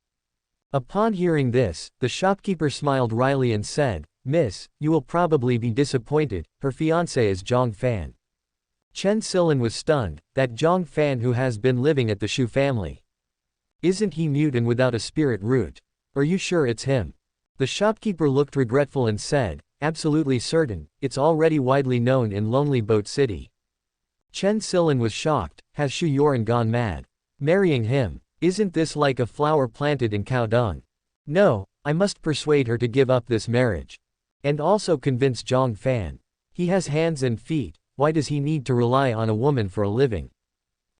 Upon hearing this, the shopkeeper smiled wryly and said, "Miss, you will probably be disappointed, her fiancé is Jiang Fan." Chen Silin was stunned, that Jiang Fan who has been living at the Xu family. Isn't he mute and without a spirit root? Are you sure it's him? The shopkeeper looked regretful and said, "Absolutely certain, it's already widely known in Lonely Boat City." Chen Silin was shocked. Has Xu Yining gone mad? Marrying him? Isn't this like a flower planted in cow dung? No, I must persuade her to give up this marriage. And also convince Jiang Fan. He has hands and feet, why does he need to rely on a woman for a living?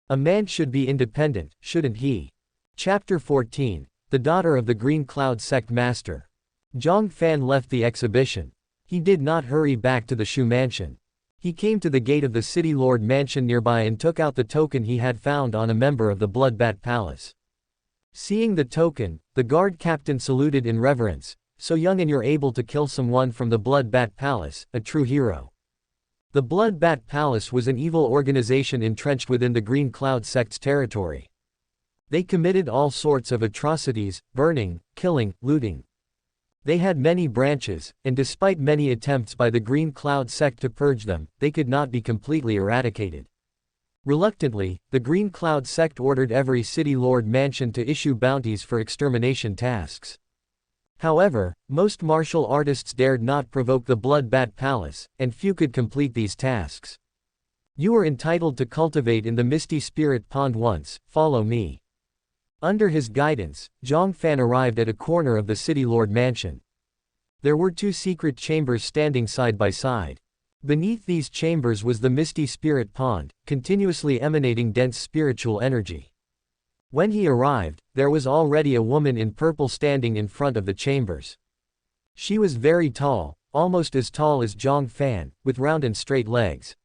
A man should be independent, shouldn't he? Chapter 14. The daughter of the Green Cloud Sect Master. Jiang Fan left the exhibition. He did not hurry back to the Xu mansion. He came to the gate of the City Lord mansion nearby and took out the token he had found on a member of the Bloodbat Palace. Seeing the token, the guard captain saluted in reverence. "So young and you're able to kill someone from the Bloodbat Palace, a true hero." The Bloodbat Palace was an evil organization entrenched within the Green Cloud sect's territory. They committed all sorts of atrocities, burning, killing, looting. They had many branches, and despite many attempts by the Green Cloud sect to purge them, they could not be completely eradicated. Reluctantly, the Green Cloud sect ordered every city lord mansion to issue bounties for extermination tasks. However, most martial artists dared not provoke the Bloodbat Palace, and few could complete these tasks. You are entitled to cultivate in the Misty Spirit Pond once, follow me. Under his guidance, Jiang Fan arrived at a corner of the City Lord Mansion. There were 2 secret chambers standing side by side. Beneath these chambers was the Misty Spirit Pond, continuously emanating dense spiritual energy. When he arrived, there was already a woman in purple standing in front of the chambers. She was very tall, almost as tall as Jiang Fan, with round and straight legs.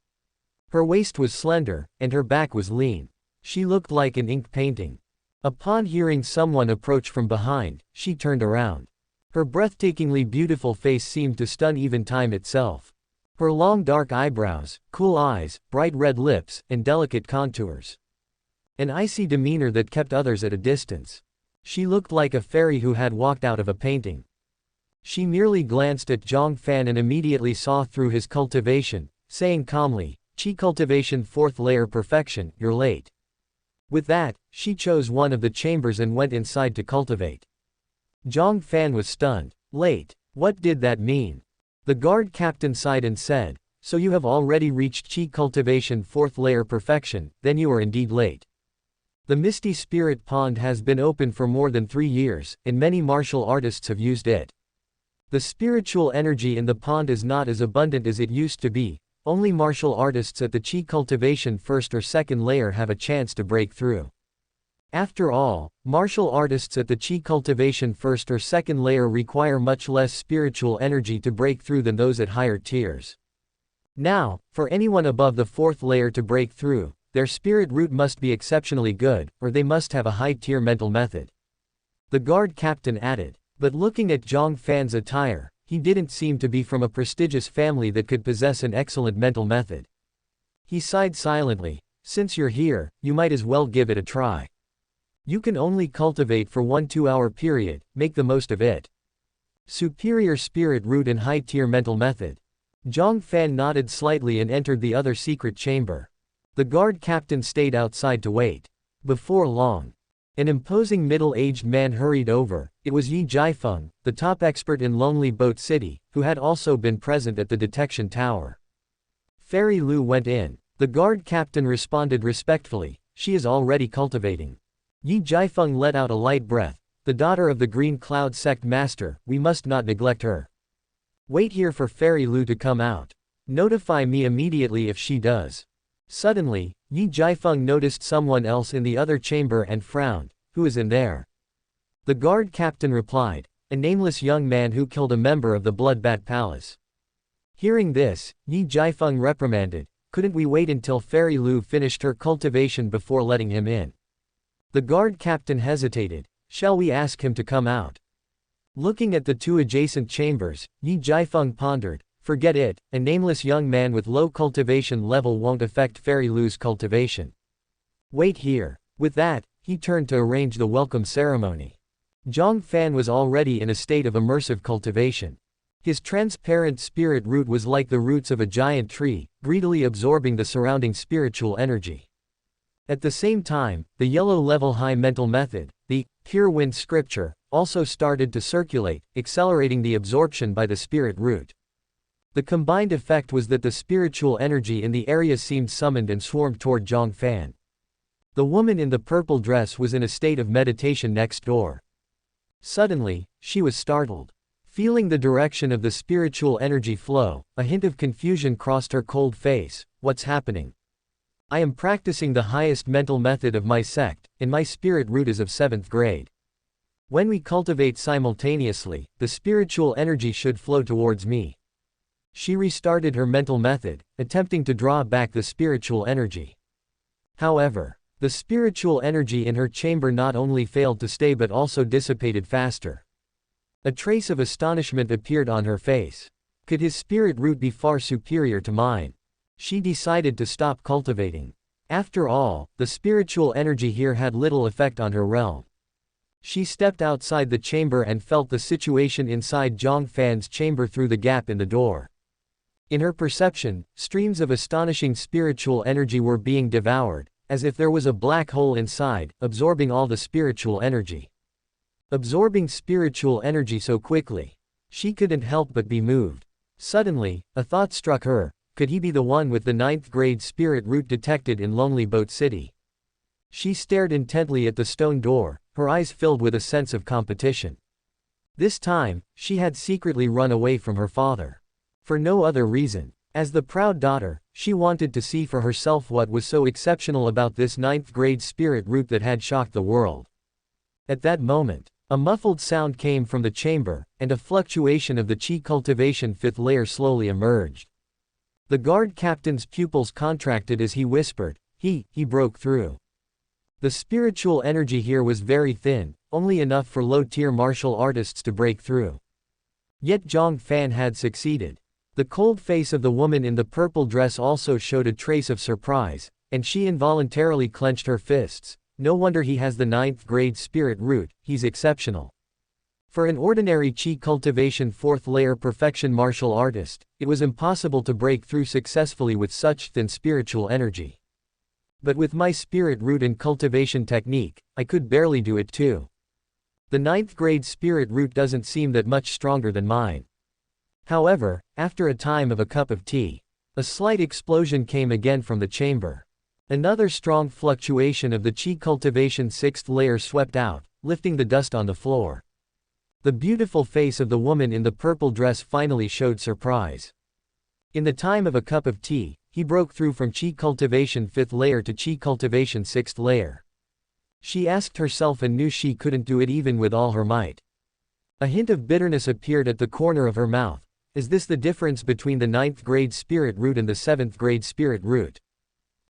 Her waist was slender, and her back was lean. She looked like an ink painting. Upon hearing someone approach from behind, she turned around. Her breathtakingly beautiful face seemed to stun even time itself. Her long dark eyebrows, cool eyes, bright red lips, and delicate contours. An icy demeanor that kept others at a distance. She looked like a fairy who had walked out of a painting. She merely glanced at Jiang Fan and immediately saw through his cultivation, saying calmly, "Qi cultivation 4th layer perfection, you're late." With that, she chose one of the chambers and went inside to cultivate. Jiang Fan was stunned. Late. What did that mean? The guard captain sighed and said, "So you have already reached Qi cultivation 4th layer perfection, then you are indeed late. The Misty Spirit Pond has been open for more than 3 years, and many martial artists have used it. The spiritual energy in the pond is not as abundant as it used to be. Only martial artists at the Qi cultivation 1st or 2nd layer have a chance to break through. After all, martial artists at the Qi cultivation 1st or 2nd layer require much less spiritual energy to break through than those at higher tiers. Now, for anyone above the 4th layer to break through, their spirit root must be exceptionally good, or they must have a high-tier mental method." The guard captain added. But looking at Jiang Fan's attire, he didn't seem to be from a prestigious family that could possess an excellent mental method. He sighed silently. "Since you're here, you might as well give it a try. You can only cultivate for 1 2-hour period, make the most of it. Superior spirit root and high-tier mental method." Jiang Fan nodded slightly and entered the other secret chamber. The guard captain stayed outside to wait. Before long, an imposing middle-aged man hurried over. It was Yi Jiafeng, the top expert in Lonely Boat City, who had also been present at the detection tower. Fairy Lu went in. The guard captain responded respectfully, "She is already cultivating." Yi Jiafeng let out a light breath. "The daughter of the Green Cloud sect master, we must not neglect her. Wait here for Fairy Lu to come out. Notify me immediately if she does." Suddenly, Yi Jiafeng noticed someone else in the other chamber and frowned. "Who is in there?" The guard captain replied, "A nameless young man who killed a member of the Bloodbat Palace." Hearing this, Yi Jiafeng reprimanded, "Couldn't we wait until Fairy Lu finished her cultivation before letting him in?" The guard captain hesitated. "Shall we ask him to come out?" Looking at the 2 adjacent chambers, Yi Jiafeng pondered, "Forget it, a nameless young man with low cultivation level won't affect Fairy Lu's cultivation. Wait here." With that, he turned to arrange the welcome ceremony. Jiang Fan was already in a state of immersive cultivation. His transparent spirit root was like the roots of a giant tree, greedily absorbing the surrounding spiritual energy. At the same time, the yellow level high mental method, the pure wind scripture, also started to circulate, accelerating the absorption by the spirit root. The combined effect was that the spiritual energy in the area seemed summoned and swarmed toward Jiang Fan. The woman in the purple dress was in a state of meditation next door. Suddenly, she was startled. Feeling the direction of the spiritual energy flow, a hint of confusion crossed her cold face. "What's happening? I am practicing the highest mental method of my sect, and my spirit root is of 7th grade. When we cultivate simultaneously, the spiritual energy should flow towards me." She restarted her mental method, attempting to draw back the spiritual energy. However, the spiritual energy in her chamber not only failed to stay but also dissipated faster. A trace of astonishment appeared on her face. Could his spirit root be far superior to mine? She decided to stop cultivating. After all, the spiritual energy here had little effect on her realm. She stepped outside the chamber and felt the situation inside Jiang Fan's chamber through the gap in the door. In her perception, streams of astonishing spiritual energy were being devoured, as if there was a black hole inside, absorbing all the spiritual energy. Absorbing spiritual energy so quickly. She couldn't help but be moved. Suddenly, a thought struck her: could he be the one with the 9th grade spirit root detected in Lonely Boat City? She stared intently at the stone door, her eyes filled with a sense of competition. This time, she had secretly run away from her father. For no other reason. As the proud daughter, she wanted to see for herself what was so exceptional about this 9th grade spirit root that had shocked the world. At that moment, a muffled sound came from the chamber, and a fluctuation of the chi cultivation 5th layer slowly emerged. The guard captain's pupils contracted as he whispered, he broke through. The spiritual energy here was very thin, only enough for low-tier martial artists to break through. Yet Jiang Fan had succeeded. The cold face of the woman in the purple dress also showed a trace of surprise, and she involuntarily clenched her fists. No wonder he has the 9th grade spirit root, he's exceptional. For an ordinary chi cultivation 4th layer perfection martial artist, it was impossible to break through successfully with such thin spiritual energy. But with my spirit root and cultivation technique, I could barely do it too. The 9th grade spirit root doesn't seem that much stronger than mine. However, after a time of a cup of tea, a slight explosion came again from the chamber. Another strong fluctuation of the chi cultivation 6th layer swept out, lifting the dust on the floor. The beautiful face of the woman in the purple dress finally showed surprise. In the time of a cup of tea, he broke through from chi cultivation 5th layer to chi cultivation 6th layer. She asked herself and knew she couldn't do it even with all her might. A hint of bitterness appeared at the corner of her mouth. Is this the difference between the 9th grade spirit root and the 7th grade spirit root?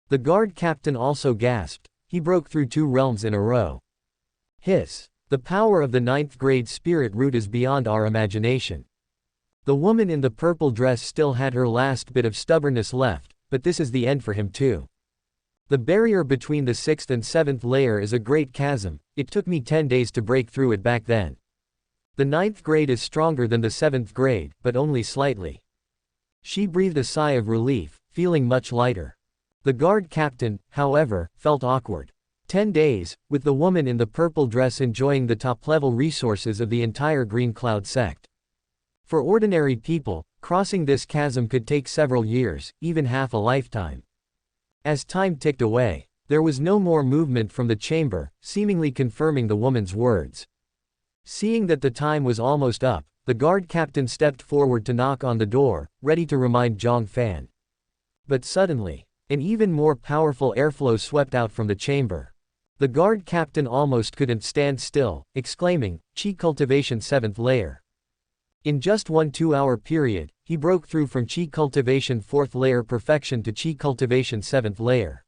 The guard captain also gasped. He broke through 2 realms in a row. Hiss. The power of the 9th grade spirit root is beyond our imagination. The woman in the purple dress still had her last bit of stubbornness left, but this is the end for him too. The barrier between the 6th and 7th layer is a great chasm. It took me 10 days to break through it back then. The 9th grade is stronger than the 7th grade, but only slightly. She breathed a sigh of relief, feeling much lighter. The guard captain, however, felt awkward. 10 days, with the woman in the purple dress enjoying the top-level resources of the entire Green Cloud sect. For ordinary people, crossing this chasm could take several years, even half a lifetime. As time ticked away, there was no more movement from the chamber, seemingly confirming the woman's words. Seeing that the time was almost up, the guard captain stepped forward to knock on the door, ready to remind Jiang Fan. But suddenly, an even more powerful airflow swept out from the chamber. The guard captain almost couldn't stand still, exclaiming, "Chi cultivation 7th layer." In just one 2-hour period, he broke through from Chi cultivation 4th layer perfection to Chi cultivation 7th layer.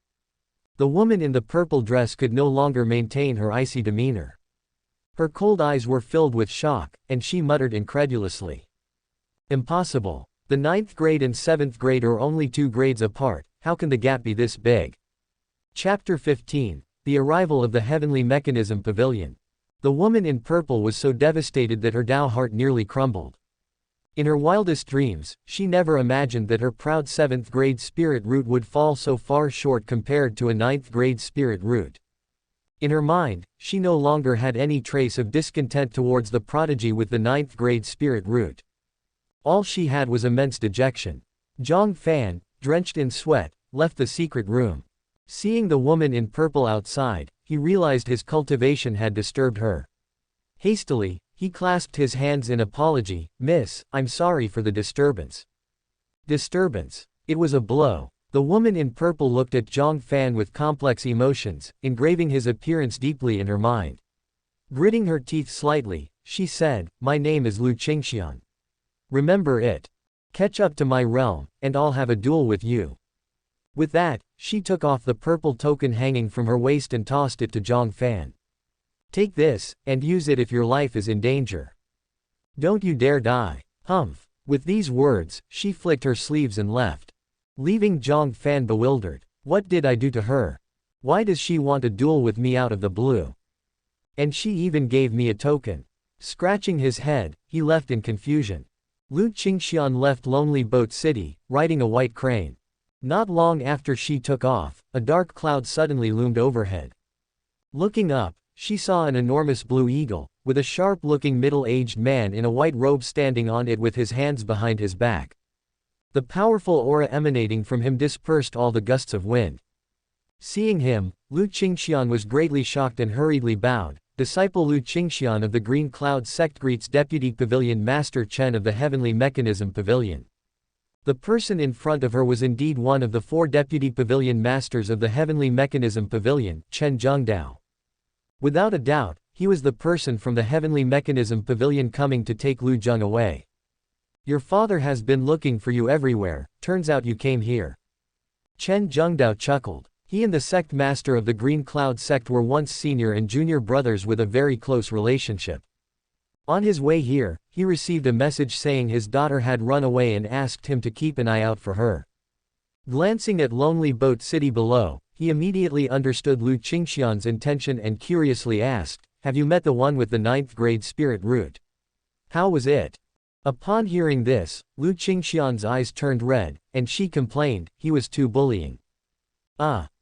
The woman in the purple dress could no longer maintain her icy demeanor. Her cold eyes were filled with shock, and she muttered incredulously. Impossible. The 9th grade and 7th grade are only 2 grades apart, how can the gap be this big? Chapter 15. The Arrival of the Heavenly Mechanism Pavilion. The woman in purple was so devastated that her Tao heart nearly crumbled. In her wildest dreams, she never imagined that her proud 7th grade spirit root would fall so far short compared to a 9th grade spirit root. In her mind, she no longer had any trace of discontent towards the prodigy with the 9th grade spirit root. All she had was immense dejection. Jiang Fan, drenched in sweat, left the secret room. Seeing the woman in purple outside, he realized his cultivation had disturbed her. Hastily, he clasped his hands in apology. "Miss, I'm sorry for the disturbance." Disturbance. It was a blow. The woman in purple looked at Jiang Fan with complex emotions, engraving his appearance deeply in her mind. Gritting her teeth slightly, she said, "My name is Lu Qingxian. Remember it. Catch up to my realm, and I'll have a duel with you." With that, she took off the purple token hanging from her waist and tossed it to Jiang Fan. "Take this, and use it if your life is in danger. Don't you dare die." Humph. With these words, she flicked her sleeves and left, leaving Jiang Fan bewildered. What did I do to her? Why does she want a duel with me out of the blue? And she even gave me a token. Scratching his head, he left in confusion. Lu Qingxian left Lonely Boat City, riding a white crane. Not long after she took off, a dark cloud suddenly loomed overhead. Looking up, she saw an enormous blue eagle, with a sharp-looking middle-aged man in a white robe standing on it with his hands behind his back. The powerful aura emanating from him dispersed all the gusts of wind. Seeing him, Lu Qingxian was greatly shocked and hurriedly bowed. Disciple Lu Qingxian of the Green Cloud sect greets Deputy Pavilion Master Chen of the Heavenly Mechanism Pavilion. The person in front of her was indeed one of the 4 Deputy Pavilion Masters of the Heavenly Mechanism Pavilion, Chen Zhengdao. Without a doubt, he was the person from the Heavenly Mechanism Pavilion coming to take Lu Zheng away. Your father has been looking for you everywhere, turns out you came here. Chen Zhengdao chuckled. He and the sect master of the Green Cloud sect were once senior and junior brothers with a very close relationship. On his way here, he received a message saying his daughter had run away and asked him to keep an eye out for her. Glancing at Lonely Boat City below, he immediately understood Lu Qingxian's intention and curiously asked, "Have you met the one with the 9th grade spirit root? How was it?" Upon hearing this, Lu Qingxian's eyes turned red, and she complained, he was too bullying.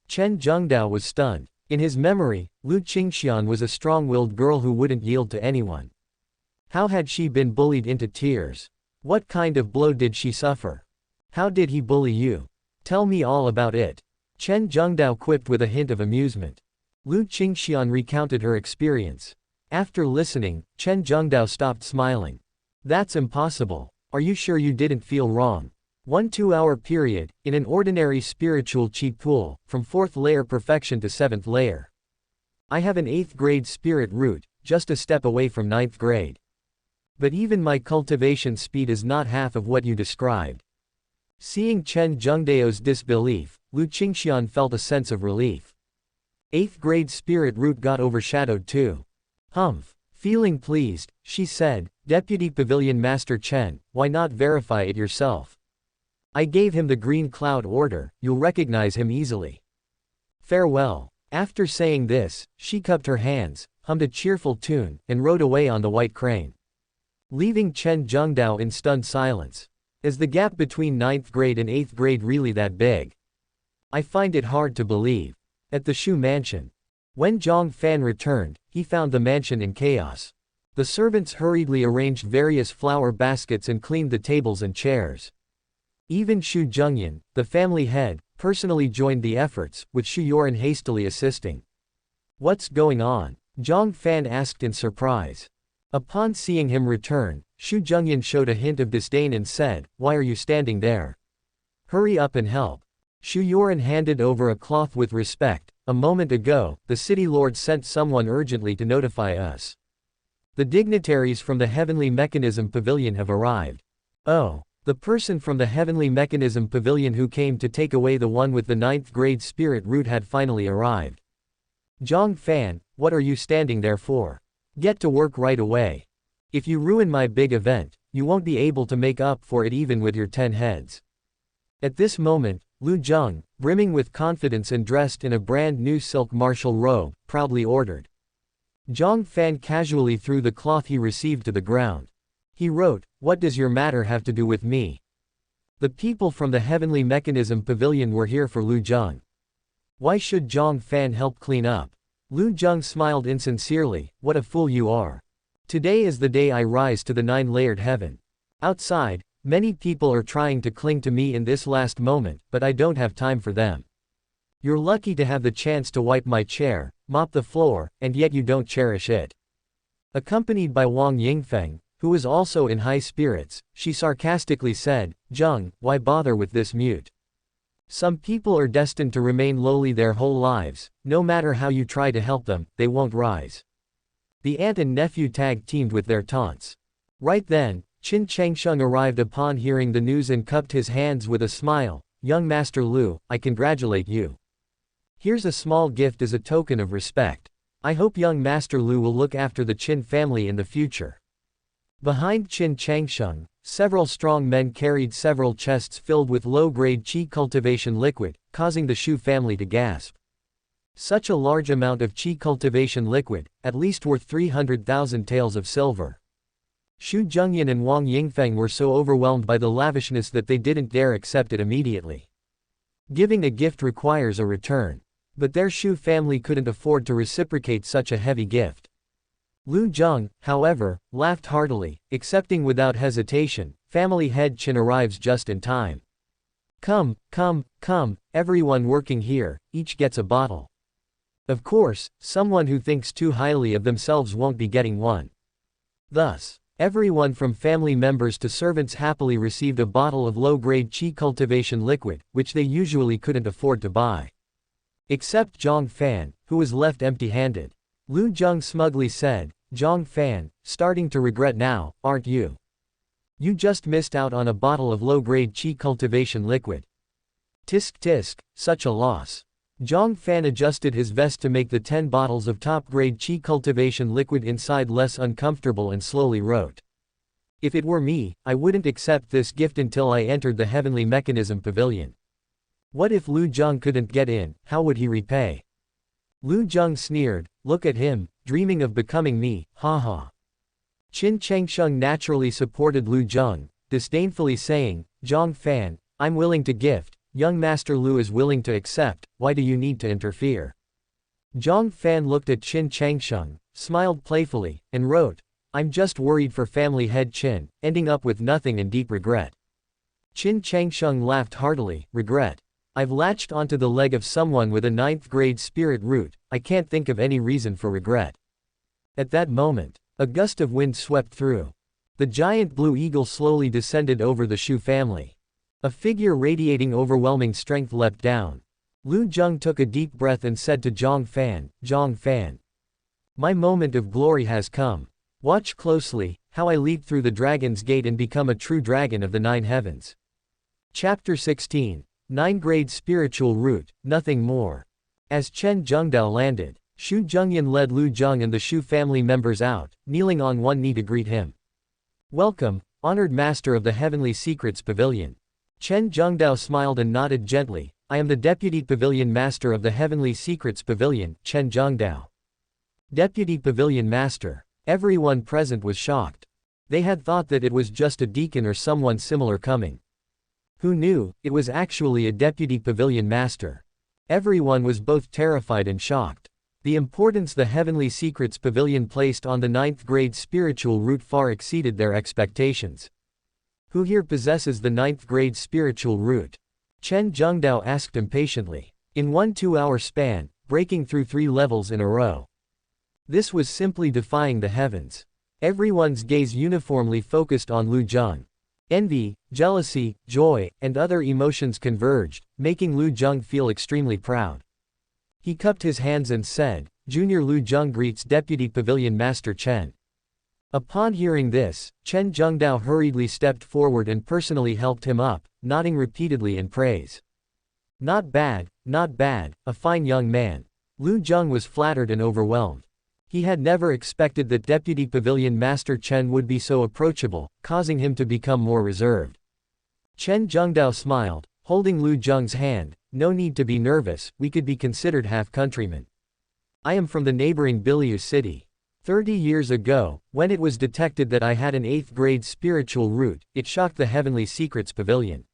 Chen Zhengdao was stunned. In his memory, Lu Qingxian was a strong-willed girl who wouldn't yield to anyone. How had she been bullied into tears? What kind of blow did she suffer? How did he bully you? Tell me all about it. Chen Zhengdao quipped with a hint of amusement. Lu Qingxian recounted her experience. After listening, Chen Zhengdao stopped smiling. That's impossible. Are you sure you didn't feel wrong? 1 2-hour period, in an ordinary spiritual chi pool, from 4th layer perfection to 7th layer. I have an 8th grade spirit root, just a step away from 9th grade. But even my cultivation speed is not half of what you described. Seeing Chen Zhengdao's disbelief, Lu Qingxian felt a sense of relief. 8th grade spirit root got overshadowed too. Humph. Feeling pleased, she said, Deputy Pavilion Master Chen, why not verify it yourself? I gave him the Green Cloud order, you'll recognize him easily. Farewell. After saying this, she cupped her hands, hummed a cheerful tune, and rode away on the white crane, leaving Chen Zhengdao in stunned silence. Is the gap between 9th grade and 8th grade really that big? I find it hard to believe. At the Xu mansion. When Jiang Fan returned, he found the mansion in chaos. The servants hurriedly arranged various flower baskets and cleaned the tables and chairs. Even Xu Zhengyan, the family head, personally joined the efforts, with Xu Yining hastily assisting. What's going on? Jiang Fan asked in surprise. Upon seeing him return, Xu Zhengyan showed a hint of disdain and said, why are you standing there? Hurry up and help. Xu Yining handed over a cloth with respect. A moment ago, the city lord sent someone urgently to notify us. The dignitaries from the Heavenly Mechanism Pavilion have arrived. Oh. The person from the Heavenly Mechanism Pavilion who came to take away the one with the 9th grade spirit root had finally arrived. Jiang Fan, what are you standing there for? Get to work right away. If you ruin my big event, you won't be able to make up for it even with your 10 heads. At this moment, Lu Zheng, brimming with confidence and dressed in a brand new silk martial robe, proudly ordered. Jiang Fan casually threw the cloth he received to the ground. He wrote, what does your matter have to do with me? The people from the Heavenly Mechanism Pavilion were here for Lu Zheng. Why should Jiang Fan help clean up? Lu Zheng smiled insincerely, what a fool you are. Today is the day I rise to the 9-layered heaven. Outside, many people are trying to cling to me in this last moment, but I don't have time for them. You're lucky to have the chance to wipe my chair, mop the floor, and yet you don't cherish it. Accompanied by Wang Yingfeng, who was also in high spirits, she sarcastically said, Zheng, why bother with this mute? Some people are destined to remain lowly their whole lives, no matter how you try to help them, they won't rise. The aunt and nephew tag-teamed with their taunts. Right then, Qin Changsheng arrived upon hearing the news and cupped his hands with a smile, young Master Lu, I congratulate you. Here's a small gift as a token of respect. I hope young Master Lu will look after the Qin family in the future. Behind Qin Changsheng, several strong men carried several chests filled with low-grade qi cultivation liquid, causing the Xu family to gasp. Such a large amount of qi cultivation liquid, at least worth 300,000 taels of silver. Xu Yining and Wang Yingfeng were so overwhelmed by the lavishness that they didn't dare accept it immediately. Giving a gift requires a return. But their Xu family couldn't afford to reciprocate such a heavy gift. Lu Zheng, however, laughed heartily, accepting without hesitation. Family head Qin arrives just in time. Come, everyone working here, each gets a bottle. Of course, someone who thinks too highly of themselves won't be getting one. Thus, everyone from family members to servants happily received a bottle of low-grade qi cultivation liquid, which they usually couldn't afford to buy. Except Jiang Fan, who was left empty-handed. Lu Zheng smugly said, "Jiang Fan, starting to regret now, aren't you? You just missed out on a bottle of low-grade qi cultivation liquid. Tisk, such a loss." Jiang Fan adjusted his vest to make the 10 bottles of top-grade qi cultivation liquid inside less uncomfortable and slowly wrote. "If it were me, I wouldn't accept this gift until I entered the Heavenly Mechanism Pavilion. What if Lu Zheng couldn't get in, how would he repay?" Lu Zheng sneered, "Look at him, dreaming of becoming me, ha. Qin Changsheng naturally supported Lu Zheng, disdainfully saying, "Jiang Fan, I'm willing to gift. Young Master Lu is willing to accept, why do you need to interfere?" Jiang Fan looked at Qin Changsheng, smiled playfully, and wrote, "I'm just worried for family head Qin, ending up with nothing and deep regret." Qin Changsheng laughed heartily, "Regret? I've latched onto the leg of someone with a 9th grade spirit root, I can't think of any reason for regret." At that moment, a gust of wind swept through. The giant blue eagle slowly descended over the Xu family. A figure radiating overwhelming strength leapt down. Lu Zheng took a deep breath and said to Jiang Fan, "My moment of glory has come. Watch closely, how I leap through the dragon's gate and become a true dragon of the 9 heavens." Chapter 16. 9-grade spiritual root, nothing more. As Chen Zhengdao landed, Xu Yining led Lu Zheng and the Xu family members out, kneeling on one knee to greet him. "Welcome, honored master of the Heavenly Secrets Pavilion." Chen Zhengdao smiled and nodded gently, "I am the Deputy Pavilion Master of the Heavenly Secrets Pavilion, Chen Zhengdao." Deputy Pavilion Master. Everyone present was shocked. They had thought that it was just a deacon or someone similar coming. Who knew, it was actually a Deputy Pavilion Master. Everyone was both terrified and shocked. The importance the Heavenly Secrets Pavilion placed on the 9th grade spiritual root far exceeded their expectations. "Who here possesses the 9th grade spiritual root?" Chen Zhengdao asked impatiently. In one 2-hour span, breaking through 3 levels in a row. This was simply defying the heavens. Everyone's gaze uniformly focused on Lu Zheng. Envy, jealousy, joy, and other emotions converged, making Lu Zheng feel extremely proud. He cupped his hands and said, "Junior Lu Zheng greets Deputy Pavilion Master Chen." Upon hearing this, Chen Zhengdao hurriedly stepped forward and personally helped him up, nodding repeatedly in praise. Not bad, a fine young man." Lu Zheng was flattered and overwhelmed. He had never expected that Deputy Pavilion Master Chen would be so approachable, causing him to become more reserved. Chen Zhengdao smiled, holding Lu Zheng's hand, "No need to be nervous, we could be considered half-countrymen. I am from the neighboring Biliu city. 30 years ago, when it was detected that I had an 8th grade spiritual root, it shocked the Heavenly Secrets Pavilion.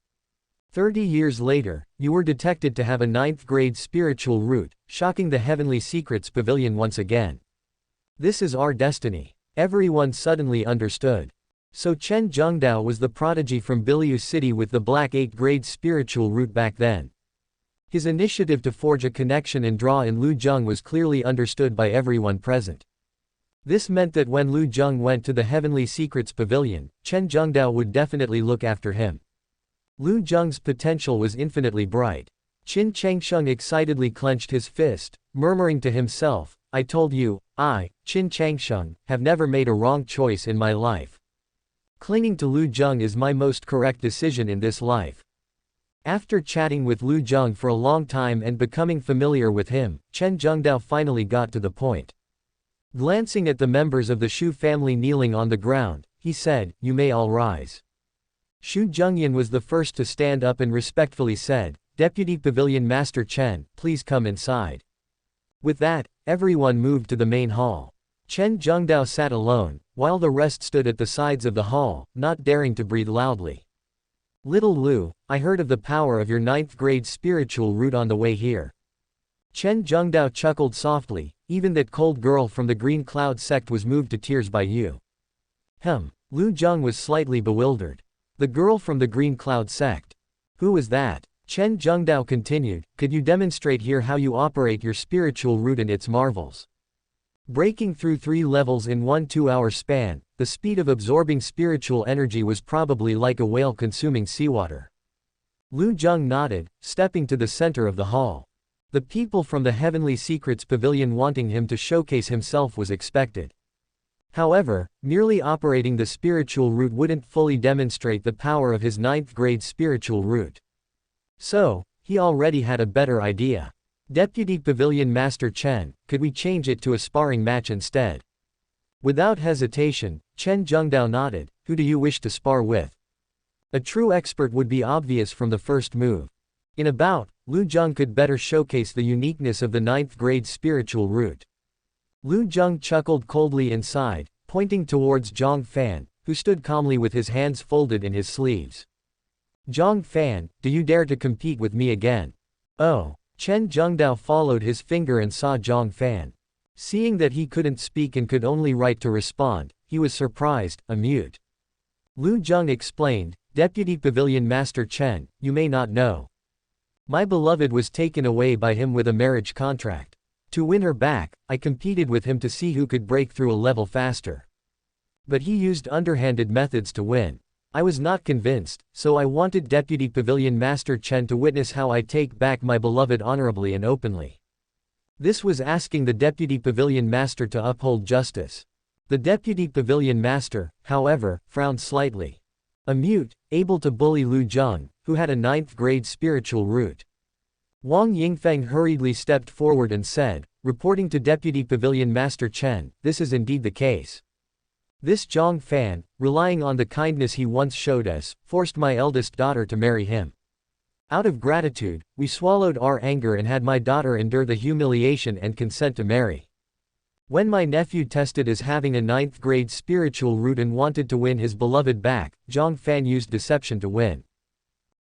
30 years later, you were detected to have a 9th grade spiritual root, shocking the Heavenly Secrets Pavilion once again. This is our destiny." Everyone suddenly understood. So Chen Zhengdao was the prodigy from Biliu City with the black 8th grade spiritual root back then. His initiative to forge a connection and draw in Lu Zheng was clearly understood by everyone present. This meant that when Lu Zheng went to the Heavenly Secrets Pavilion, Chen Zhengdao would definitely look after him. Lu Zheng's potential was infinitely bright. Qin Changsheng excitedly clenched his fist, murmuring to himself, "I told you, I, Qin Changsheng, have never made a wrong choice in my life. Clinging to Lu Zheng is my most correct decision in this life." After chatting with Lu Zheng for a long time and becoming familiar with him, Chen Zhengdao finally got to the point. Glancing at the members of the Xu family kneeling on the ground, he said, "You may all rise." Xu Yining was the first to stand up and respectfully said, "Deputy Pavilion Master Chen, please come inside." With that, everyone moved to the main hall. Chen Zhengdao sat alone, while the rest stood at the sides of the hall, not daring to breathe loudly. Little Lu, I heard of the power of your 9th grade spiritual root on the way here. Chen Zhengdao chuckled softly, even that cold girl from the Green Cloud sect was moved to tears by you. Lu Zheng was slightly bewildered. The girl from the Green Cloud sect. Who was that? Chen Zhengdao continued, could you demonstrate here how you operate your spiritual root and its marvels? Breaking through 3 levels in 1 2-hour span, the speed of absorbing spiritual energy was probably like a whale consuming seawater. Lu Zheng nodded, stepping to the center of the hall. The people from the Heavenly Secrets Pavilion wanting him to showcase himself was expected. However, merely operating the spiritual root wouldn't fully demonstrate the power of his 9th grade spiritual root. So, he already had a better idea. Deputy Pavilion Master Chen, could we change it to a sparring match instead? Without hesitation, Chen Zhengdao nodded, who do you wish to spar with? A true expert would be obvious from the first move. In a bout, Lu Zheng could better showcase the uniqueness of the 9th grade spiritual root. Lu Zheng chuckled coldly inside, pointing towards Jiang Fan, who stood calmly with his hands folded in his sleeves. Jiang Fan, do you dare to compete with me again? Oh. Chen Zhengdao followed his finger and saw Jiang Fan. Seeing that he couldn't speak and could only write to respond, he was surprised, a mute. Lu Zheng explained, Deputy Pavilion Master Chen, you may not know. My beloved was taken away by him with a marriage contract. To win her back, I competed with him to see who could break through a level faster. But he used underhanded methods to win. I was not convinced, so I wanted Deputy Pavilion Master Chen to witness how I take back my beloved honorably and openly. This was asking the Deputy Pavilion Master to uphold justice. The Deputy Pavilion Master, however, frowned slightly. A mute, able to bully Lu Zheng, who had a 9th grade spiritual root. Wang Yingfeng hurriedly stepped forward and said, reporting to Deputy Pavilion Master Chen, this is indeed the case. This Jiang Fan, relying on the kindness he once showed us, forced my eldest daughter to marry him. Out of gratitude, we swallowed our anger and had my daughter endure the humiliation and consent to marry. When my nephew tested as having a 9th grade spiritual root and wanted to win his beloved back, Jiang Fan used deception to win.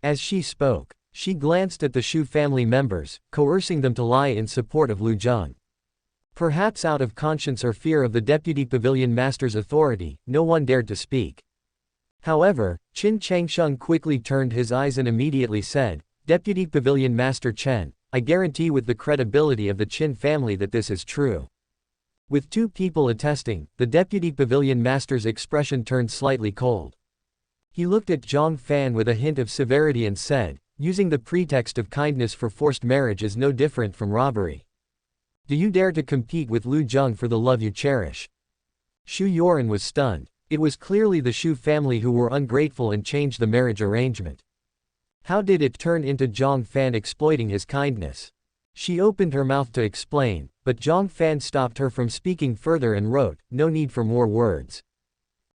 As she spoke, she glanced at the Xu family members, coercing them to lie in support of Lu Zheng. Perhaps out of conscience or fear of the Deputy Pavilion Master's authority, no one dared to speak. However, Qin Changsheng quickly turned his eyes and immediately said, Deputy Pavilion Master Chen, I guarantee with the credibility of the Qin family that this is true. With 2 people attesting, the Deputy Pavilion Master's expression turned slightly cold. He looked at Jiang Fan with a hint of severity and said, using the pretext of kindness for forced marriage is no different from robbery. Do you dare to compete with Lu Zheng for the love you cherish? Xu Yining was stunned. It was clearly the Xu family who were ungrateful and changed the marriage arrangement. How did it turn into Jiang Fan exploiting his kindness? She opened her mouth to explain, but Jiang Fan stopped her from speaking further and wrote, no need for more words.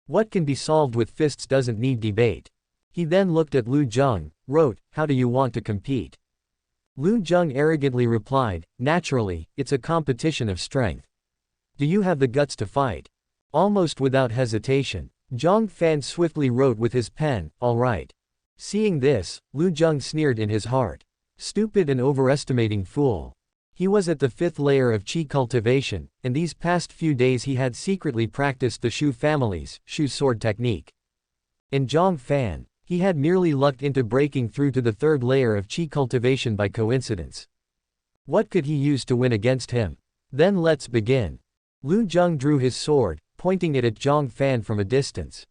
What can be solved with fists doesn't need debate. He then looked at Lu Zheng, wrote, how do you want to compete? Lu Zheng arrogantly replied, naturally, it's a competition of strength. Do you have the guts to fight? Almost without hesitation, Jiang Fan swiftly wrote with his pen, all right. Seeing this, Lu Zheng sneered in his heart. Stupid and overestimating fool. He was at the 5th layer of qi cultivation, and these past few days he had secretly practiced the Xu family's Xu sword technique. In Jiang Fan, he had merely lucked into breaking through to the 3rd layer of qi cultivation by coincidence. What could he use to win against him? Then let's begin. Lu Zheng drew his sword, pointing it at Jiang Fan from a distance.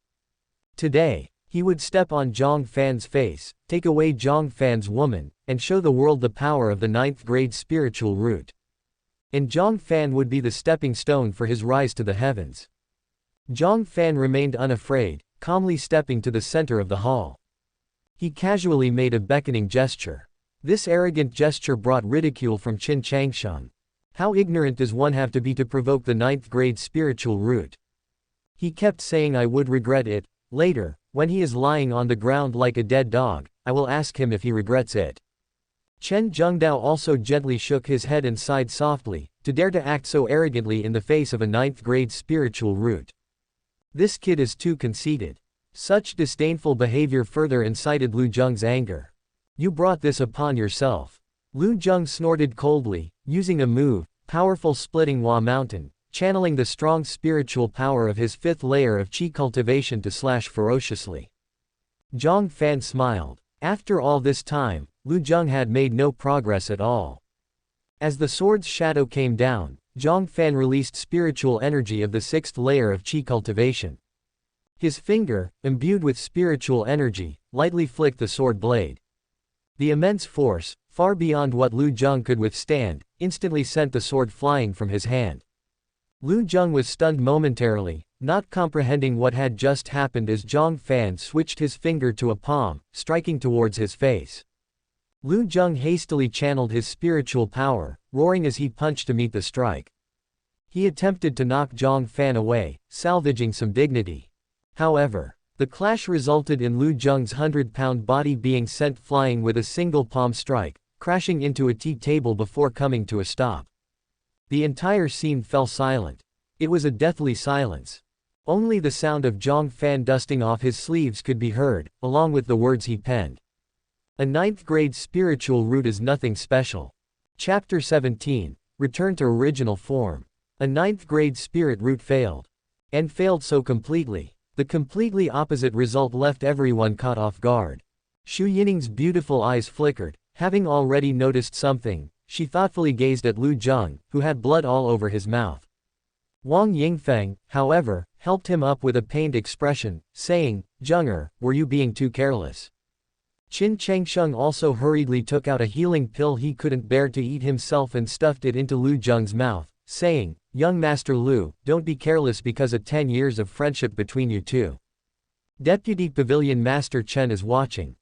Today, he would step on Jiang Fan's face, take away Jiang Fan's woman, and show the world the power of the 9th grade spiritual root. And Jiang Fan would be the stepping stone for his rise to the heavens. Jiang Fan remained unafraid, calmly stepping to the center of the hall. He casually made a beckoning gesture. This arrogant gesture brought ridicule from Qin Changsheng. How ignorant does one have to be to provoke the 9th grade spiritual root? He kept saying I would regret it. Later, when he is lying on the ground like a dead dog, I will ask him if he regrets it. Chen Zhengdao also gently shook his head and sighed softly, to dare to act so arrogantly in the face of a ninth-grade spiritual root. This kid is too conceited. Such disdainful behavior further incited Lu Zheng's anger. You brought this upon yourself. Lu Zheng snorted coldly, using a move, powerful splitting Hua Mountain, channeling the strong spiritual power of his fifth layer of qi cultivation to slash ferociously. Jiang Fan smiled. After all this time, Lu Zheng had made no progress at all. As the sword's shadow came down, Jiang Fan released spiritual energy of the sixth layer of qi cultivation. His finger, imbued with spiritual energy, lightly flicked the sword blade. The immense force, far beyond what Lu Zheng could withstand, instantly sent the sword flying from his hand. Lu Zheng was stunned momentarily, not comprehending what had just happened as Jiang Fan switched his finger to a palm, striking towards his face. Lu Zheng hastily channeled his spiritual power, roaring as he punched to meet the strike. He attempted to knock Jiang Fan away, salvaging some dignity. However, the clash resulted in Lu Zheng's 100-pound body being sent flying with a single palm strike, crashing into a tea table before coming to a stop. The entire scene fell silent. It was a deathly silence. Only the sound of Jiang Fan dusting off his sleeves could be heard, along with the words he penned. A ninth-grade spiritual root is nothing special. Chapter 17. Return to original form. A ninth-grade spirit root failed. And failed so completely. The completely opposite result left everyone caught off guard. Xu Yining's beautiful eyes flickered. Having already noticed something, she thoughtfully gazed at Lu Zheng, who had blood all over his mouth. Wang Yingfeng, however, helped him up with a pained expression, saying, "Zheng'er, were you being too careless?" Qin Chengsheng also hurriedly took out a healing pill he couldn't bear to eat himself and stuffed it into Lu Zheng's mouth, saying, "Young Master Lu, don't be careless because of 10 years of friendship between you two. Deputy Pavilion Master Chen is watching."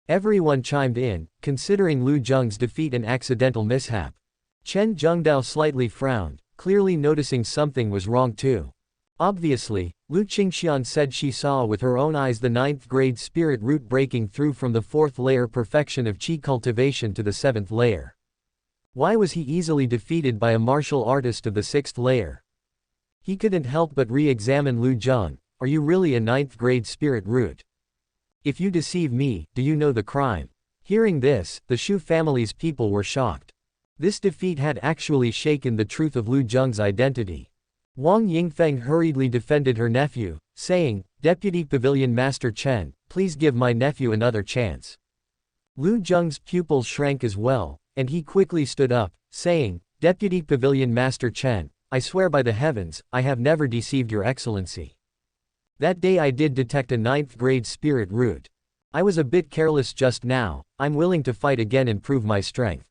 Everyone chimed in, considering Lu Zheng's defeat an accidental mishap. Chen Zhengdao slightly frowned, clearly noticing something was wrong too. Obviously, Lu Qingxian said she saw with her own eyes the ninth-grade spirit root breaking through from the fourth layer perfection of qi cultivation to the seventh layer. Why was he easily defeated by a martial artist of the sixth layer? He couldn't help but re-examine Lu Zheng. Are you really a ninth-grade spirit root? If you deceive me, do you know the crime? Hearing this, the Xu family's people were shocked. This defeat had actually shaken the truth of Lu Zheng's identity. Wang Yingfeng hurriedly defended her nephew, saying, "Deputy Pavilion Master Chen, please give my nephew another chance." Lu Zheng's pupils shrank as well, and he quickly stood up, saying, "Deputy Pavilion Master Chen, I swear by the heavens, I have never deceived your excellency. That day I did detect a ninth-grade spirit root. I was a bit careless just now. I'm willing to fight again and prove my strength."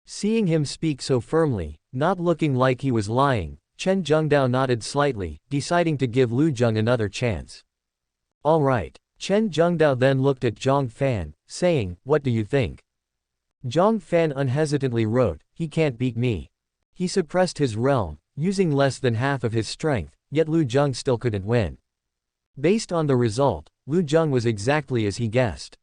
Seeing him speak so firmly, not looking like he was lying, Chen Zhengdao nodded slightly, deciding to give Lu Zheng another chance. "All right." Chen Zhengdao then looked at Jiang Fan, saying, "What do you think?" Jiang Fan unhesitantly wrote, "He can't beat me." He suppressed his realm, using less than half of his strength, yet Lu Zheng still couldn't win. Based on the result, Lu Zheng was exactly as he guessed.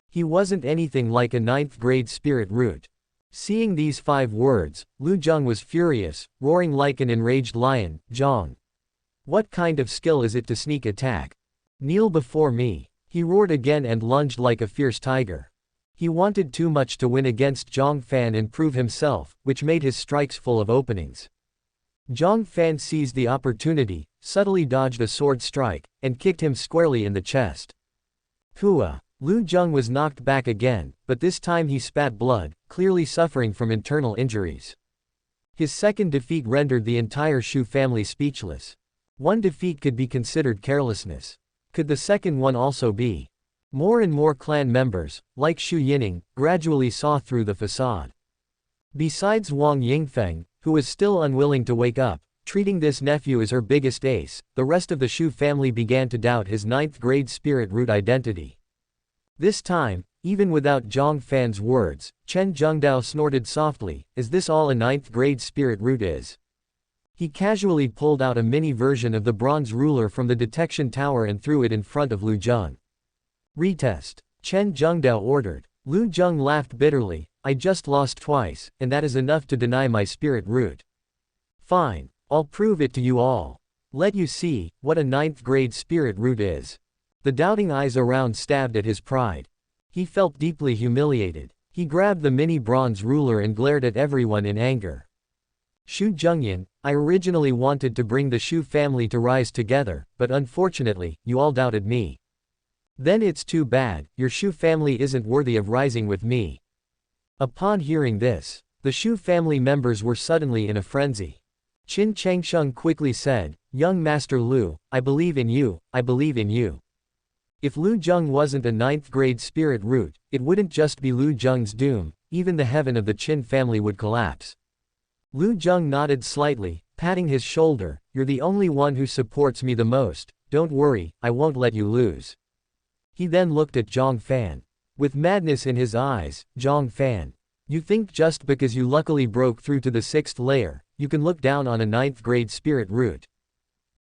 He wasn't anything like a ninth-grade spirit root. Seeing these 5 words, Lu Zheng was furious, roaring like an enraged lion, "Zhang! What kind of skill is it to sneak attack? Kneel before me!" He roared again and lunged like a fierce tiger. He wanted too much to win against Jiang Fan and prove himself, which made his strikes full of openings. Jiang Fan seized the opportunity, subtly dodged a sword strike, and kicked him squarely in the chest. Hua! Lu Zheng was knocked back again, but this time he spat blood, clearly suffering from internal injuries. His second defeat rendered the entire Xu family speechless. One defeat could be considered carelessness. Could the second one also be? More and more clan members, like Xu Yining, gradually saw through the facade. Besides Wang Yingfeng, who was still unwilling to wake up, treating this nephew as her biggest ace, the rest of the Xu family began to doubt his ninth-grade spirit root identity. This time, even without Jiang Fan's words, Chen Zhengdao snorted softly, "Is this all a ninth-grade spirit root is?" He casually pulled out a mini version of the bronze ruler from the detection tower and threw it in front of Lu Zheng. "Retest," Chen Zhengdao ordered. Lu Jung laughed bitterly. I just lost twice, and that is enough to deny my spirit root. Fine. I'll prove it to you all. Let you see what a 9th grade spirit root is. The doubting eyes around stabbed at his pride. He felt deeply humiliated. He grabbed the mini bronze ruler and glared at everyone in anger. Xu Yining, I originally wanted to bring the Xu family to rise together, but unfortunately, you all doubted me. Then it's too bad, your Xu family isn't worthy of rising with me. Upon hearing this, the Xu family members were suddenly in a frenzy. Qin Changsheng quickly said, Young Master Lu, I believe in you, I believe in you. If Lu Jung wasn't a 9th grade spirit root, it wouldn't just be Lu Jung's doom, even the heaven of the Qin family would collapse. Lu Jung nodded slightly, patting his shoulder, you're the only one who supports me the most, don't worry, I won't let you lose. He then looked at Jiang Fan. With madness in his eyes, Jiang Fan. You think just because you luckily broke through to the 6th layer, you can look down on a 9th grade spirit root.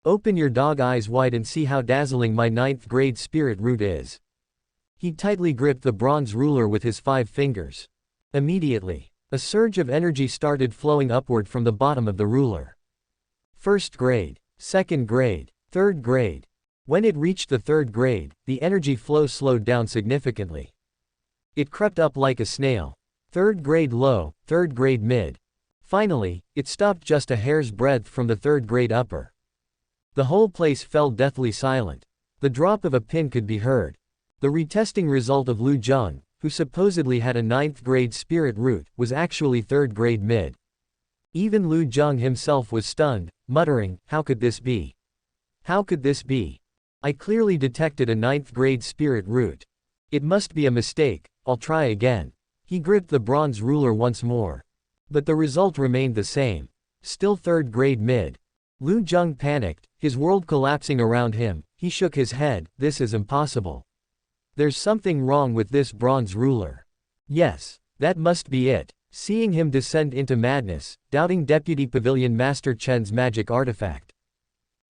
Open your dog eyes wide and see how dazzling my 9th grade spirit root is. He tightly gripped the bronze ruler with his 5 fingers. Immediately, a surge of energy started flowing upward from the bottom of the ruler. 1st grade, 2nd grade, 3rd grade. When it reached the 3rd grade, the energy flow slowed down significantly. It crept up like a snail. 3rd grade low, 3rd grade mid. Finally, it stopped just a hair's breadth from the 3rd grade upper. The whole place fell deathly silent. The drop of a pin could be heard. The retesting result of Lu Jung, who supposedly had a 9th grade spirit root, was actually 3rd grade mid. Even Lu Jung himself was stunned, muttering, how could this be? How could this be? I clearly detected a 9th grade spirit root. It must be a mistake, I'll try again. He gripped the bronze ruler once more. But the result remained the same. Still 3rd grade mid. Lu Jung panicked, his world collapsing around him. He shook his head, this is impossible. There's something wrong with this bronze ruler. Yes, that must be it. Seeing him descend into madness, doubting Deputy Pavilion Master Chen's magic artifact.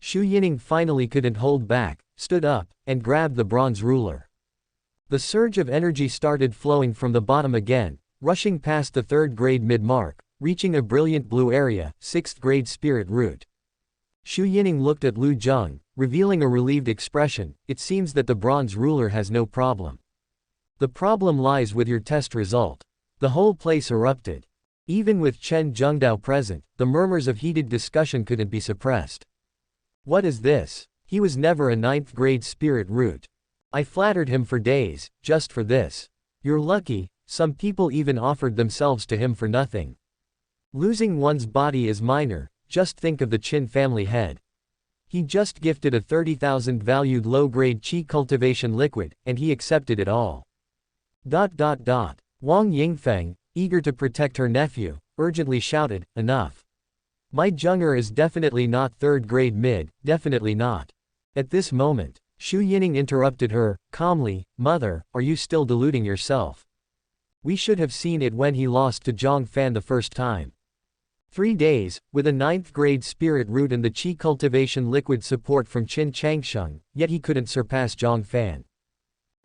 Xu Yining finally couldn't hold back, stood up, and grabbed the bronze ruler. The surge of energy started flowing from the bottom again, rushing past the 3rd grade mid-mark, reaching a brilliant blue area, 6th grade spirit root. Xu Yining looked at Lu Jung, revealing a relieved expression, it seems that the bronze ruler has no problem. The problem lies with your test result. The whole place erupted. Even with Chen Zhengdao present, the murmurs of heated discussion couldn't be suppressed. What is this? He was never a 9th grade spirit root. I flattered him for days, just for this. You're lucky, some people even offered themselves to him for nothing. Losing one's body is minor, just think of the Qin family head. He just gifted a 30,000 valued low-grade qi cultivation liquid, and he accepted it all. Wang Yingfeng, eager to protect her nephew, urgently shouted, enough. My Junger is definitely not 3rd grade mid, definitely not. At this moment, Xu Yining interrupted her, calmly, Mother, are you still deluding yourself? We should have seen it when he lost to Jiang Fan the first time. 3 days, with a 9th grade spirit root and the qi cultivation liquid support from Qin Changsheng, yet he couldn't surpass Jiang Fan.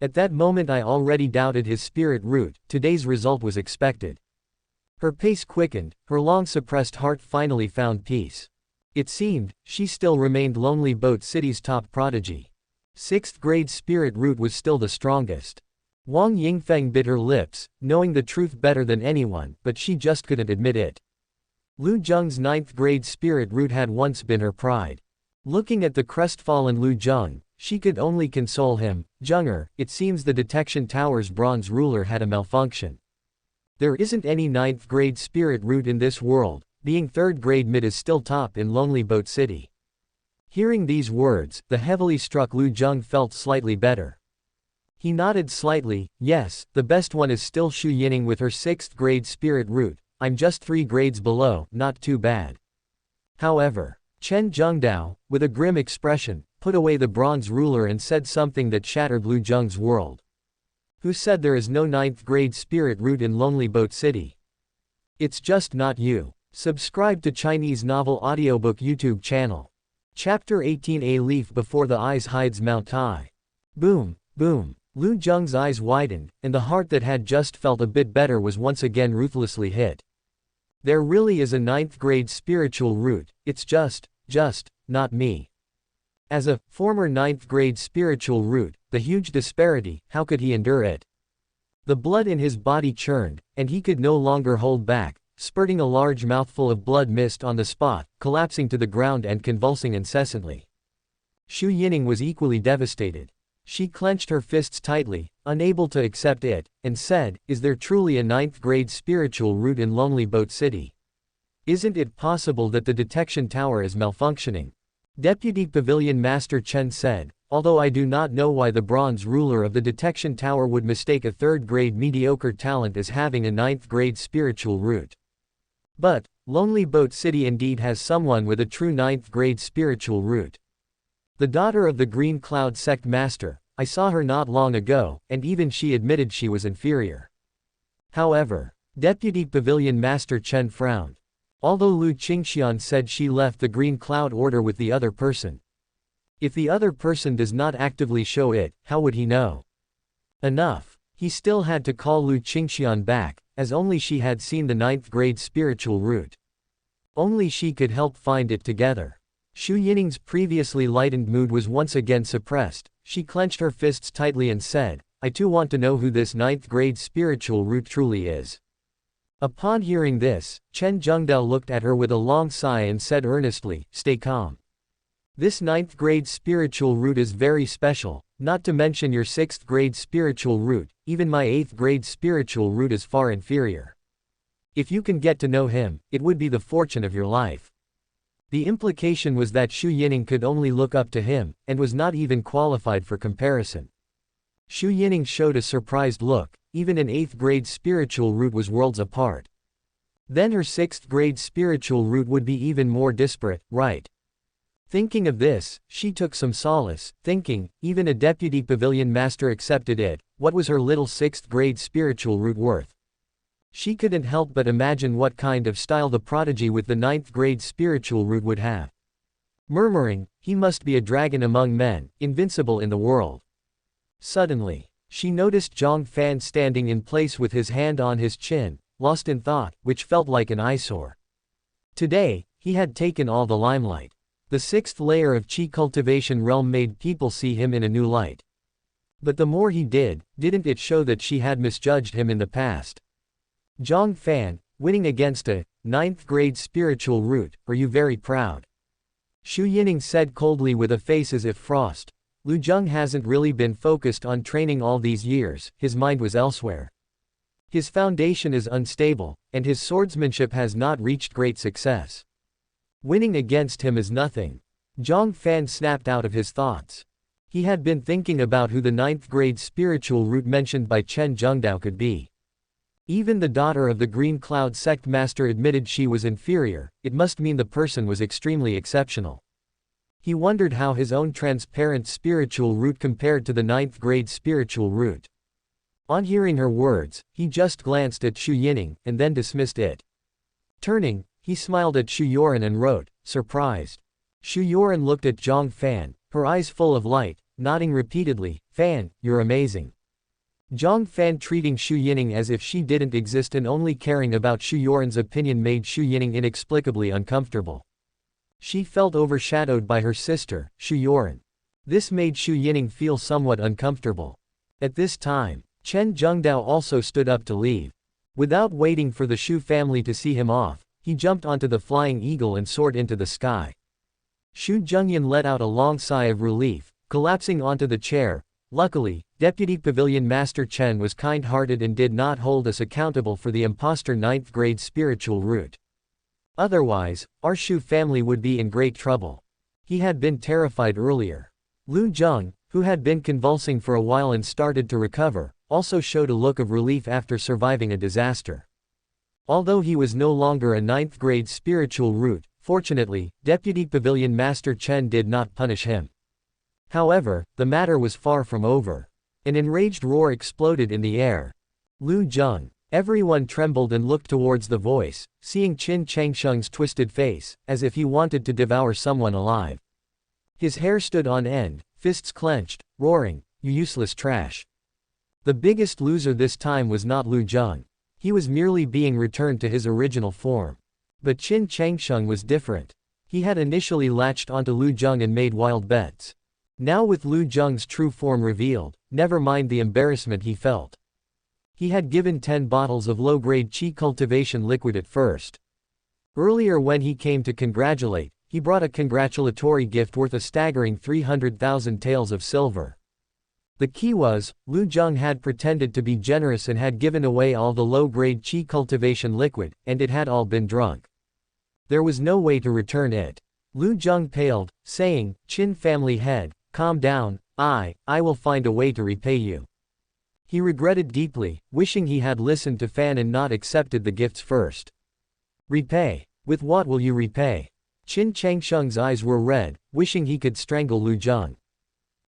At that moment I already doubted his spirit root, today's result was expected. Her pace quickened, her long-suppressed heart finally found peace. It seemed, she still remained Lonely Boat City's top prodigy. 6th grade spirit root was still the strongest. Wang Yingfeng bit her lips, knowing the truth better than anyone, but she just couldn't admit it. Lu Jung's 9th grade spirit root had once been her pride. Looking at the crestfallen Lu Jung, she could only console him, Junger, it seems the detection tower's bronze ruler had a malfunction. There isn't any 9th grade spirit root in this world, being 3rd grade mid is still top in Lonely Boat City. Hearing these words, the heavily struck Lu Jung felt slightly better. He nodded slightly, yes, the best one is still Xu Yining with her 6th grade spirit root, I'm just 3 grades below, not too bad. However, Chen Zhengdao, with a grim expression, put away the bronze ruler and said something that shattered Lu Jung's world. Who said there is no 9th grade spirit root in Lonely Boat City? It's just not you. Subscribe to Chinese Novel Audiobook YouTube channel. Chapter 18 A Leaf Before the Eyes Hides Mount Tai. Boom, boom. Lu Zheng's eyes widened, and the heart that had just felt a bit better was once again ruthlessly hit. There really is a 9th grade spiritual root, it's just, not me. As a former 9th grade spiritual root, the huge disparity, how could he endure it? The blood in his body churned, and he could no longer hold back, spurting a large mouthful of blood mist on the spot, collapsing to the ground and convulsing incessantly. Xu Yining was equally devastated. She clenched her fists tightly, unable to accept it, and said, "Is there truly a 9th grade spiritual root in Lonely Boat City? Isn't it possible that the detection tower is malfunctioning?" Deputy Pavilion Master Chen said, "Although I do not know why the bronze ruler of the detection tower would mistake a 3rd grade mediocre talent as having a 9th grade spiritual root. But, Lonely Boat City indeed has someone with a true 9th grade spiritual root. The daughter of the Green Cloud Sect Master, I saw her not long ago, and even she admitted she was inferior." However, Deputy Pavilion Master Chen frowned. Although Lu Qingxian said she left the Green Cloud Order with the other person. If the other person does not actively show it, how would he know? Enough. He still had to call Lu Qingxian back, as only she had seen the 9th grade spiritual root. Only she could help find it together. Xu Yining's previously lightened mood was once again suppressed. She clenched her fists tightly and said, "I too want to know who this 9th grade spiritual root truly is." Upon hearing this, Chen Zhengdao looked at her with a long sigh and said earnestly, "Stay calm. This 9th grade spiritual root is very special, not to mention your 6th grade spiritual root, even my 8th grade spiritual root is far inferior. If you can get to know him, it would be the fortune of your life." The implication was that Xu Yining could only look up to him, and was not even qualified for comparison. Xu Yining showed a surprised look, even an 8th grade spiritual root was worlds apart. Then her 6th grade spiritual root would be even more disparate, right? Thinking of this, she took some solace, thinking, even a deputy pavilion master accepted it, what was her little 6th grade spiritual root worth? She couldn't help but imagine what kind of style the prodigy with the 9th grade spiritual root would have. Murmuring, he must be a dragon among men, invincible in the world. Suddenly, she noticed Jiang Fan standing in place with his hand on his chin, lost in thought, which felt like an eyesore. Today, he had taken all the limelight. The 6th layer of Qi cultivation realm made people see him in a new light. But the more he didn't it show that she had misjudged him in the past? Jiang Fan, winning against a 9th grade spiritual root, are you very proud? Xu Yining said coldly with a face as if frost. Lu Zheng hasn't really been focused on training all these years, his mind was elsewhere. His foundation is unstable, and his swordsmanship has not reached great success. Winning against him is nothing. Jiang Fan snapped out of his thoughts. He had been thinking about who the 9th grade spiritual root mentioned by Chen Zhengdao could be. Even the daughter of the Green Cloud Sect Master admitted she was inferior, it must mean the person was extremely exceptional. He wondered how his own transparent spiritual root compared to the 9th grade spiritual root. On hearing her words, he just glanced at Xu Yining, and then dismissed it. Turning, he smiled at Xu Yoren and wrote, surprised. Xu Yoren looked at Jiang Fan, her eyes full of light, nodding repeatedly, "Fan, you're amazing." Jiang Fan treating Xu Yining as if she didn't exist and only caring about Xu Yoren's opinion made Xu Yining inexplicably uncomfortable. She felt overshadowed by her sister, Xu Yoren. This made Xu Yining feel somewhat uncomfortable. At this time, Chen Zhengdao also stood up to leave. Without waiting for the Xu family to see him off, he jumped onto the flying eagle and soared into the sky. Xu Zhengyan let out a long sigh of relief, collapsing onto the chair. Luckily, Deputy Pavilion Master Chen was kind-hearted and did not hold us accountable for the imposter 9th grade spiritual root. Otherwise, our Xu family would be in great trouble. He had been terrified earlier. Lu Zheng, who had been convulsing for a while and started to recover, also showed a look of relief after surviving a disaster. Although he was no longer a 9th grade spiritual root, fortunately, Deputy Pavilion Master Chen did not punish him. However, the matter was far from over. An enraged roar exploded in the air. Lu Zheng. Everyone trembled and looked towards the voice, seeing Qin Changsheng's twisted face, as if he wanted to devour someone alive. His hair stood on end, fists clenched, roaring, "You useless trash. The biggest loser this time was not Lu Zheng. He was merely being returned to his original form. But Qin Changsheng was different. He had initially latched onto Lu Zheng and made wild bets. Now with Lu Zheng's true form revealed, never mind the embarrassment he felt. He had given 10 bottles of low-grade qi cultivation liquid at first. Earlier when he came to congratulate, he brought a congratulatory gift worth a staggering 300,000 taels of silver. The key was, Lu Zheng had pretended to be generous and had given away all the low-grade qi cultivation liquid, and it had all been drunk. There was no way to return it. Lu Zheng paled, saying, "Qin family head, calm down, I will find a way to repay you." He regretted deeply, wishing he had listened to Fan and not accepted the gifts first. Repay? With what will you repay? Qin Changsheng's eyes were red, wishing he could strangle Lu Zheng.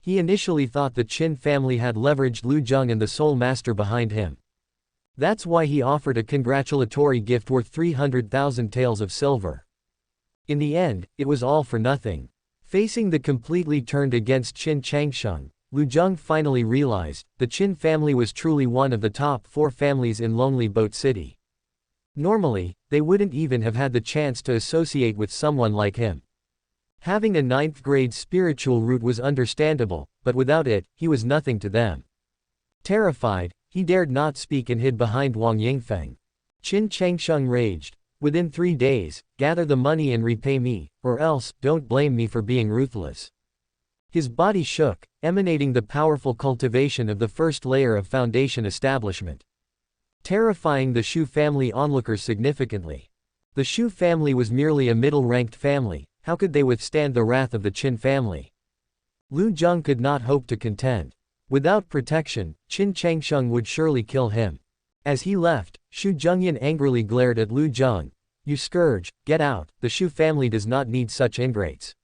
He initially thought the Qin family had leveraged Lu Zheng and the Soul Master behind him. That's why he offered a congratulatory gift worth 300,000 taels of silver. In the end, it was all for nothing. Facing the completely turned against Qin Changsheng, Lu Zheng finally realized, the Qin family was truly one of the top 4 families in Lonely Boat City. Normally, they wouldn't even have had the chance to associate with someone like him. Having a 9th grade spiritual root was understandable, but without it, he was nothing to them. Terrified, he dared not speak and hid behind Wang Yingfeng. Qin Changsheng raged, "Within 3 days, gather the money and repay me, or else, don't blame me for being ruthless." His body shook, emanating the powerful cultivation of the first layer of foundation establishment. Terrifying the Xu family onlookers significantly. The Xu family was merely a middle-ranked family, how could they withstand the wrath of the Qin family? Lu Zheng could not hope to contend. Without protection, Qin Changsheng would surely kill him. As he left, Xu Zhengyan angrily glared at Lu Zheng. "You scourge, get out, the Xu family does not need such ingrates."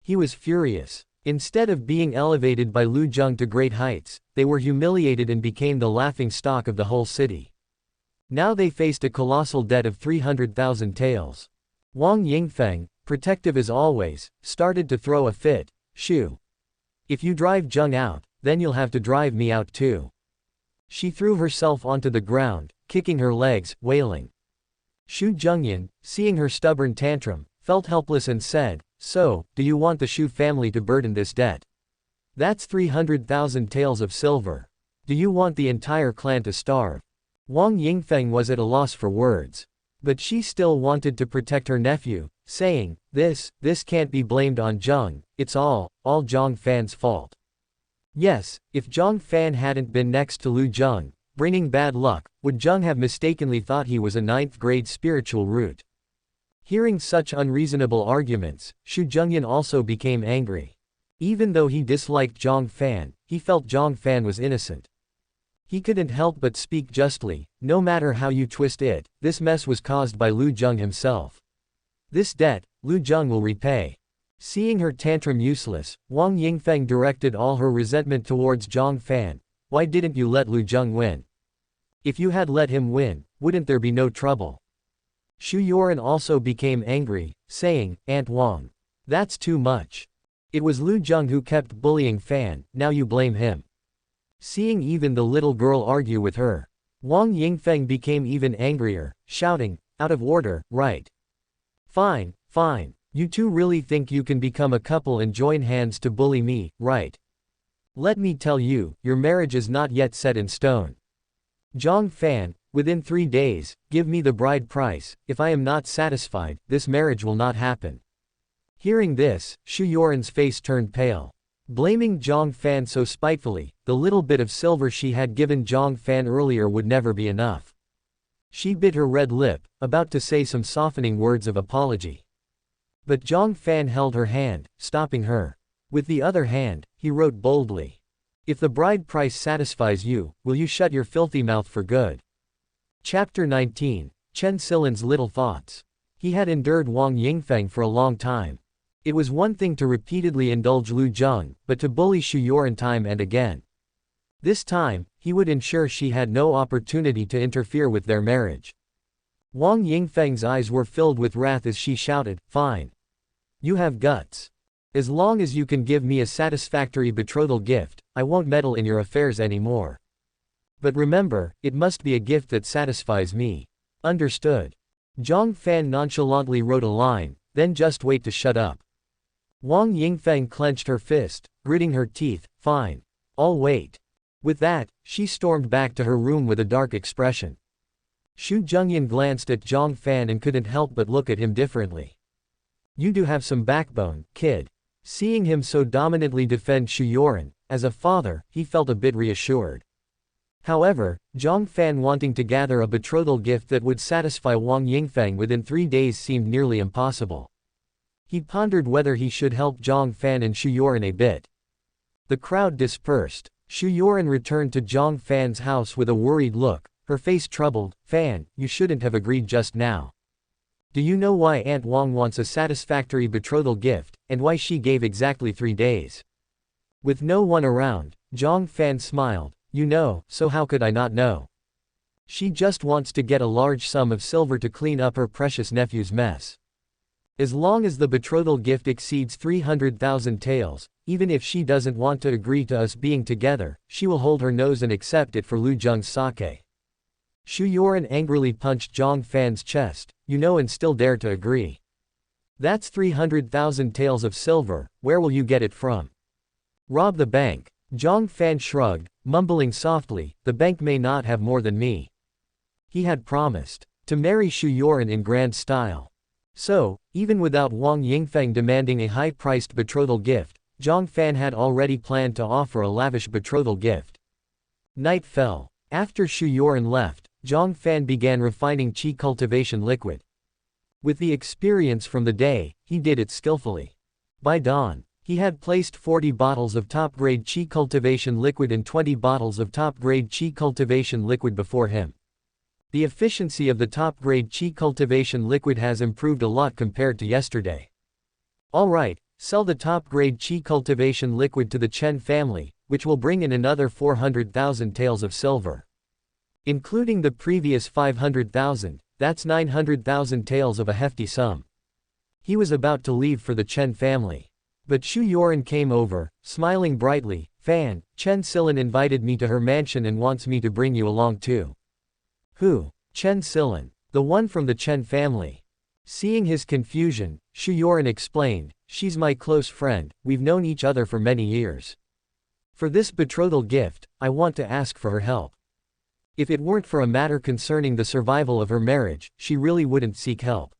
He was furious. Instead of being elevated by Lu Zheng to great heights, they were humiliated and became the laughing stock of the whole city. Now they faced a colossal debt of 300,000 taels. Wang Yingfeng, protective as always, started to throw a fit. "Xu, if you drive Zheng out, then you'll have to drive me out too." She threw herself onto the ground, kicking her legs, wailing. Xu Zhengyan, seeing her stubborn tantrum, felt helpless and said, "So, do you want the Xu family to burden this debt? That's 300,000 taels of silver. Do you want the entire clan to starve?" Wang Yingfeng was at a loss for words. But she still wanted to protect her nephew, saying, This can't be blamed on Zheng, it's all Jiang Fan's fault." Yes, if Jiang Fan hadn't been next to Lu Zheng, bringing bad luck, would Zheng have mistakenly thought he was a 9th grade spiritual root? Hearing such unreasonable arguments, Xu Zhengyan also became angry. Even though he disliked Jiang Fan, he felt Jiang Fan was innocent. He couldn't help but speak justly, "No matter how you twist it, this mess was caused by Lu Zheng himself. This debt, Lu Zheng will repay." Seeing her tantrum useless, Wang Yingfeng directed all her resentment towards Jiang Fan. "Why didn't you let Lu Zheng win? If you had let him win, wouldn't there be no trouble?" Xu Yining also became angry, saying, "Aunt Wang, that's too much. It was Lu Zheng who kept bullying Fan, now you blame him." Seeing even the little girl argue with her, Wang Yingfeng became even angrier, shouting, "Out of order, right? Fine, fine. You two really think you can become a couple and join hands to bully me, right? Let me tell you, your marriage is not yet set in stone. Jiang Fan, within 3 days, give me the bride price. If I am not satisfied, this marriage will not happen." Hearing this, Xu Yining's face turned pale. Blaming Jiang Fan so spitefully, the little bit of silver she had given Jiang Fan earlier would never be enough. She bit her red lip, about to say some softening words of apology. But Jiang Fan held her hand, stopping her. With the other hand, he wrote boldly, "If the bride price satisfies you, will you shut your filthy mouth for good?" Chapter 19, Chen Silan's Little Thoughts. He had endured Wang Yingfeng for a long time. It was one thing to repeatedly indulge Lu Zheng, but to bully Xu Yining time and again. This time, he would ensure she had no opportunity to interfere with their marriage. Wang Yingfeng's eyes were filled with wrath as she shouted, "Fine. You have guts. As long as you can give me a satisfactory betrothal gift, I won't meddle in your affairs anymore." But remember, it must be a gift that satisfies me. Understood. Jiang Fan nonchalantly wrote a line, then just wait to shut up. Wang Yingfeng clenched her fist, gritting her teeth, fine. I'll wait. With that, she stormed back to her room with a dark expression. Xu Zhengyan glanced at Jiang Fan and couldn't help but look at him differently. You do have some backbone, kid. Seeing him so dominantly defend Xu Yining, as a father, he felt a bit reassured. However, Jiang Fan wanting to gather a betrothal gift that would satisfy Wang Yingfeng within 3 days seemed nearly impossible. He pondered whether he should help Jiang Fan and Xu Yining a bit. The crowd dispersed. Xu Yining returned to Jiang Fan's house with a worried look, her face troubled. Fan, you shouldn't have agreed just now. Do you know why Aunt Wang wants a satisfactory betrothal gift, and why she gave exactly 3 days? With no one around, Jiang Fan smiled. You know, so how could I not know? She just wants to get a large sum of silver to clean up her precious nephew's mess. As long as the betrothal gift exceeds 300,000 taels, even if she doesn't want to agree to us being together, she will hold her nose and accept it for Lu Zheng's sake. Xu Yining angrily punched Jiang Fan's chest, you know, and still dare to agree. That's 300,000 taels of silver, where will you get it from? Rob the bank. Jiang Fan shrugged, mumbling softly, the bank may not have more than me. He had promised to marry Xu Yining in grand style. So, even without Wang Yingfeng demanding a high-priced betrothal gift, Jiang Fan had already planned to offer a lavish betrothal gift. Night fell. After Xu Yining left, Jiang Fan began refining qi cultivation liquid. With the experience from the day, he did it skillfully. By dawn, he had placed 40 bottles of top-grade qi cultivation liquid and 20 bottles of top-grade qi cultivation liquid before him. The efficiency of the top-grade qi cultivation liquid has improved a lot compared to yesterday. Alright, sell the top-grade qi cultivation liquid to the Chen family, which will bring in another 400,000 taels of silver. Including the previous 500,000, that's 900,000 taels of a hefty sum. He was about to leave for the Chen family. But Xu Yining came over, smiling brightly. Fan, Chen Silin invited me to her mansion and wants me to bring you along too. Who? Chen Silin. The one from the Chen family. Seeing his confusion, Xu Yining explained, she's my close friend, we've known each other for many years. For this betrothal gift, I want to ask for her help. If it weren't for a matter concerning the survival of her marriage, she really wouldn't seek help.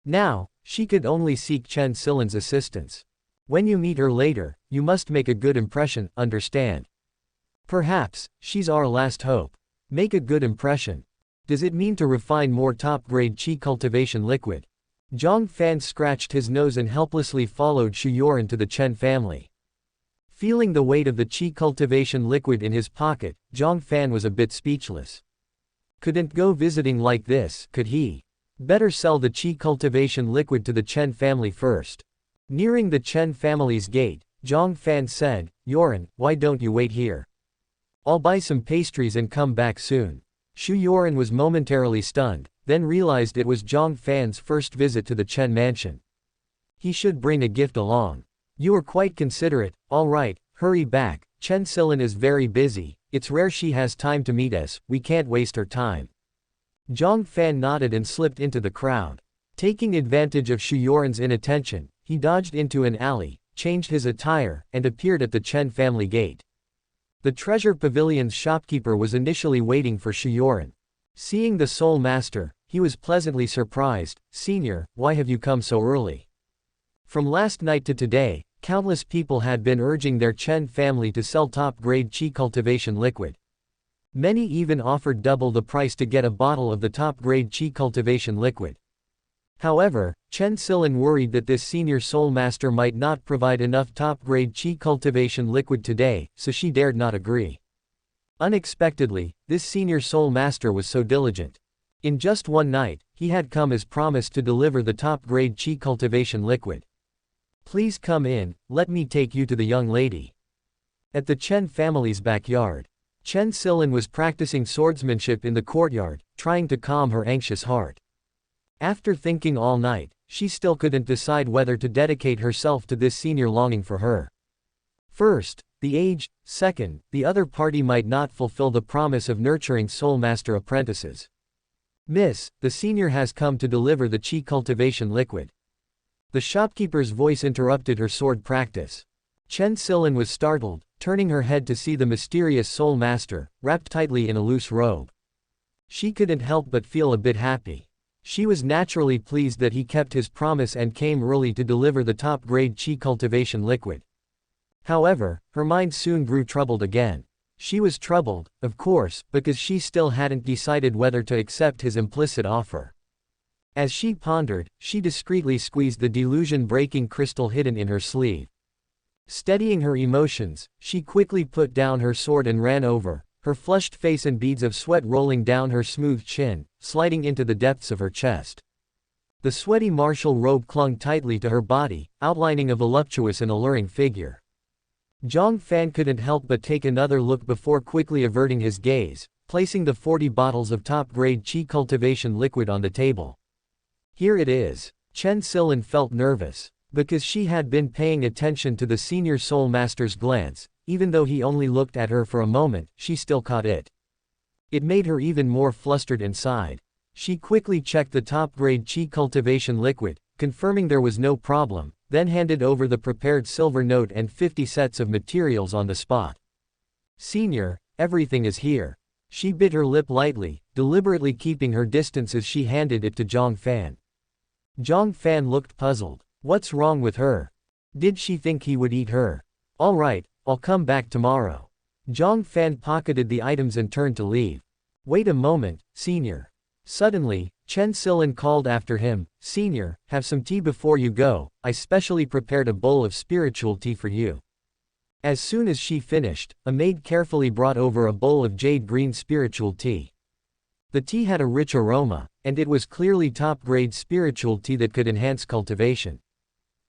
Now, she could only seek Chen Silin's assistance. When you meet her later, you must make a good impression, understand? Perhaps, she's our last hope. Make a good impression. Does it mean to refine more top-grade qi cultivation liquid? Jiang Fan scratched his nose and helplessly followed Xu Yining to the Chen family. Feeling the weight of the qi cultivation liquid in his pocket, Jiang Fan was a bit speechless. Couldn't go visiting like this, could he? Better sell the qi cultivation liquid to the Chen family first. Nearing the Chen family's gate, Jiang Fan said, Yining, why don't you wait here? I'll buy some pastries and come back soon. Xu Yining was momentarily stunned, then realized it was Jiang Fan's first visit to the Chen mansion. He should bring a gift along. You are quite considerate, alright, hurry back, Chen Silin is very busy, it's rare she has time to meet us, we can't waste her time. Jiang Fan nodded and slipped into the crowd. Taking advantage of Xu Yining's inattention, he dodged into an alley, changed his attire, and appeared at the Chen family gate. The treasure pavilion's shopkeeper was initially waiting for Xu Yining. Seeing the Soul Master, he was pleasantly surprised. Senior, why have you come so early? From last night to today, countless people had been urging their Chen family to sell top-grade qi cultivation liquid. Many even offered double the price to get a bottle of the top-grade qi cultivation liquid. However, Chen Silin worried that this senior soul master might not provide enough top-grade qi cultivation liquid today, so she dared not agree. Unexpectedly, this senior soul master was so diligent. In just one night, he had come as promised to deliver the top-grade qi cultivation liquid. Please come in, let me take you to the young lady. At the Chen family's backyard, Chen Silin was practicing swordsmanship in the courtyard, trying to calm her anxious heart. After thinking all night, she still couldn't decide whether to dedicate herself to this senior longing for her. First, the age, second, the other party might not fulfill the promise of nurturing soul master apprentices. Miss, the senior has come to deliver the qi cultivation liquid. The shopkeeper's voice interrupted her sword practice. Chen Silin was startled, turning her head to see the mysterious soul master, wrapped tightly in a loose robe. She couldn't help but feel a bit happy. She was naturally pleased that he kept his promise and came early to deliver the top-grade qi cultivation liquid. However, her mind soon grew troubled again. She was troubled, of course, because she still hadn't decided whether to accept his implicit offer. As she pondered, she discreetly squeezed the delusion-breaking crystal hidden in her sleeve. Steadying her emotions, she quickly put down her sword and ran over, her flushed face and beads of sweat rolling down her smooth chin, sliding into the depths of her chest. The sweaty martial robe clung tightly to her body, outlining a voluptuous and alluring figure. Jiang Fan couldn't help but take another look before quickly averting his gaze, placing the 40 bottles of top-grade qi cultivation liquid on the table. Here it is. Chen Silin felt nervous. Because she had been paying attention to the senior soul master's glance, even though he only looked at her for a moment, she still caught it. It made her even more flustered inside. She quickly checked the top-grade qi cultivation liquid, confirming there was no problem, then handed over the prepared silver note and 50 sets of materials on the spot. Senior, everything is here. She bit her lip lightly, deliberately keeping her distance as she handed it to Jiang Fan. Jiang Fan looked puzzled. What's wrong with her? Did she think he would eat her? All right, I'll come back tomorrow. Jiang Fan pocketed the items and turned to leave. Wait a moment, Senior. Suddenly, Chen Silin called after him, Senior, have some tea before you go, I specially prepared a bowl of spiritual tea for you. As soon as she finished, a maid carefully brought over a bowl of jade green spiritual tea. The tea had a rich aroma, and it was clearly top-grade spiritual tea that could enhance cultivation.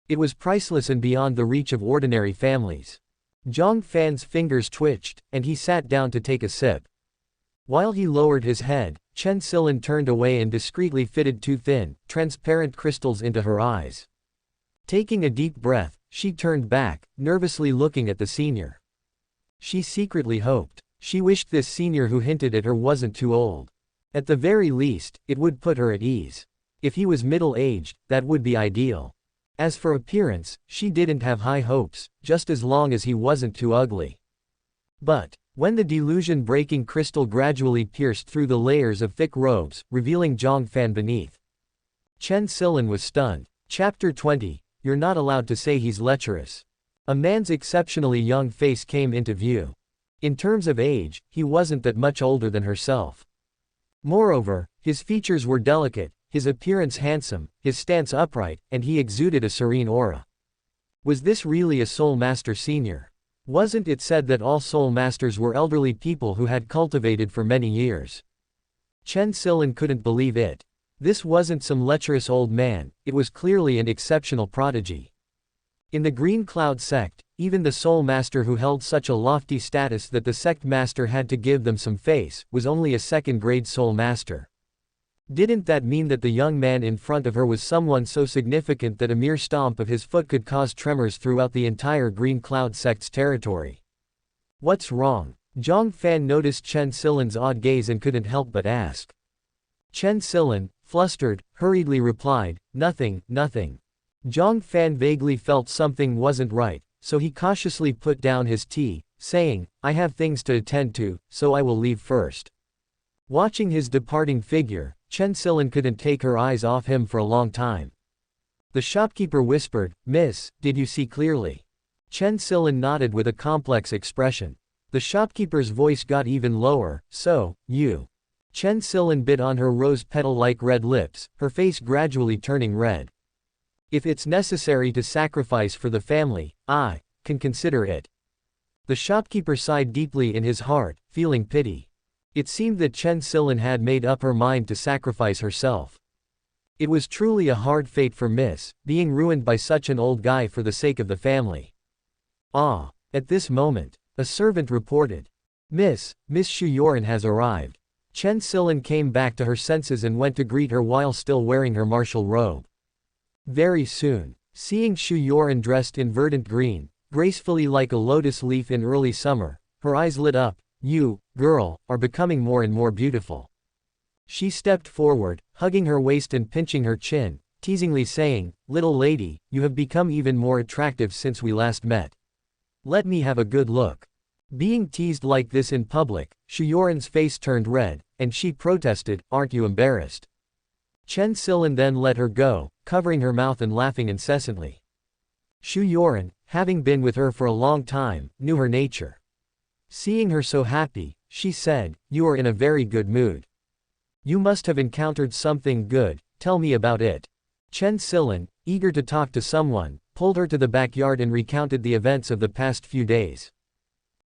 It was priceless and beyond the reach of ordinary families. Jiang Fan's fingers twitched, and he sat down to take a sip. While he lowered his head, Chen Silin turned away and discreetly fitted two thin, transparent crystals into her eyes. Taking a deep breath, she turned back, nervously looking at the senior. She secretly hoped. She wished this senior who hinted at her wasn't too old. At the very least, it would put her at ease. If he was middle-aged, that would be ideal. As for appearance, she didn't have high hopes, just as long as he wasn't too ugly. But, when the delusion-breaking crystal gradually pierced through the layers of thick robes, revealing Jiang Fan beneath, Chen Silin was stunned. Chapter 20, You're not allowed to say he's lecherous. A man's exceptionally young face came into view. In terms of age, he wasn't that much older than herself. Moreover, his features were delicate, his appearance handsome, his stance upright, and he exuded a serene aura. Was this really a soul master senior? Wasn't it said that all soul masters were elderly people who had cultivated for many years? Chen Silin couldn't believe it. This wasn't some lecherous old man, it was clearly an exceptional prodigy. In the Green Cloud sect, even the soul master who held such a lofty status that the sect master had to give them some face, was only a second-grade soul master. Didn't that mean that the young man in front of her was someone so significant that a mere stomp of his foot could cause tremors throughout the entire Green Cloud sect's territory? What's wrong? Jiang Fan noticed Chen Silin's odd gaze and couldn't help but ask. Chen Silin, flustered, hurriedly replied, Nothing, nothing. Jiang Fan vaguely felt something wasn't right, so he cautiously put down his tea, saying, I have things to attend to, so I will leave first. Watching his departing figure, Chen Silin couldn't take her eyes off him for a long time. The shopkeeper whispered, Miss, did you see clearly? Chen Silin nodded with a complex expression. The shopkeeper's voice got even lower, so, you. Chen Silin bit on her rose petal-like red lips, her face gradually turning red. If it's necessary to sacrifice for the family, I can consider it. The shopkeeper sighed deeply in his heart, feeling pity. It seemed that Chen Silin had made up her mind to sacrifice herself. It was truly a hard fate for Miss, being ruined by such an old guy for the sake of the family. At this moment, a servant reported. Miss Xu Yining has arrived. Chen Silin came back to her senses and went to greet her while still wearing her martial robe. Very soon, seeing Xu Yining dressed in verdant green, gracefully like a lotus leaf in early summer. Her eyes lit up. You, girl, are becoming more and more beautiful. She stepped forward, hugging her waist and pinching her chin, teasingly saying, little lady, you have become even more attractive since we last met. Let me have a good look. Being teased like this in public, Xu Yinin's face turned red, and she protested, aren't you embarrassed? Chen Silin then let her go, covering her mouth and laughing incessantly. Xu Yining, having been with her for a long time, knew her nature. Seeing her so happy, she said, you are in a very good mood. You must have encountered something good, tell me about it. Chen Silin, eager to talk to someone, pulled her to the backyard and recounted the events of the past few days.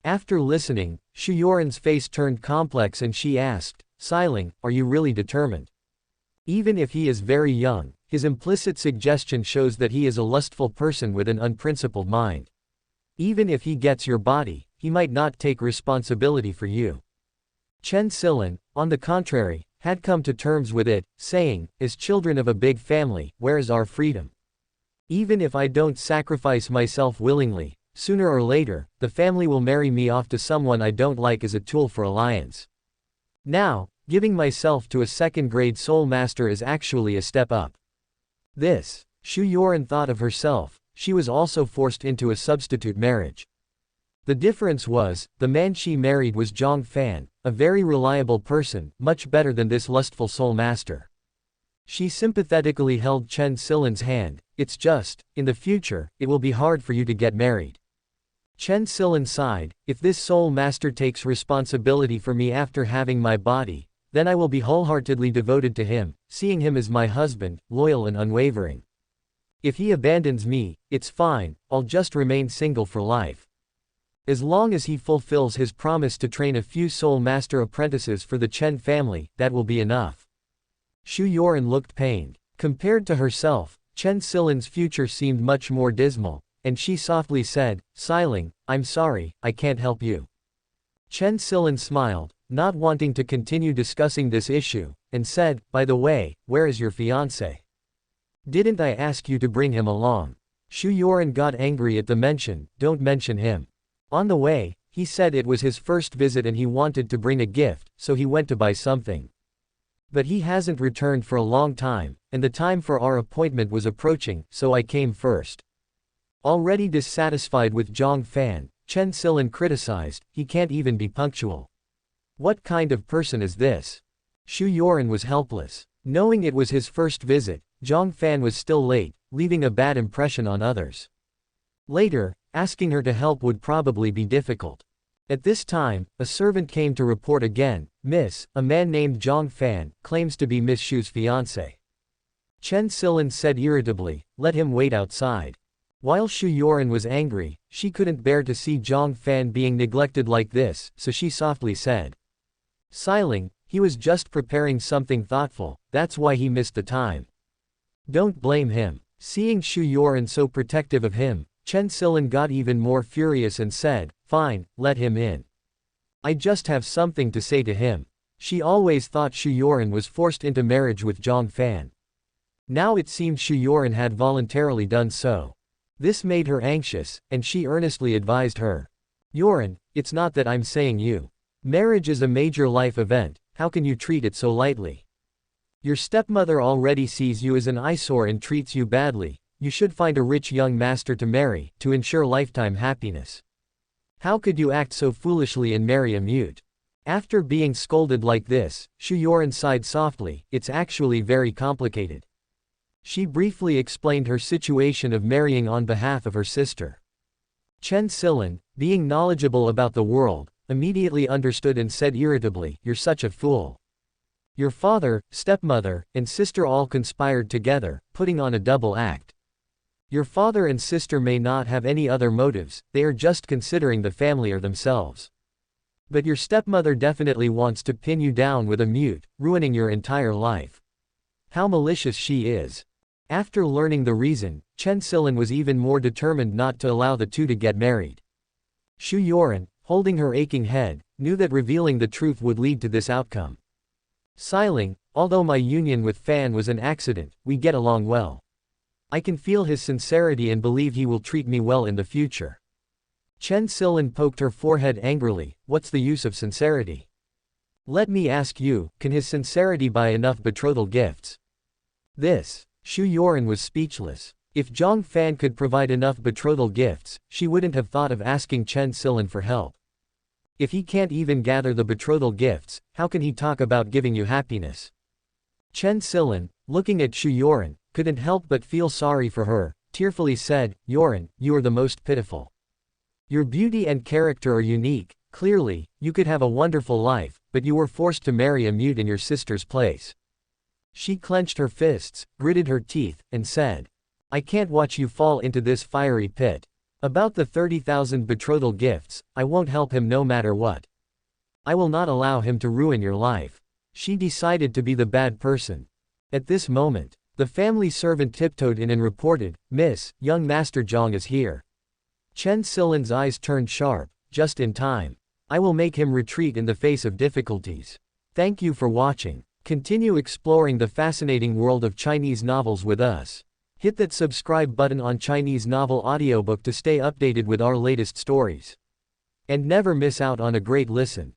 After listening, Xu Yinin's face turned complex and she asked, Siling, are you really determined? Even if he is very young, his implicit suggestion shows that he is a lustful person with an unprincipled mind. Even if he gets your body, he might not take responsibility for you. Chen Silin, on the contrary, had come to terms with it, saying, as children of a big family, where is our freedom? Even if I don't sacrifice myself willingly, sooner or later, the family will marry me off to someone I don't like as a tool for alliance. Now, giving myself to a second-grade soul master is actually a step up. This, Xu Yining thought of herself, she was also forced into a substitute marriage. The difference was, the man she married was Jiang Fan, a very reliable person, much better than this lustful soul master. She sympathetically held Chen Silin's hand, it's just, in the future, it will be hard for you to get married. Chen Silin sighed, if this soul master takes responsibility for me after having my body, then I will be wholeheartedly devoted to him, seeing him as my husband, loyal and unwavering. If he abandons me, it's fine, I'll just remain single for life. As long as he fulfills his promise to train a few soul master apprentices for the Chen family, that will be enough. Xu Yining looked pained. Compared to herself, Chen Silin's future seemed much more dismal, and she softly said, Siling, I'm sorry, I can't help you. Chen Silin smiled, not wanting to continue discussing this issue, and said, by the way, where is your fiancé? Didn't I ask you to bring him along? Xu Yining got angry at the mention, don't mention him. On the way, he said it was his first visit and he wanted to bring a gift, so he went to buy something. But he hasn't returned for a long time, and the time for our appointment was approaching, so I came first. Already dissatisfied with Jiang Fan, Chen Silin criticized, he can't even be punctual. What kind of person is this? Xu Yining was helpless. Knowing it was his first visit, Jiang Fan was still late, leaving a bad impression on others. Later, asking her to help would probably be difficult. At this time, a servant came to report again, Miss, a man named Jiang Fan, claims to be Miss Xu's fiancé. Chen Silin said irritably, let him wait outside. While Xu Yining was angry, she couldn't bear to see Jiang Fan being neglected like this, so she softly said. Siling, he was just preparing something thoughtful, that's why he missed the time. Don't blame him. Seeing Xu Yining so protective of him, Chen Silin got even more furious and said, fine, let him in. I just have something to say to him. She always thought Xu Yining was forced into marriage with Jiang Fan. Now it seemed Xu Yining had voluntarily done so. This made her anxious, and she earnestly advised her. Yining, it's not that I'm saying you. Marriage is a major life event, how can you treat it so lightly? Your stepmother already sees you as an eyesore and treats you badly. You should find a rich young master to marry, to ensure lifetime happiness. How could you act so foolishly and marry a mute? After being scolded like this, Xu Yining sighed softly, it's actually very complicated. She briefly explained her situation of marrying on behalf of her sister. Chen Silin, being knowledgeable about the world, immediately understood and said irritably, you're such a fool. Your father, stepmother, and sister all conspired together, putting on a double act. Your father and sister may not have any other motives, they are just considering the family or themselves. But your stepmother definitely wants to pin you down with a mute, ruining your entire life. How malicious she is. After learning the reason, Chen Silin was even more determined not to allow the two to get married. Xu Yining, holding her aching head, knew that revealing the truth would lead to this outcome. Siling, although my union with Fan was an accident, we get along well. I can feel his sincerity and believe he will treat me well in the future. Chen Silin poked her forehead angrily. What's the use of sincerity? Let me ask you, can his sincerity buy enough betrothal gifts? Xu Yining was speechless. If Jiang Fan could provide enough betrothal gifts, she wouldn't have thought of asking Chen Silin for help. If he can't even gather the betrothal gifts, how can he talk about giving you happiness? Chen Silin, looking at Xu Yining, couldn't help but feel sorry for her, tearfully said, Yining, you are the most pitiful. Your beauty and character are unique, clearly, you could have a wonderful life, but you were forced to marry a mute in your sister's place. She clenched her fists, gritted her teeth, and said, I can't watch you fall into this fiery pit. About the 30,000 betrothal gifts, I won't help him no matter what. I will not allow him to ruin your life. She decided to be the bad person. At this moment, the family servant tiptoed in and reported, Miss, young Master Jiang is here. Chen Silin's eyes turned sharp, just in time. I will make him retreat in the face of difficulties. Thank you for watching. Continue exploring the fascinating world of Chinese novels with us. Hit that subscribe button on Chinese Novel Audiobook to stay updated with our latest stories. And never miss out on a great listen.